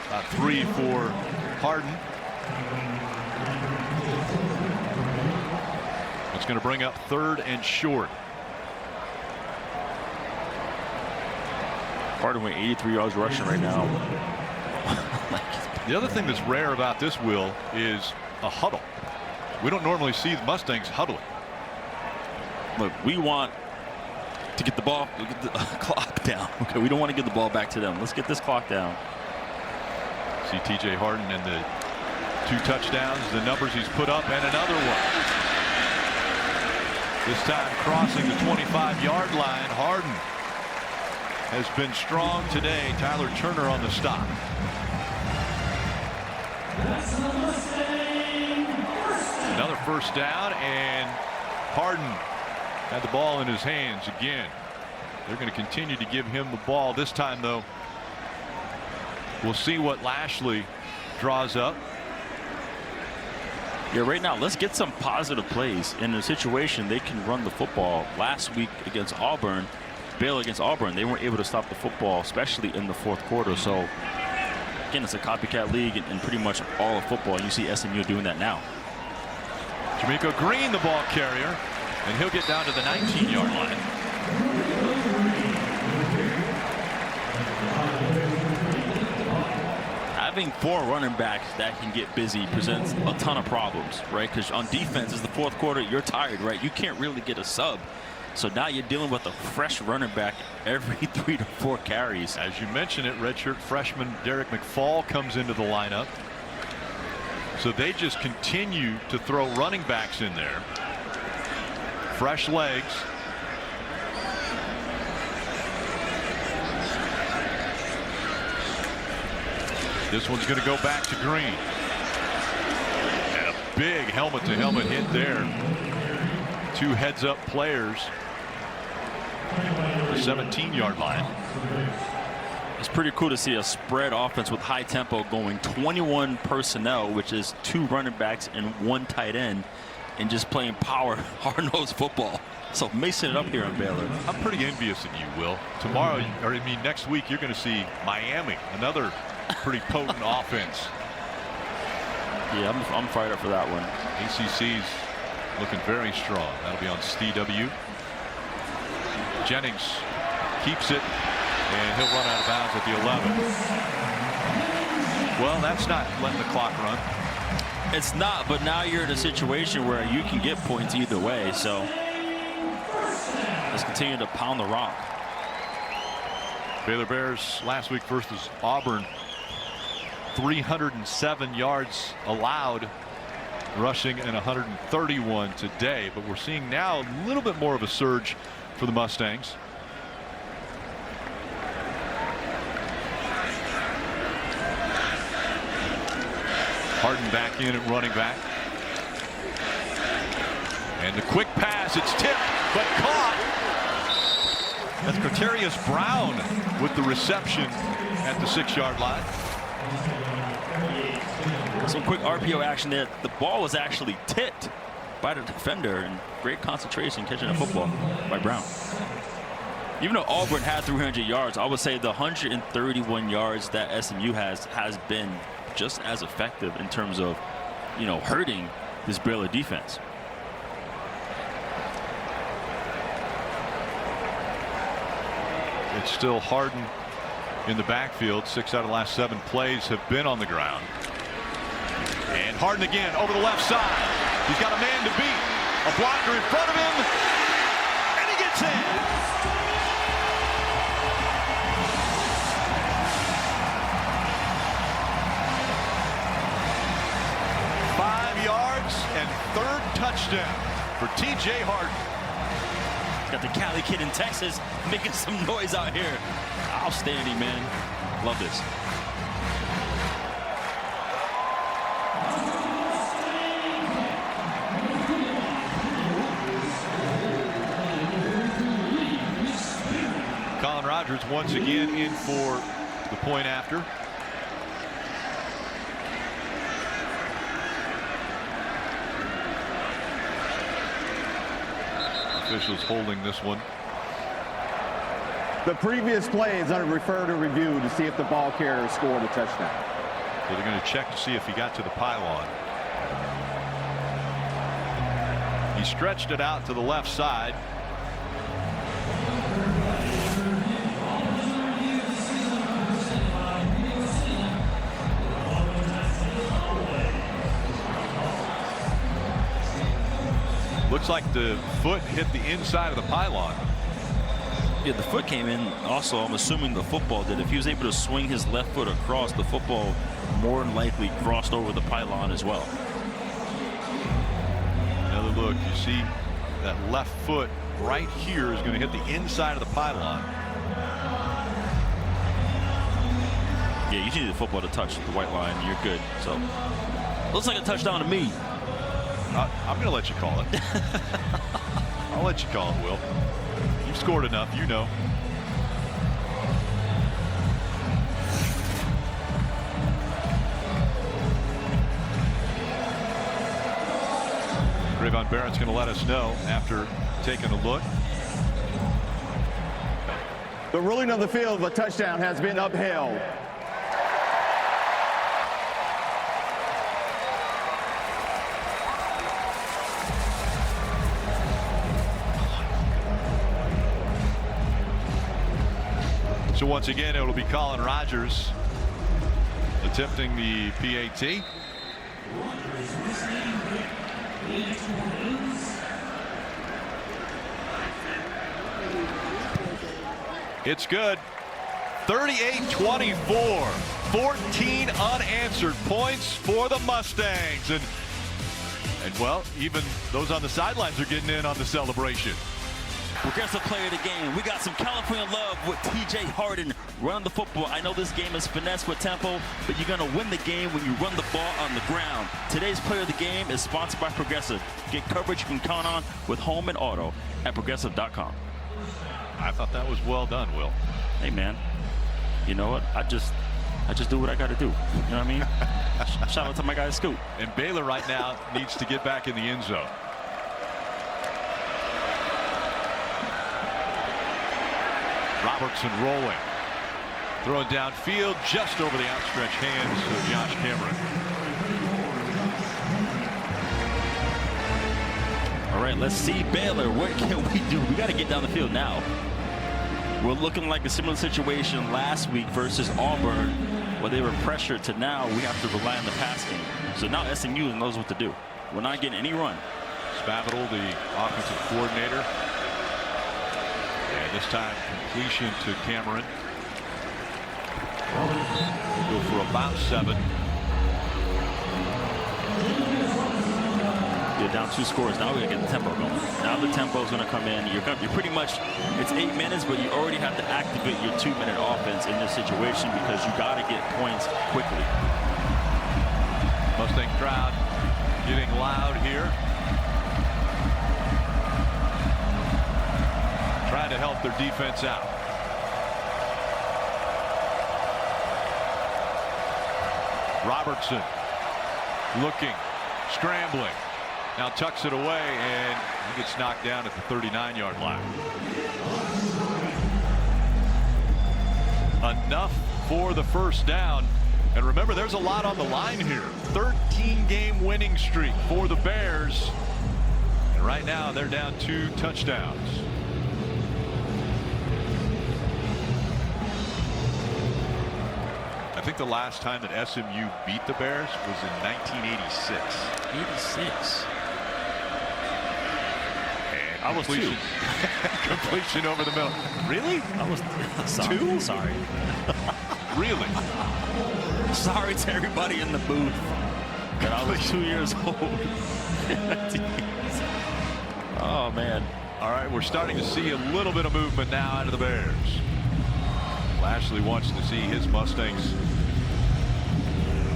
About 3 for Harden. It's going to bring up 3rd and short. Harden with 83 yards rushing right now. The other thing that's rare about this, Will, is a huddle. We don't normally see the Mustangs huddling. Look, we want to get the ball, get the clock down. Okay, we don't want to get the ball back to them. Let's get this clock down. See TJ Harden and the 2 touchdowns, the numbers he's put up, and another one. This time crossing the 25-yard line. Harden has been strong today. Tyler Turner on the stop. Another first down, and Harden had the ball in his hands again. They're going to continue to give him the ball. This time, though, we'll see what Lashley draws up. Yeah, right now, let's get some positive plays. In a situation, they can run the football. Last week against Auburn, Baylor against Auburn, they weren't able to stop the football, especially in the 4th quarter. So, again, it's a copycat league in pretty much all of football. You see SMU doing that now. Jamaica Green, the ball carrier, and he'll get down to the 19-yard line. Having 4 running backs that can get busy presents a ton of problems, right? Because on defense, is the 4th quarter, you're tired, right? You can't really get a sub. So now you're dealing with a fresh running back every 3 to 4 carries. As you mentioned it, redshirt freshman Derek McFall comes into the lineup. So they just continue to throw running backs in there. Fresh legs. This one's going to go back to Green. And a big helmet-to-helmet hit there. 2 heads-up players. The 17-yard line. It's pretty cool to see a spread offense with high tempo going 21 personnel, which is 2 running backs and 1 tight end, and just playing power, hard-nosed football. So mixing it up here in Baylor. I'm pretty envious of you, Will. Tomorrow, or I mean next week, you're going to see Miami, another pretty potent offense. Yeah, I'm fired up for that one. ACC's looking very strong. That'll be on CW. Jennings keeps it, and he'll run out of bounds at the 11. Well, that's not letting the clock run. It's not, but now you're in a situation where you can get points either way. So let's continue to pound the rock. Baylor Bears last week versus Auburn, 307 yards allowed rushing and 131 today, but we're seeing now a little bit more of a surge for the Mustangs. Harden back in at running back, and the quick pass, it's tipped but caught. That's Quaterius Brown with the reception at the 6-yard line. Some quick RPO action there. The ball was actually tipped by the defender, and great concentration catching the football by Brown. Even though Auburn had 300 yards, I would say the 131 yards that SMU has been just as effective in terms of, you know, hurting this Baylor defense. It's still Harden in the backfield. 6 out of the last 7 plays have been on the ground. And Harden again over the left side. He's got a man to beat. A blocker in front of him. And he gets in. touchdown for TJ Harden. Got the Cali kid in Texas making some noise out here. Outstanding, man. Love this. Colin Rogers once again in for the point after. Officials holding this one. The previous play is under refer to review to see if the ball carrier scored a touchdown. So they're going to check to see if he got to the pylon. He stretched it out to the left side. Looks like the foot hit the inside of the pylon. Yeah, the foot came in. Also, I'm assuming the football did. If he was able to swing his left foot across, the football more than likely crossed over the pylon as well. Another look. You see that left foot right here is going to hit the inside of the pylon. Yeah, you need the football to touch the white line. You're good. So, looks like a touchdown to me. I'm going to let you call it. I'll let you call it, Will. You've scored enough, you know. Trayvon Barrett's going to let us know after taking a look. The ruling of the field of a touchdown has been upheld. So once again, it'll be Colin Rogers attempting the PAT. It's good. 38-24. 14 unanswered points for the Mustangs. And well, even those on the sidelines are getting in on the celebration. Progressive player of the game. We got some California love with TJ Harden running the football. I know this game is finesse with tempo, but you're going to win the game when you run the ball on the ground. Today's player of the game is sponsored by Progressive. Get coverage you can count on with home and auto at progressive.com. I thought that was well done, Will. Hey, man. You know what? I just do what I got to do. You know what I mean? Shout out to my guy Scoop. And Baylor right now needs to get back in the end zone. Robertson rolling. Throwing downfield just over the outstretched hands of Josh Cameron. All right, let's see Baylor. What can we do? We got to get down the field now. We're looking like a similar situation last week versus Auburn, where they were pressured, to now we have to rely on the pass game. So now SMU knows what to do. We're not getting any run. Spavital, the offensive coordinator. And this time completion to Cameron. Go for about 7. You're down 2 scores. Now we gotta get the tempo going. Now the tempo is gonna come in. You're pretty much, it's 8 minutes, but you already have to activate your 2-minute offense in this situation because you gotta get points quickly. Mustang crowd getting loud here. Trying to help their defense out. Robertson looking, scrambling. Now tucks it away, and he gets knocked down at the 39-yard line. Enough for the first down. And remember, there's a lot on the line here. 13-game winning streak for the Bears. And right now, they're down 2 touchdowns. I think the last time that SMU beat the Bears was in 1986. 86. And I was 2. Completion over the middle. Really? I was sorry. 2? Sorry. Really? Sorry to everybody in the booth. And I was 2 years old. Oh, man. All right, we're starting to see a little bit of movement now out of the Bears. Lashley wants to see his Mustangs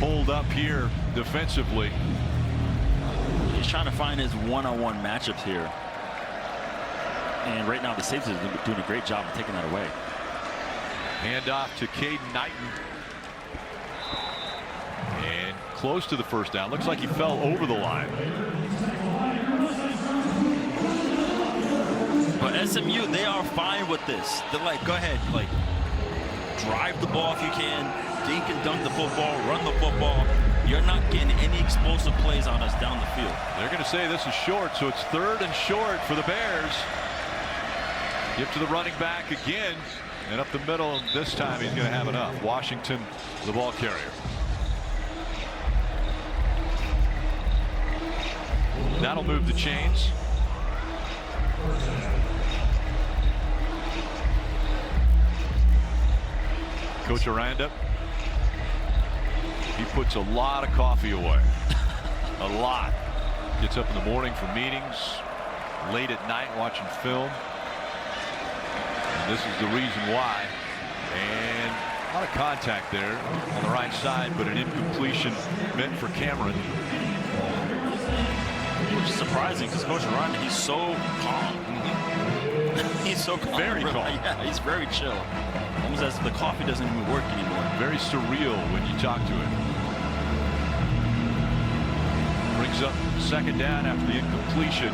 hold up here defensively. He's trying to find his one-on-one matchups here. And right now the safeties are doing a great job of taking that away. Hand off to Caden Knighton. And close to the first down. Looks like he fell over the line. But SMU, they are fine with this. They're like, go ahead, like, drive the ball if you can, dink and dunk the football, run the football. You're not getting any explosive plays on us down the field. They're going to say this is short, so it's 3rd and short for the Bears. Give to the running back again, and up the middle, and this time he's going to have enough. Washington, the ball carrier. That'll move the chains. Coach Aranda, he puts a lot of coffee away. A lot. Gets up in the morning for meetings, late at night watching film. And this is the reason why. And a lot of contact there on the right side, but an incompletion meant for Cameron. Which is surprising because Coach Aranda, he's so calm. He's so calm. Very calm. Yeah, he's very chill. Almost as if the coffee doesn't even work anymore. Very surreal when you talk to him. Brings up 2nd down after the incompletion.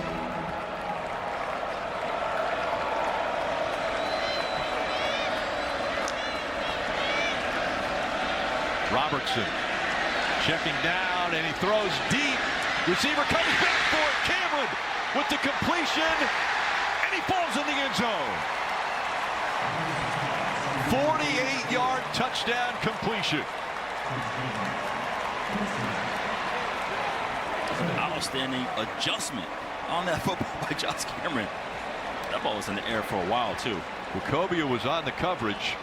Robertson checking down, and he throws deep. Receiver comes back for it. Cameron with the completion, and he falls in the end zone. 48-yard touchdown completion. Outstanding adjustment on that football by Josh Cameron. That ball was in the air for a while too. Nwokobia was on the coverage.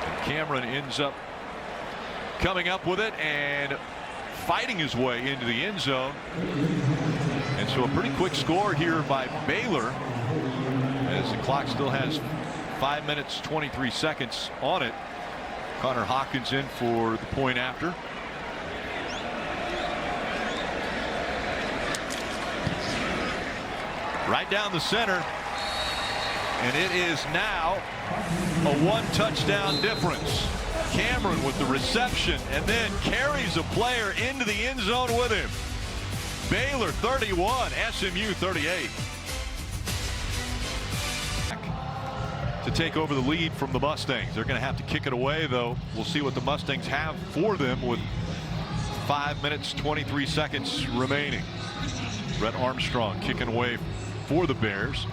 And Cameron ends up coming up with it and fighting his way into the end zone. And so a pretty quick score here by Baylor, as the clock still has 5 minutes 23 seconds on it. Connor Hawkins in for the point after. Right down the center, and it is now a 1-touchdown difference. Cameron with the reception and then carries a player into the end zone with him. Baylor 31, SMU 38. To take over the lead from the Mustangs. They're going to have to kick it away, though. We'll see what the Mustangs have for them with 5 minutes 23 seconds remaining. Brett Armstrong kicking away for the Bears.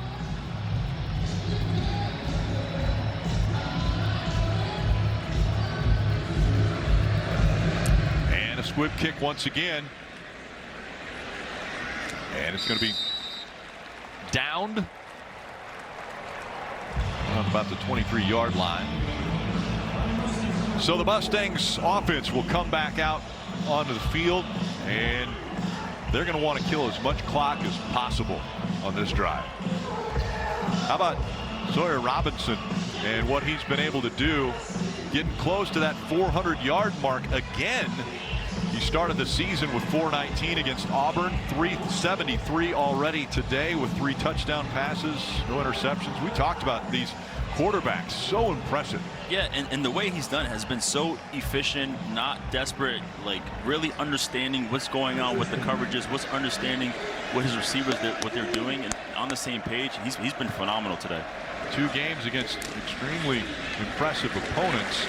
And a squib kick once again. And it's going to be downed on about the 23-yard line. So the Mustangs offense will come back out onto the field, and they're going to want to kill as much clock as possible on this drive. How about Sawyer Robinson and what he's been able to do, getting close to that 400-yard mark again. He started the season with 419 against Auburn, 373 already today with 3 touchdown passes, no interceptions. We talked about these quarterbacks, so impressive. Yeah, and the way he's done it has been so efficient, not desperate, like really understanding what's going on with the coverages, what's understanding what his receivers, what they're doing, and on the same page. He's been phenomenal today. 2 games against extremely impressive opponents.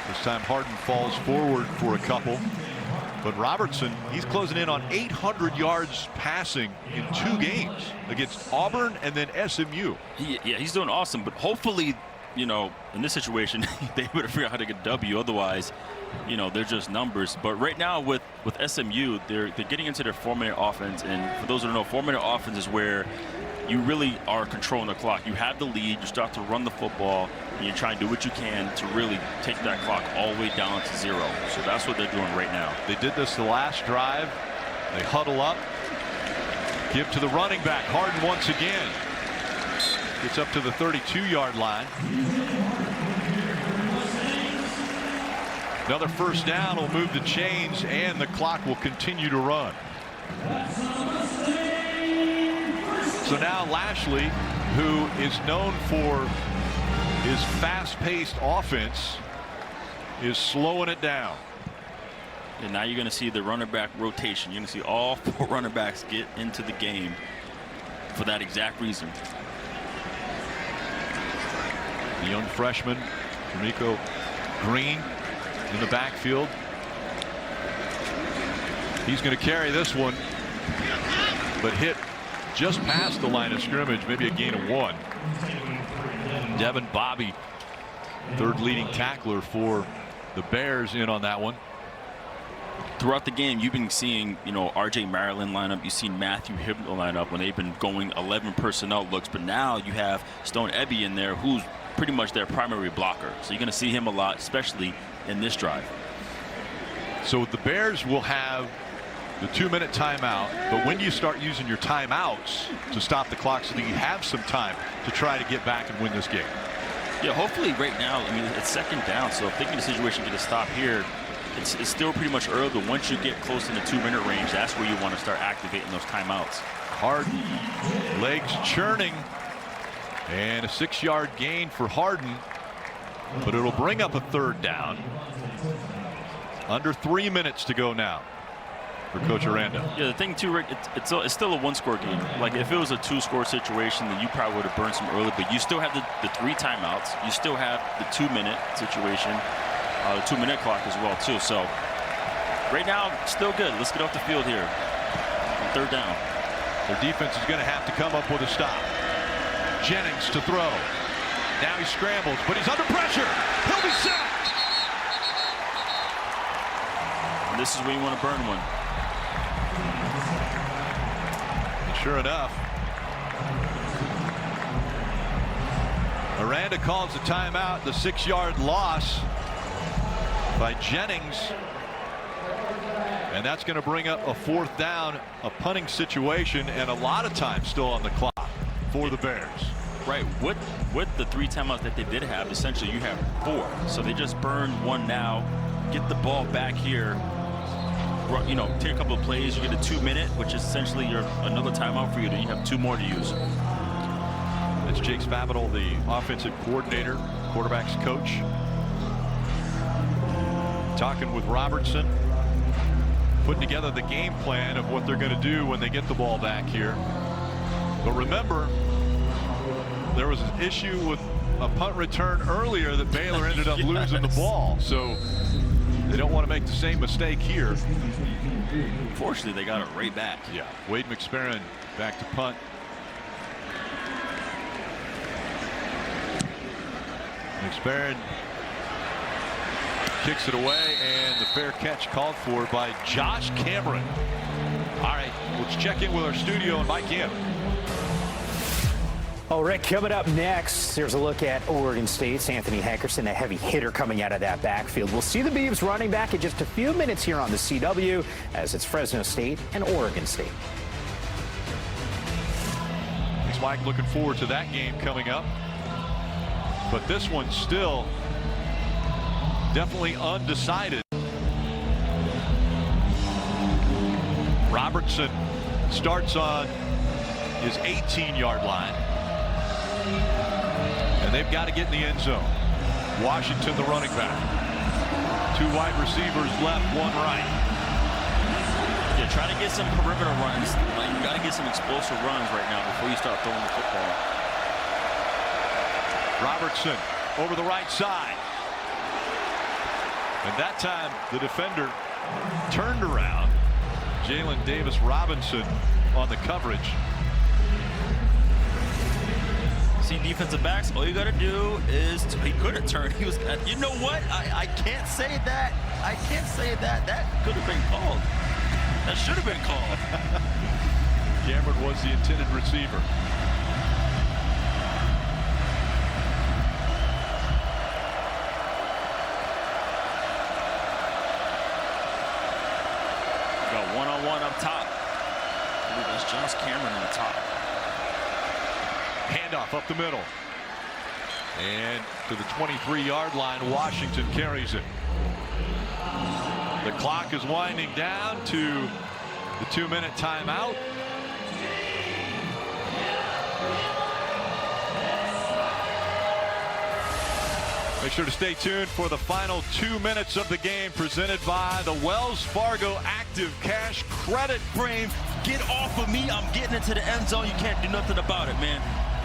This time Harden falls forward for a couple. But Robertson, he's closing in on 800 yards passing in 2 games against Auburn and then SMU. Yeah, he's doing awesome. But hopefully, you know, in this situation, they better figure out how to get a W. Otherwise, you know, they're just numbers. But right now with SMU, they're getting into their 4-minute offense. And for those who don't know, 4-minute offense is where you really are controlling the clock. You have the lead, you start to run the football, and you try and do what you can to really take that clock all the way down to 0. So that's what they're doing right now. They did this the last drive. They huddle up, give to the running back. Harden once again gets up to the 32-yard line. Another first down will move the chains, and the clock will continue to run. So now Lashley, who is known for his fast-paced offense, is slowing it down. And now you're going to see the running back rotation. You're going to see all 4 running backs get into the game for that exact reason. The young freshman, Nwokobia in the backfield. He's going to carry this one, but hit just past the line of scrimmage, maybe a gain of 1. Devin Bobby, third leading tackler for the Bears, in on that one. Throughout the game, you've been seeing, R.J. Maryland line up. You've seen Matthew Hibnall line up when they've been going 11 personnel looks. But now you have Stone Ebby in there, who's pretty much their primary blocker. So you're going to see him a lot, especially in this drive. So the Bears will have the 2-minute timeout. But when do you start using your timeouts to stop the clock so that you have some time to try to get back and win this game? Yeah, hopefully right now, it's second down. So if they get a situation, get a stop here, it's still pretty much early, but once you get close in the 2-minute range, that's where you want to start activating those timeouts. Harden, legs churning, and a 6-yard gain for Harden, but it'll bring up a third down. Under 3 minutes to go now for Coach Aranda. Yeah, the thing too, Rick, it's still a 1-score game. Like if it was a 2-score situation, then you probably would have burned some early, but you still have the 3 timeouts. You still have the 2-minute situation. The 2-minute clock as well too. So right now still good. Let's get off the field here on third down. Their defense is going to have to come up with a stop. Jennings to throw. Now he scrambles, but he's under pressure. He'll be sacked. And this is where you want to burn one. And sure enough, Aranda calls the timeout. The 6-yard loss by Jennings, and that's going to bring up a 4th down, a punting situation, and a lot of time still on the clock for the Bears. Right, with the 3 timeouts that they did have, essentially you have 4. So they just burned 1 now, get the ball back here, take a couple of plays, you get a 2-minute, which is essentially another timeout for you. Then you have 2 more to use. That's Jake Spavital, the offensive coordinator, quarterback's coach, talking with Robertson, putting together the game plan of what they're going to do when they get the ball back here. But remember, there was an issue with a punt return earlier that Baylor ended up losing the ball. So they don't want to make the same mistake here. Fortunately, they got it right back. Yeah, Wade McSparron back to punt. McSparron kicks it away, and the fair catch called for by Josh Cameron. All right, let's check in with our studio and Mike in. Oh, Rick, coming up next, here's a look at Oregon State's Anthony Hankerson, a heavy hitter coming out of that backfield. We'll see the Beavs running back in just a few minutes here on the CW as it's Fresno State and Oregon State. Thanks, Mike. Looking forward to that game coming up. But this one's still definitely undecided. Robertson starts on his 18-yard line. And they've got to get in the end zone. Washington, the running back. 2 wide receivers left, 1 right. Yeah, try to get some perimeter runs. You got to get some explosive runs right now before you start throwing the football. Robertson over the right side. And that time the defender turned around. Jalen Davis Robinson on the coverage. See, defensive backs, all you got to do is, he could have turned. He was, you know what? I can't say that. I can't say that. That could have been called. That should have been called. Cameron was the intended receiver. One-on-one up top. I believe that's Josh Cameron on the top. Handoff up the middle. And to the 23-yard line, Washington carries it. The clock is winding down to the 2-minute timeout. Make sure to stay tuned for the final 2 minutes of the game, presented by the Wells Fargo Active Cash Credit. Brave, get off of me. I'm getting into the end zone. You can't do nothing about it, man.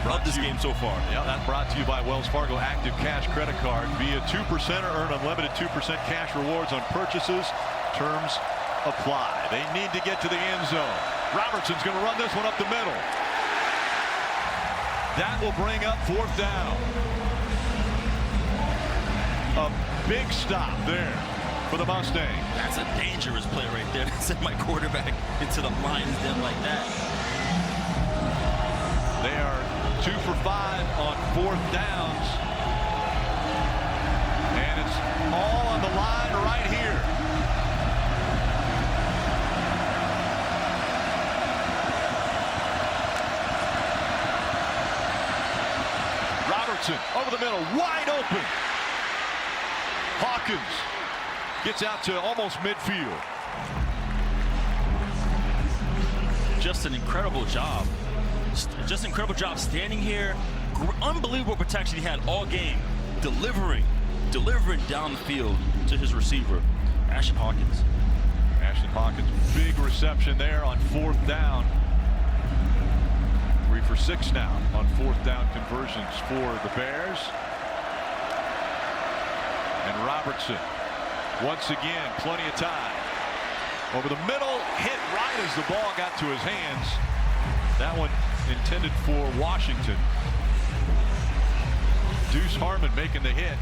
Love this game so far. Yeah, that's brought to you by Wells Fargo Active Cash Credit Card. Via 2% or earn unlimited 2% cash rewards on purchases. Terms apply. They need to get to the end zone. Robertson's going to run this one up the middle. That will bring up 4th down. A big stop there for the Mustangs. That's a dangerous play right there. Send my quarterback into the lines then like that. They are 2 for 5 on 4th downs. And it's all on the line right here. Robertson over the middle, wide open. Hawkins gets out to almost midfield. Just an incredible job. Just an incredible job standing here. Unbelievable protection he had all game. Delivering down the field to his receiver, Ashton Hawkins. Ashton Hawkins, big reception there on 4th down. 3 for 6 now on 4th down conversions for the Bears. And Robertson, once again, plenty of time. Over the middle, hit right as the ball got to his hands. That one intended for Washington. Deuce Harmon making the hit.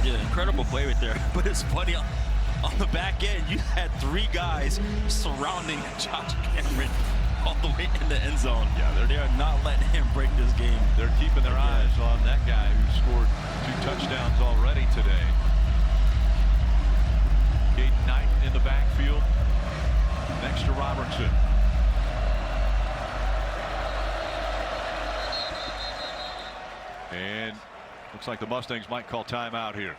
Yeah, incredible play right there. But it's funny, on the back end, you had 3 guys surrounding Josh Cameron all the way in the end zone. Yeah, they are not letting him break this game. They're keeping their eyes on that guy who scored 2 touchdowns already today. Gaten Knight in the backfield next to Robertson. And looks like the Mustangs might call timeout here.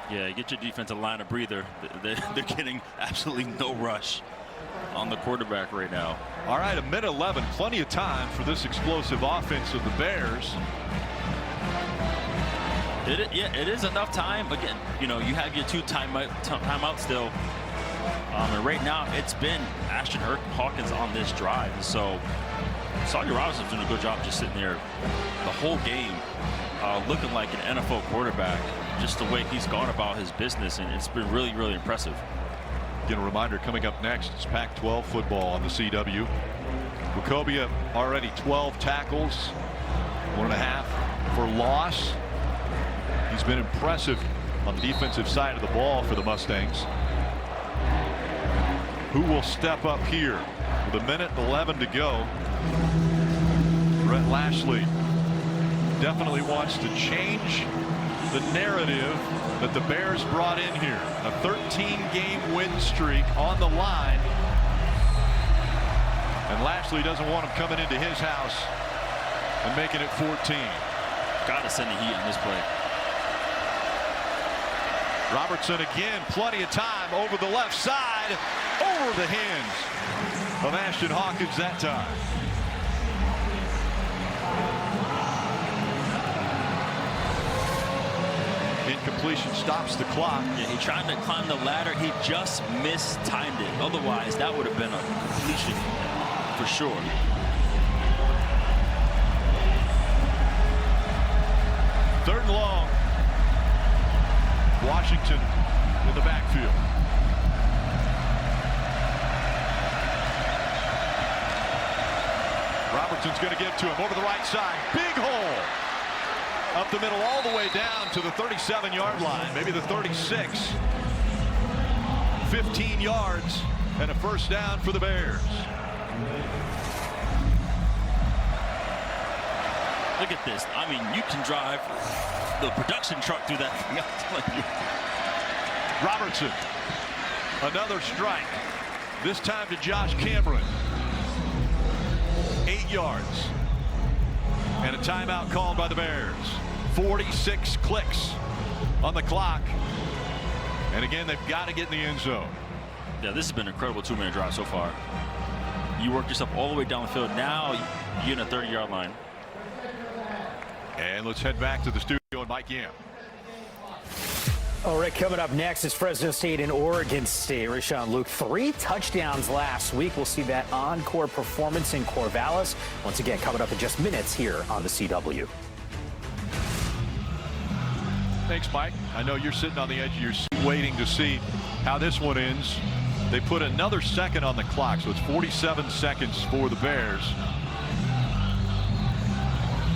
Yeah, get your defensive line a breather. They're getting absolutely no rush on the quarterback right now. All right, a minute 11, plenty of time for this explosive offense of the Bears. It is enough time. Again, you know, you have your 2 timeouts still. And right now, it's been Ashton Hawkins on this drive. So, Sawyer Robinson's doing a good job just sitting there the whole game, looking like an NFL quarterback, just the way he's gone about his business, and it's been really, really impressive. Again, a reminder, coming up next is Pac-12 football on the CW. Nwokobia already 12 tackles, 1.5 for loss. He's been impressive on the defensive side of the ball for the Mustangs. Who will step up here with 1:11 to go? Brett Lashley definitely wants to change the narrative that the Bears brought in here. A 13-game win streak on the line. And Lashley doesn't want him coming into his house and making it 14. Got to send the heat in this play. Robertson again, plenty of time over the left side, over the hands of Ashton Hawkins that time. Incompletion stops the clock. Yeah, he tried to climb the ladder. He just mistimed it. Otherwise, that would have been a completion for sure. Third and long. Washington in the backfield. Robertson's going to give to him over the right side. Big hole. Up the middle all the way down to the 37-yard line, maybe the 36. 15 yards and a first down for the Bears. Look at this. I mean, you can drive the production truck through that thing. I'm telling you. Robertson Another strike. This time to Josh Cameron. 8 yards. And a timeout called by the Bears. 46 clicks on the clock. And again, they've got to get in the end zone. Yeah, this has been an incredible 2-minute drive so far. You work yourself all the way down the field. Now you're in a 30-yard line. And let's head back to the studio and Mike Yam. All right, coming up next is Fresno State and Oregon State. Rashawn Luke, 3 touchdowns last week. We'll see that encore performance in Corvallis. Once again, coming up in just minutes here on the CW. Thanks, Mike. I know you're sitting on the edge of your seat waiting to see how this one ends. They put another second on the clock, so it's 47 seconds for the Bears.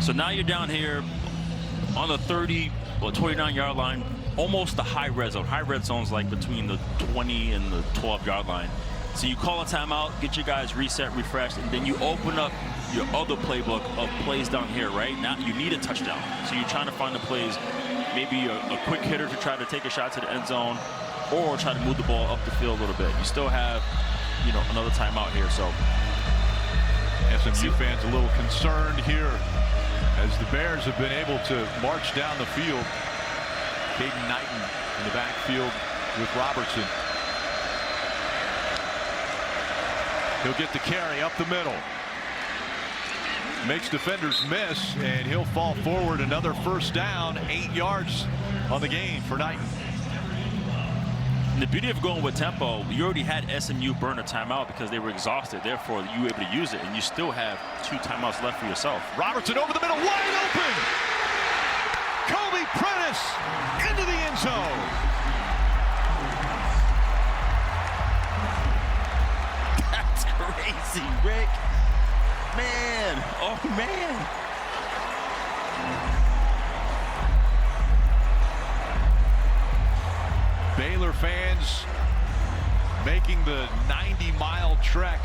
So now you're down here on the 29-yard line, almost the high red zone. High red zone's like between the 20 and the 12-yard line. So you call a timeout, get your guys reset, refreshed, and then you open up your other playbook of plays down here, right? Now you need a touchdown. So you're trying to find the plays, maybe a quick hitter to try to take a shot to the end zone, or try to move the ball up the field a little bit. You still have, another timeout here. So SMU fans a little concerned here as the Bears have been able to march down the field. Caden Knighton in the backfield with Robertson. He'll get the carry up the middle. Makes defenders miss, and he'll fall forward. Another first down, 8 yards on the game for Knighton. And the beauty of going with tempo, you already had SMU burn a timeout because they were exhausted. Therefore, you were able to use it, and you still have 2 timeouts left for yourself. Robertson over the middle, wide open. Kobe Prentice into the end zone. That's crazy, Rick. Man, oh man. Baylor fans making the 90-mile trek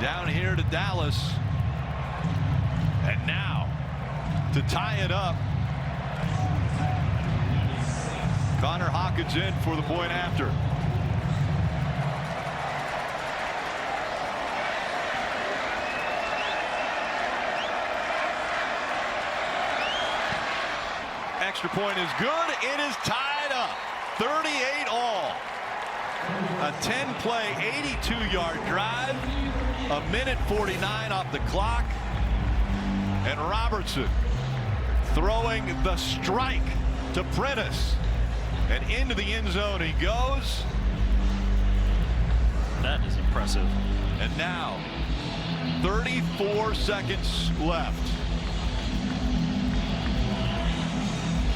down here to Dallas. And now to tie it up, Connor Hawkins in for the point after. Extra point is good. It is tied up. 38 all. A 10-play, 82-yard drive. A minute 49 off the clock. And Robertson throwing the strike to Prentice. And into the end zone he goes. That is impressive. And now 34 seconds left.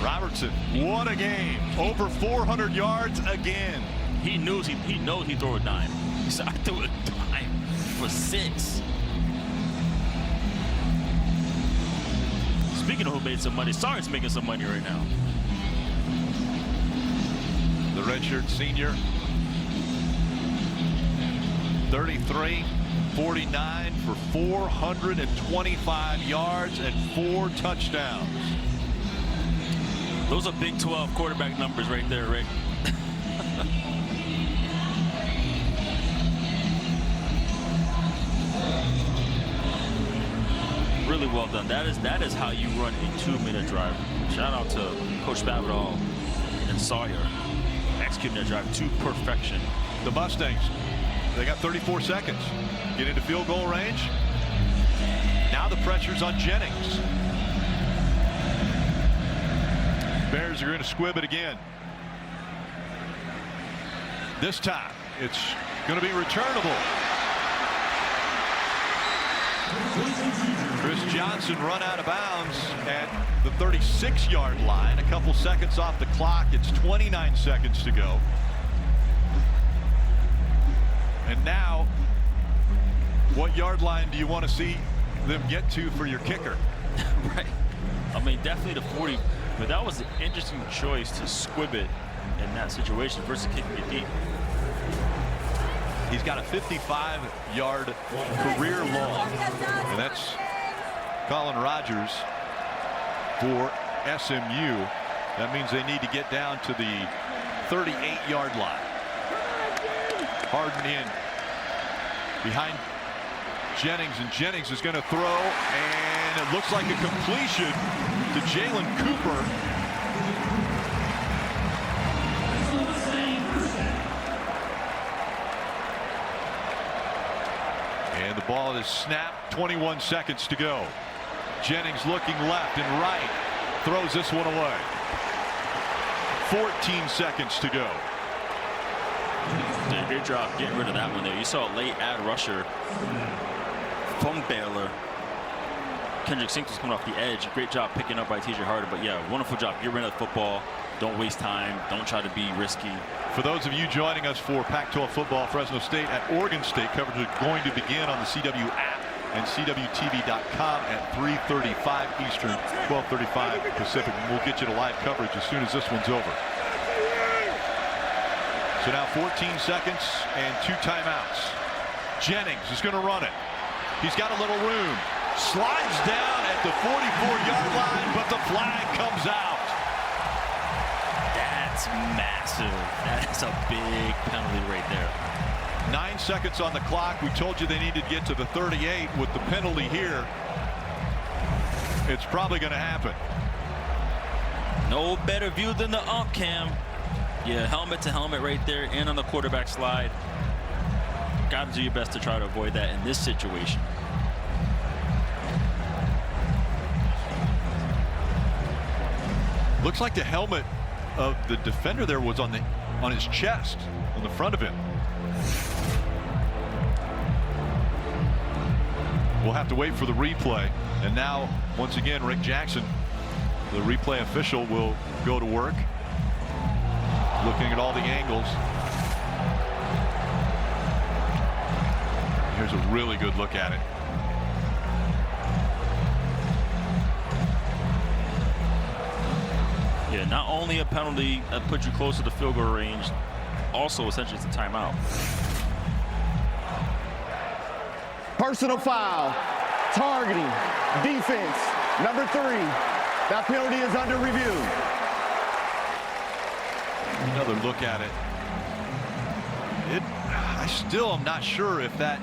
Robertson, what a game. Over 400 yards again. He knows he threw a dime. He said, I threw a dime for 6. Speaking of who made some money, Sarge's making some money right now. The redshirt senior. 33-49 for 425 yards and 4 touchdowns. Those are Big 12 quarterback numbers right there, Rick. Really well done. That is how you run a 2-minute drive. Shout out to Coach Spavital and Sawyer executing that drive to perfection. The Mustangs, they got 34 seconds. Get into field goal range. Now the pressure's on Jennings. Bears are going to squib it again. This time it's going to be returnable. Chris Johnson run out of bounds at the 36-yard line. A couple seconds off the clock. It's 29 seconds to go. And now, what yard line do you want to see them get to for your kicker? Right. I mean, definitely the 40. But that was an interesting choice to squib it in that situation versus kicking it deep. He's got a 55-yard career long, and that's Colin Rogers for SMU. That means they need to get down to the 38-yard line. Harden in behind Jennings, and Jennings is going to throw, and it looks like a completion to Jalen Cooper. And the ball is snapped. 21 seconds to go. Jennings looking left and right, throws this one away. 14 seconds to go. Did a great job getting rid of that one there. You saw a late ad rusher from Baylor. Kendrick Sink was coming off the edge. Great job picking up by TJ Harden. But yeah, wonderful job. Get rid of the football. Don't waste time. Don't try to be risky. For those of you joining us for Pac-12 football, Fresno State at Oregon State, coverage is going to begin on the CW app and CWTV.com at 3:35 Eastern, 12:35 Pacific. And we'll get you to live coverage as soon as this one's over. So now 14 seconds and 2 timeouts. Jennings is going to run it. He's got a little room. Slides down at the 44-yard line, but the flag comes out. That's massive. That's a big penalty right there. 9 seconds on the clock. We told you they needed to get to the 38. With the penalty here, it's probably going to happen. No better view than the ump cam. Yeah, helmet to helmet right there and on the quarterback slide. Got to do your best to try to avoid that in this situation. Looks like the helmet of the defender there was on his chest, on the front of him. We'll have to wait for the replay. And now, once again, Rick Jackson, the replay official, will go to work, looking at all the angles. Here's a really good look at it. Yeah, not only a penalty that puts you close to the field goal range, also essentially it's a timeout. Personal foul, targeting, defense, number 3. That penalty is under review. Another look at it. I still am not sure if that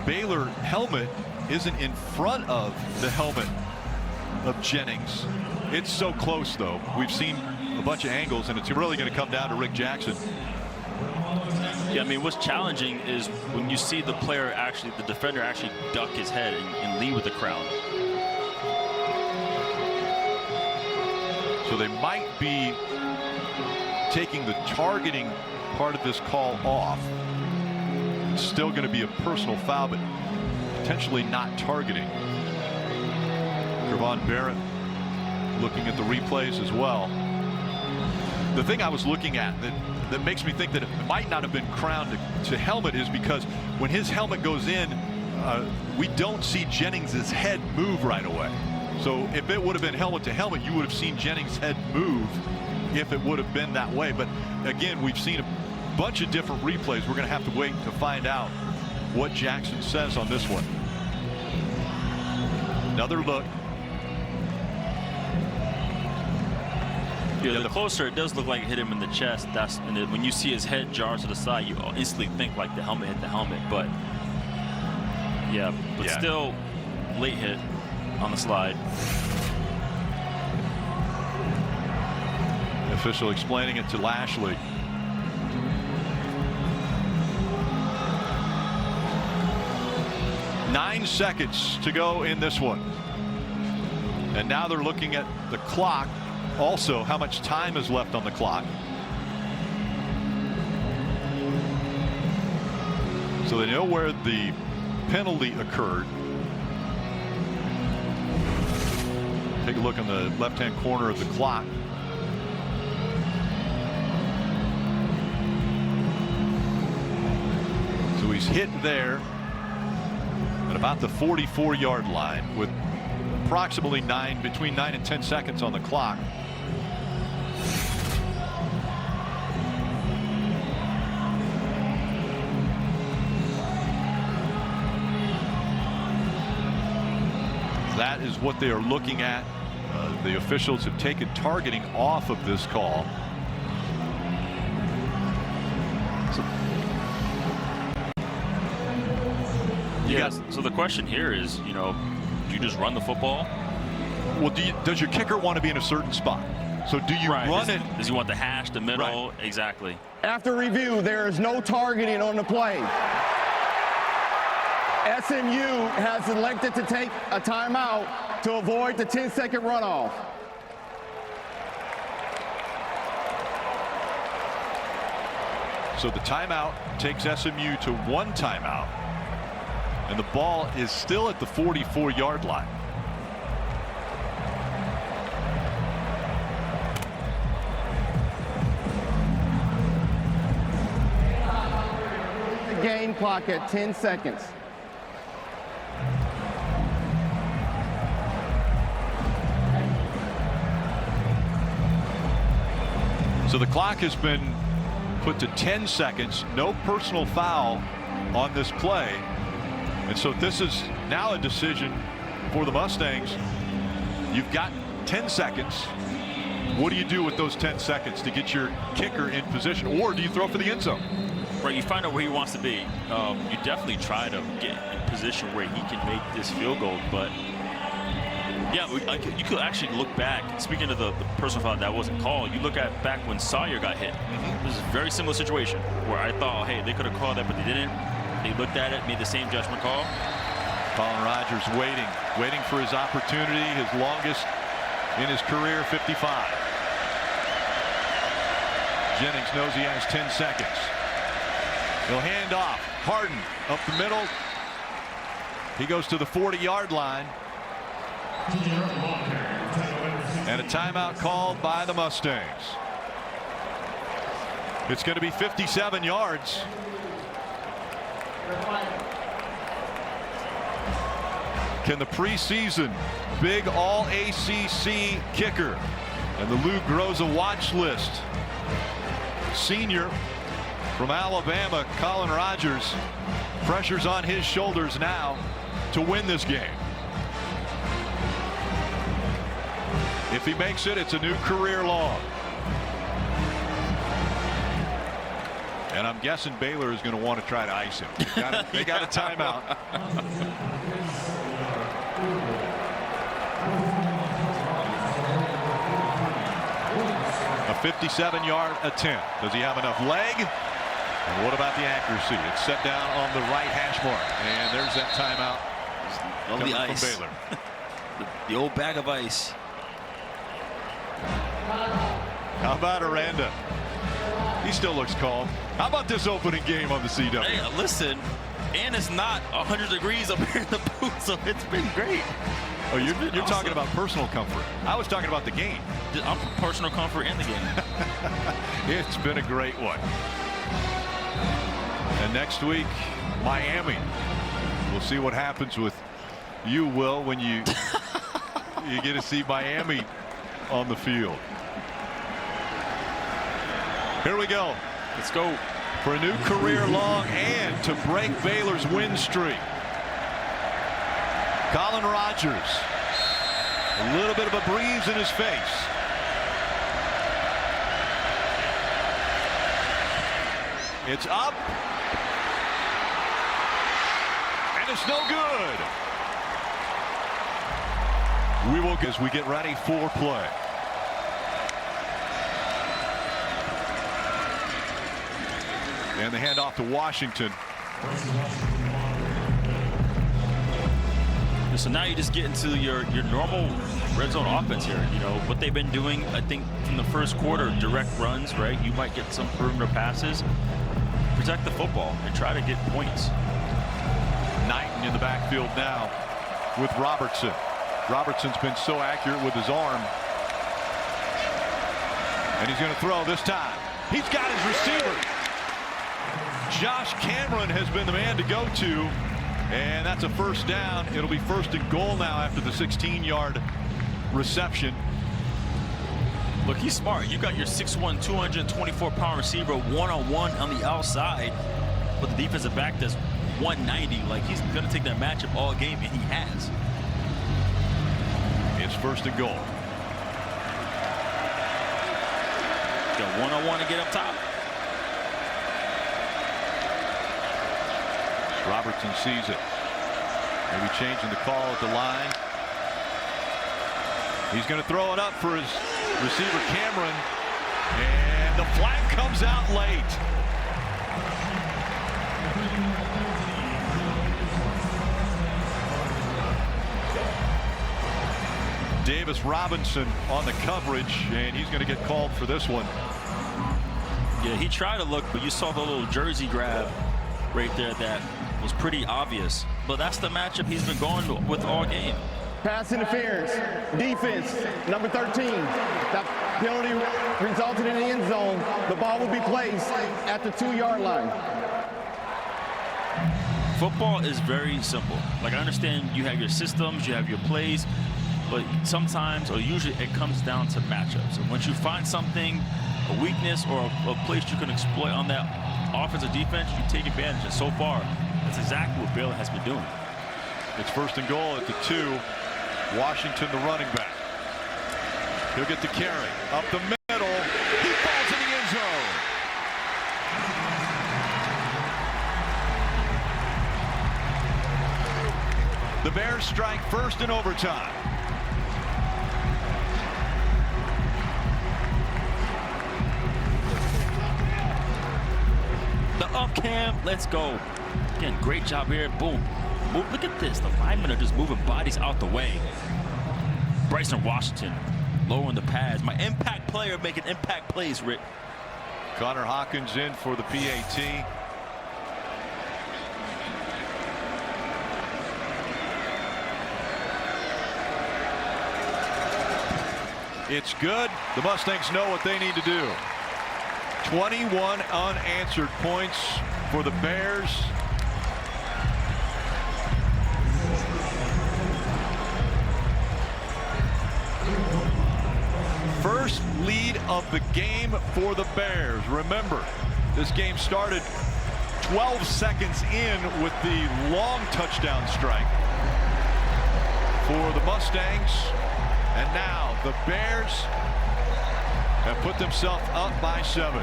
Baylor helmet isn't in front of the helmet of Jennings. It's so close, though. We've seen a bunch of angles, and it's really going to come down to Rick Jackson. Yeah, I mean, what's challenging is when you see the player actually, the defender actually duck his head and lead with the crown. So they might be taking the targeting part of this call off. It's still going to be a personal foul, but potentially not targeting. Kevon Barrett looking at the replays as well. The thing I was looking at that makes me think that it might not have been crowned to helmet is because when his helmet goes in, we don't see Jennings' head move right away. So if it would have been helmet to helmet, you would have seen Jennings' head move if it would have been that way. But again, we've seen a bunch of different replays. We're going to have to wait to find out what Jackson says on this one. Another look. Yeah, the closer it does look like it hit him in the chest. And when you see his head jar to the side, you instantly think like the helmet hit the helmet. But yeah, still late hit on the slide. Official explaining it to Lashley. Nine seconds to go in this one. And now they're looking at the clock. Also, how much time is left on the clock. So they know where the penalty occurred. Take a look on the left-hand corner of the clock. So he's hit there at about the 44-yard line with approximately between 9 and 10 seconds on the clock. That is what they are looking at. The officials have taken targeting off of this call. So the question here is, do you just run the football? Well, does your kicker want to be in a certain spot? So do you run it? Does he want the hash, the middle? Right. Exactly. After review, there is no targeting on the play. SMU has elected to take a timeout to avoid the 10-second runoff. So the timeout takes SMU to 1 timeout, and the ball is still at the 44-yard line. The game clock at 10 seconds. So the clock has been put to 10 seconds, no personal foul on this play. And so this is now a decision for the Mustangs. You've got 10 seconds. What do you do with those 10 seconds to get your kicker in position, or do you throw for the end zone? Right, you find out where he wants to be. You definitely try to get in position where he can make this field goal, but yeah, you could actually look back. Speaking of the personal foul that wasn't called, you look at back when Sawyer got hit. This is a very similar situation where I thought, hey, they could have called that, but they didn't. They looked at it, made the same judgment call. Colin Rogers waiting for his opportunity, his longest in his career, 55. Jennings knows he has 10 seconds. He'll hand off. Harden up the middle. He goes to the 40-yard line. And a timeout called by the Mustangs. It's going to be 57 yards. Can the preseason big all ACC kicker and the Lou Groza watch list senior from Alabama, Colin Rogers, pressure's on his shoulders now to win this game. If he makes it, it's a new career long. And I'm guessing Baylor is going to want to try to ice him. They got a timeout. A 57-yard attempt. Does he have enough leg? And what about the accuracy? It's set down on the right hash mark. And there's that timeout coming from Baylor. The old bag of ice. How about Aranda? He still looks calm. How about this opening game on the CW? Hey, listen, and it's not 100 degrees up here in the booth, so it's been great. Oh, you're awesome. Talking about personal comfort. I was talking about the game. I'm personal comfort in the game. It's been a great one. And next week, Miami. We'll see what happens with you, Will, when you get to see Miami on the field. Here we go. Let's go. For a new career long and to break Baylor's win streak. Colin Rogers. A little bit of a breeze in his face. It's up. And it's no good. We will, as we get ready for play. And the handoff to Washington. So now you just get into your normal red zone offense here. You know what they've been doing, I think, from the first quarter, direct runs, right? You might get some perimeter passes. Protect the football and try to get points. Knighton in the backfield now with Robertson. Robertson's been so accurate with his arm. And he's going to throw this time. He's got his receiver. Josh Cameron has been the man to go to, and that's a first down. It'll be first and goal now after the 16-yard reception. Look, he's smart. You got your 6'1", 224-pound receiver one-on-one on the outside, but the defensive back does 190. Like, he's going to take that matchup all game, and he has. It's first and goal. Got one-on-one to get up top. Robertson sees it. Maybe changing the call at the line. He's going to throw it up for his receiver Cameron, and the flag comes out late. Davis Robinson on the coverage, and he's going to get called for this one. Yeah, he tried to look, but you saw the little jersey grab right there that was pretty obvious. But that's the matchup he's been going with all game. Pass interference, defense, number 13. That penalty resulted in the end zone. The ball will be placed at the 2-yard line. Football is very simple. Like, I understand you have your systems, you have your plays, but sometimes, or usually, it comes down to matchups. And once you find something, a weakness or a place you can exploit on that offense or defense, you take advantage. And so far, that's exactly what Baylor has been doing. It's 1st and goal at the 2. Washington, the running back. He'll get the carry up the middle. He falls in the end zone. The Bears strike first in overtime. The up cam, let's go. Again, great job here. Boom. Look at this. The linemen are just moving bodies out the way. Bryson Washington lowering the pads. My impact player making impact plays, Rick. Connor Hawkins in for the PAT. It's good. The Mustangs know what they need to do. 21 unanswered points for the Bears. First lead of the game for the Bears. Remember, this game started 12 seconds in with the long touchdown strike for the Mustangs. And now the Bears have put themselves up by 7.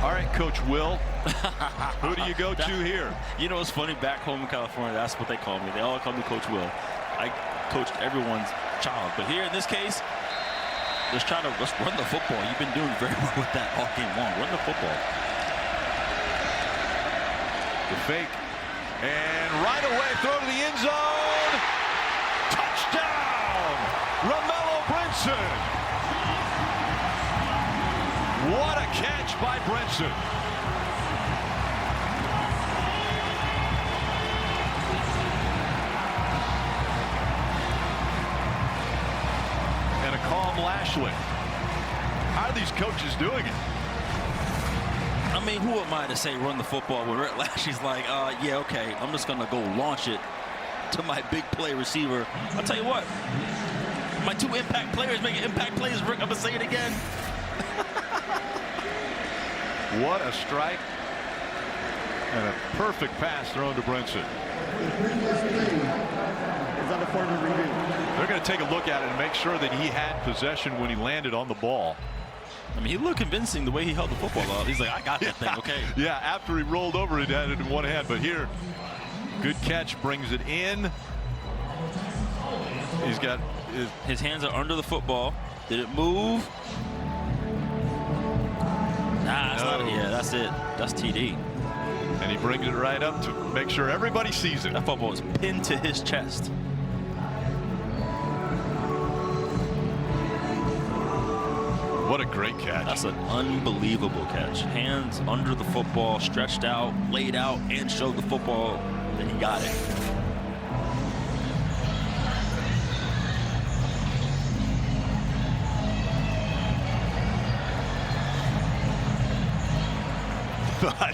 All right, Coach Will, who do you go to here? You know, it's funny, back home in California, that's what they call me. They all call me Coach Will. I coached everyone's child. But here in this case, let's run the football. You've been doing very well with that all game long. Run the football. The fake. And right away, throw to the end zone. Touchdown! Romello Brinson. What a catch by Brinson. And a calm Lashley. How are these coaches doing it? I mean, who am I to say run the football when Rick Lashley's like, yeah, okay, I'm just going to go launch it to my big play receiver. I'll tell you what, my 2 impact players making impact plays, Rick, I'm going to say it again. What a strike. And a perfect pass thrown to Brinson. They're going to take a look at it and make sure that he had possession when he landed on the ball. I mean, he looked convincing the way he held the football out. He's like, I got that thing, okay. Yeah, after he rolled over, he had it in one hand. But here, good catch, brings it in. He's got his hands are under the football. Did it move? Nah, that's not it. Yeah, that's it. That's TD. And he brings it right up to make sure everybody sees it. That football is pinned to his chest. What a great catch. That's an unbelievable catch. Hands under the football, stretched out, laid out, and showed the football that he got it.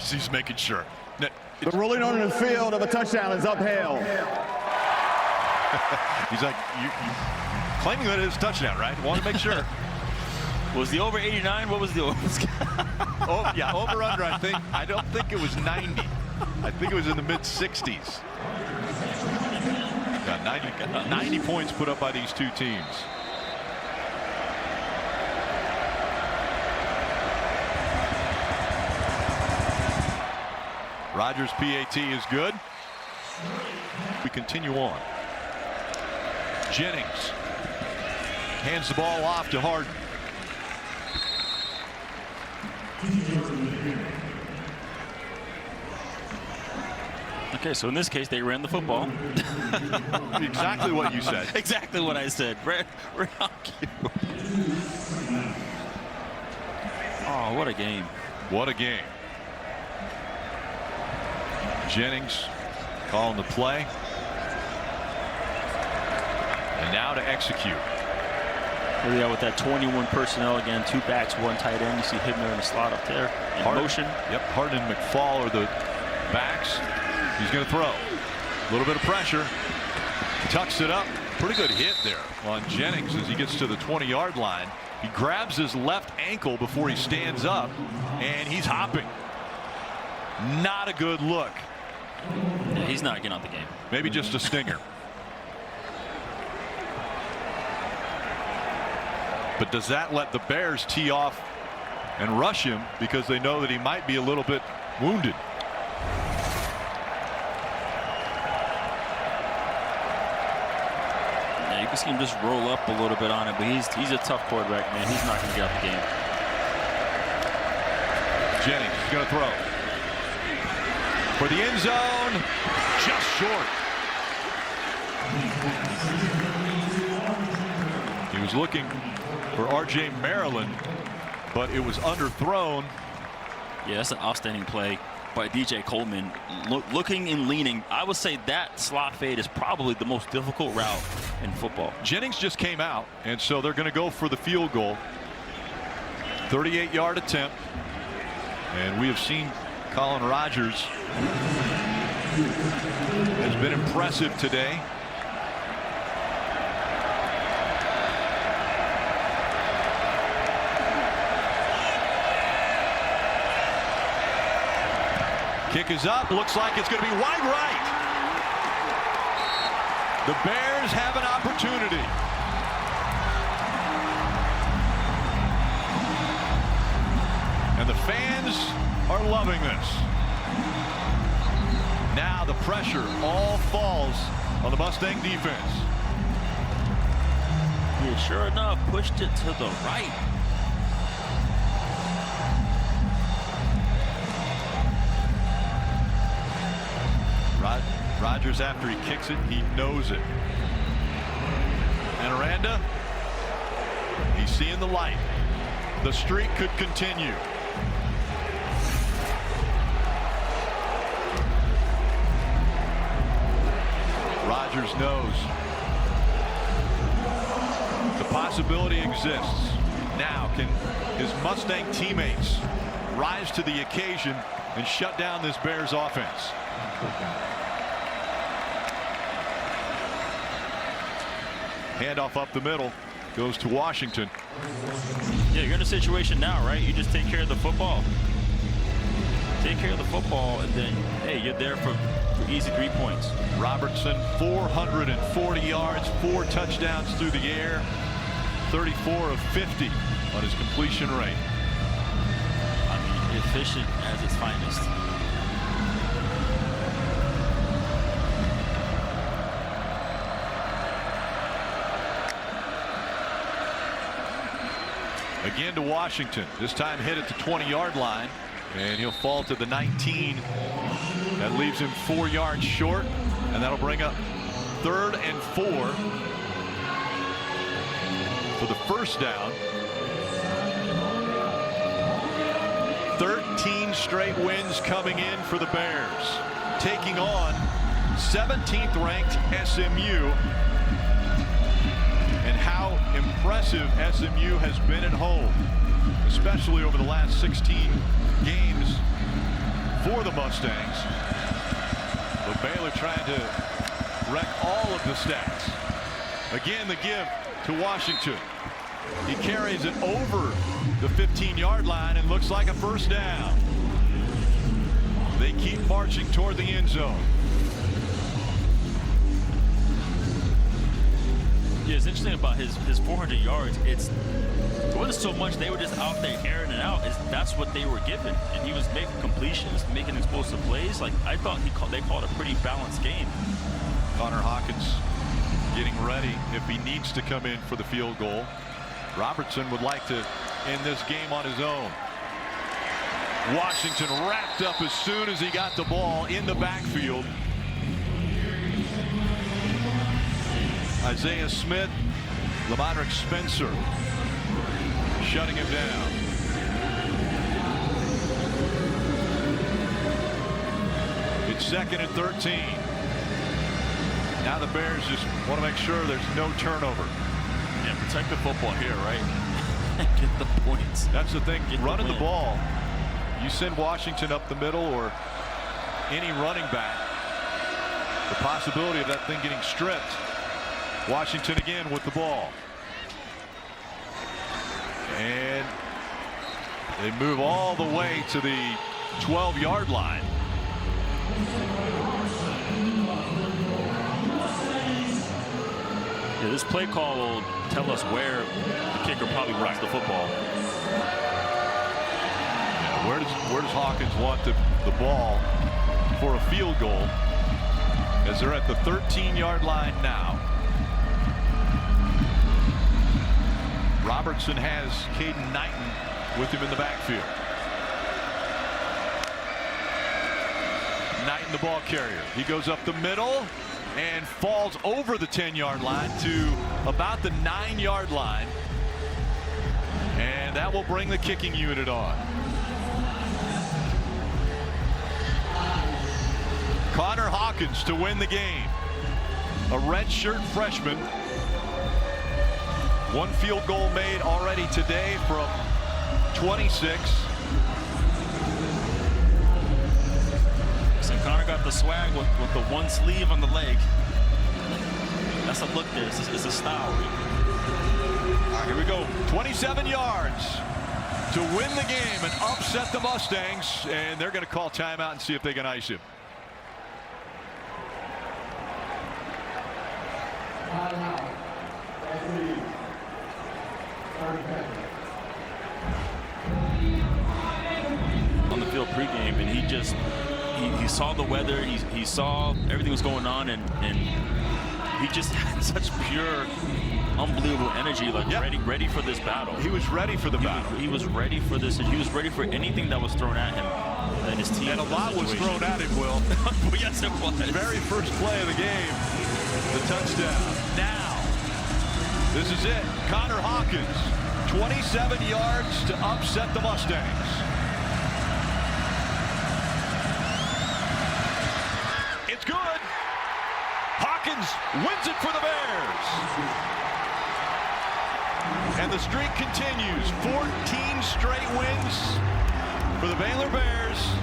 He's making sure. The ruling on the field of a touchdown is upheld. He's like, you claiming that it is a touchdown, right? Want to make sure. Was the over 89? What was the over? Oh, yeah, over under, I think. I don't think it was 90. I think it was in the mid 60s. Got 90 points put up by these two teams. Rogers' PAT is good. We continue on. Jennings hands the ball off to Harden. Okay, so in this case, they ran the football. Exactly what you said. Exactly what I said. Ran on cue. Oh, what a game. What a game. Jennings calling the play. And now to execute. Here we are with that 21 personnel again. 2 backs, 1 tight end. You see him there in the slot up there. In motion. Yep, Harden and McFall are the backs. He's going to throw. A little bit of pressure. Tucks it up. Pretty good hit there on Jennings as he gets to the 20-yard line. He grabs his left ankle before he stands up, and he's hopping. Not a good look. Yeah, he's not getting out the game. Maybe just a stinger. But does that let the Bears tee off and rush him because they know that he might be a little bit wounded? Yeah, you can see him just roll up a little bit on it, but he's a tough quarterback, man. He's not going to get out the game. Jennings is going to throw. For the end zone, just short. He was looking for R.J. Maryland, but it was underthrown. Yeah, that's an outstanding play by DJ Coleman. Looking and leaning. I would say that slot fade is probably the most difficult route in football. Jennings just came out, and so they're going to go for the field goal. 38-yard attempt. And we have seen Colin Rogers has been impressive today. Kick is up. Looks like it's going to be wide right. The Bears have an opportunity. And the fans are loving this. Now the pressure all falls on the Mustang defense. Yeah, sure enough, pushed it to the right. Rogers, after he kicks it, he knows it. And Aranda, he's seeing the light. The streak could continue. Rogers knows the possibility exists. Now, can his Mustang teammates rise to the occasion and shut down this Bears offense? Handoff up the middle goes to Washington. Yeah, you're in a situation now, right? You just take care of the football. Take care of the football, and then, hey, you're there for easy 3 points. Robertson, 440 yards, 4 touchdowns through the air, 34 of 50 on his completion rate. I mean, efficient at its finest. Again to Washington, this time hit at the 20-yard line, and he'll fall to the 19. That leaves him 4 yards short, and that'll bring up 3rd and 4 for the first down. 13 straight wins coming in for the Bears, taking on 17th ranked SMU. And how impressive SMU has been at home, especially over the last 16 games for the Mustangs. But Baylor trying to wreck all of the stats. Again, the give to Washington. He carries it over the 15-yard line and looks like a first down. They keep marching toward the end zone. Yeah, It's interesting about his 400 yards. It wasn't so much they were just out there airing it out. That's what they were given, and he was making completions, making explosive plays. Like, I thought they called a pretty balanced game. Connor Hawkins getting ready if he needs to come in for the field goal. Robertson would like to end this game on his own. Washington wrapped up as soon as he got the ball in the backfield. Isaiah Smith, LaModrick Spencer shutting him down. It's 2nd and 13. Now the Bears just want to make sure there's no turnover. Yeah, protect the football here, right? Get the points. That's the thing. Running the ball, you send Washington up the middle or any running back, the possibility of that thing getting stripped. Washington again with the ball. And they move all the way to the 12-yard line. Yeah, this play call will tell us where the kicker probably runs the football. Yeah, where does Hawkins want the ball for a field goal? As they're at the 13-yard line now. Robertson has Caden Knighton with him in the backfield. Knighton, the ball carrier. He goes up the middle and falls over the 10-yard line to about the 9-yard line. And that will bring the kicking unit on. Connor Hawkins to win the game. A redshirt freshman. One field goal made already today from 26. So Connor got the swag with the one sleeve on the leg. That's a look there. It's a style. All right, here we go. 27 yards to win the game and upset the Mustangs. And they're going to call timeout and see if they can ice him. On the field pregame, and he saw the weather, he saw everything was going on, and he just had such pure, unbelievable energy, like ready for this battle. He was ready for the battle. He was ready for this, and he was ready for anything that was thrown at him and his team. And a lot was thrown at him, Will. Yes, it was. Very first play of the game, the touchdown. Now, this is it. Connor Hawkins, 27 yards to upset the Mustangs. It's good. Hawkins wins it for the Bears. And the streak continues. 14 straight wins for the Baylor Bears.